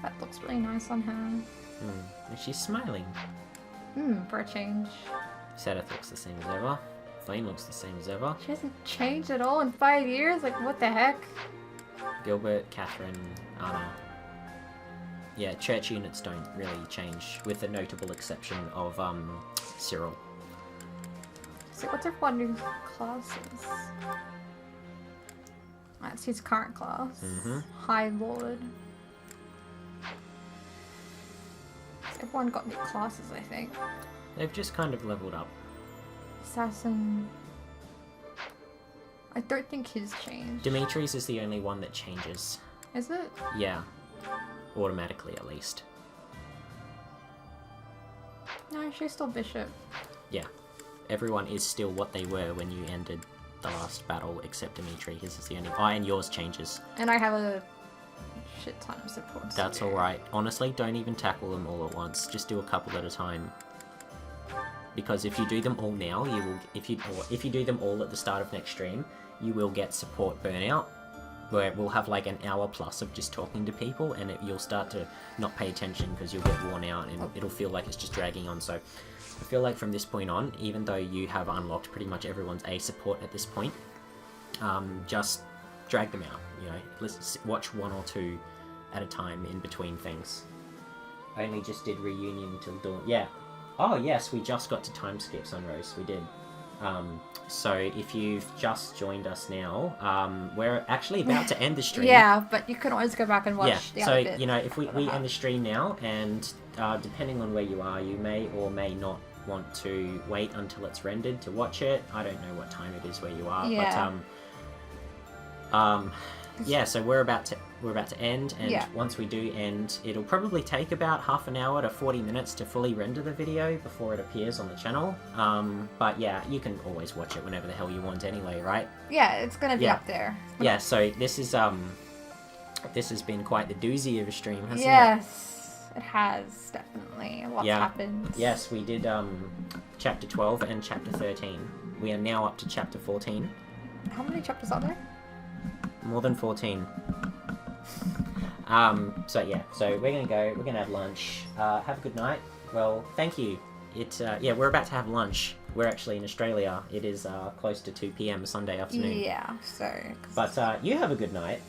[SPEAKER 1] That looks really nice on her.
[SPEAKER 2] And she's smiling.
[SPEAKER 1] For a change.
[SPEAKER 2] Sedith looks the same as ever. Flame looks the same as ever.
[SPEAKER 1] She hasn't changed at all in 5 years? Like, what the heck?
[SPEAKER 2] Gilbert, Catherine, Anna. Yeah, church units don't really change, with the notable exception of Cyril.
[SPEAKER 1] So what's everyone new classes? That's his current class. High Lord. So everyone got new classes, I think.
[SPEAKER 2] They've just kind of leveled up.
[SPEAKER 1] Assassin. I don't think his changed.
[SPEAKER 2] Dimitri's is the only one that changes.
[SPEAKER 1] Is it?
[SPEAKER 2] Yeah. Automatically, at least.
[SPEAKER 1] No, she's still bishop.
[SPEAKER 2] Yeah. Everyone is still what they were when you ended the last battle, except Dimitri. His is the only... Oh, and yours changes.
[SPEAKER 1] And I have a shit ton of support.
[SPEAKER 2] That's alright. Honestly, don't even tackle them all at once. Just do a couple at a time. Because if you do them all now, you will... If you do them all at the start of next stream, you will get support burnout. Where we'll have like an hour plus of just talking to people, and you'll start to not pay attention because you'll get worn out, and it'll feel like it's just dragging on. So I feel like from this point on, even though you have unlocked pretty much everyone's A support at this point, just drag them out. You know, let's watch one or two at a time in between things. I only just did reunion till dawn. Yeah. Oh yes, we just got to time skip Sunrose. We did. So if you've just joined us now, we're actually about to end the stream.
[SPEAKER 1] Yeah, but you can always go back and watch the other bit.
[SPEAKER 2] So, you know, if we end the stream now, and depending on where you are, you may or may not want to wait until it's rendered to watch it. I don't know what time it is where you are, but yeah, so we're about to end, and once we do end, it'll probably take about half an hour to 40 minutes to fully render the video before it appears on the channel. But yeah, you can always watch it whenever the hell you want anyway, right?
[SPEAKER 1] Yeah, it's gonna be up there.
[SPEAKER 2] Yeah, so this is this has been quite the doozy of a stream, hasn't it?
[SPEAKER 1] Yes, it has, definitely. A lot's happened.
[SPEAKER 2] Yes, we did chapter 12 and chapter 13. We are now up to chapter 14.
[SPEAKER 1] How many chapters are there?
[SPEAKER 2] More than 14. So yeah, so we're gonna go, we're gonna have lunch. Have a good night. Well, thank you. Yeah, we're about to have lunch. We're actually in Australia. It is close to 2 PM Sunday afternoon.
[SPEAKER 1] Yeah, so...
[SPEAKER 2] But you have a good night.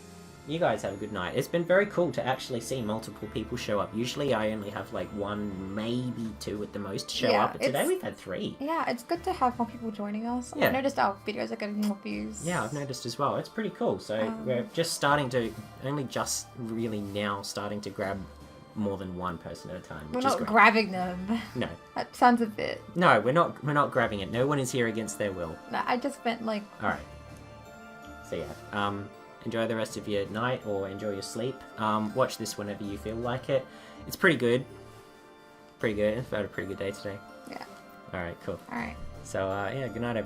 [SPEAKER 2] You guys have a good night. It's been very cool to actually see multiple people show up. Usually I only have like one, maybe two at the most show up, but today we've had 3.
[SPEAKER 1] Yeah, it's good to have more people joining us.
[SPEAKER 2] Yeah.
[SPEAKER 1] I've noticed our videos are getting more views.
[SPEAKER 2] Yeah, I've noticed as well. It's pretty cool. So we're just starting to, only just really now starting to grab more than one person at a time.
[SPEAKER 1] We're
[SPEAKER 2] which is
[SPEAKER 1] not
[SPEAKER 2] great.
[SPEAKER 1] grabbing them.
[SPEAKER 2] No.
[SPEAKER 1] That sounds a bit...
[SPEAKER 2] No, we're not grabbing it. No one is here against their will.
[SPEAKER 1] No, I just meant like...
[SPEAKER 2] Alright. So yeah, enjoy the rest of your night, or enjoy your sleep. Watch this whenever you feel like it. It's pretty good. Pretty good. It's had a pretty good day today.
[SPEAKER 1] Yeah.
[SPEAKER 2] Alright, cool.
[SPEAKER 1] Alright.
[SPEAKER 2] So, yeah, good night, everyone.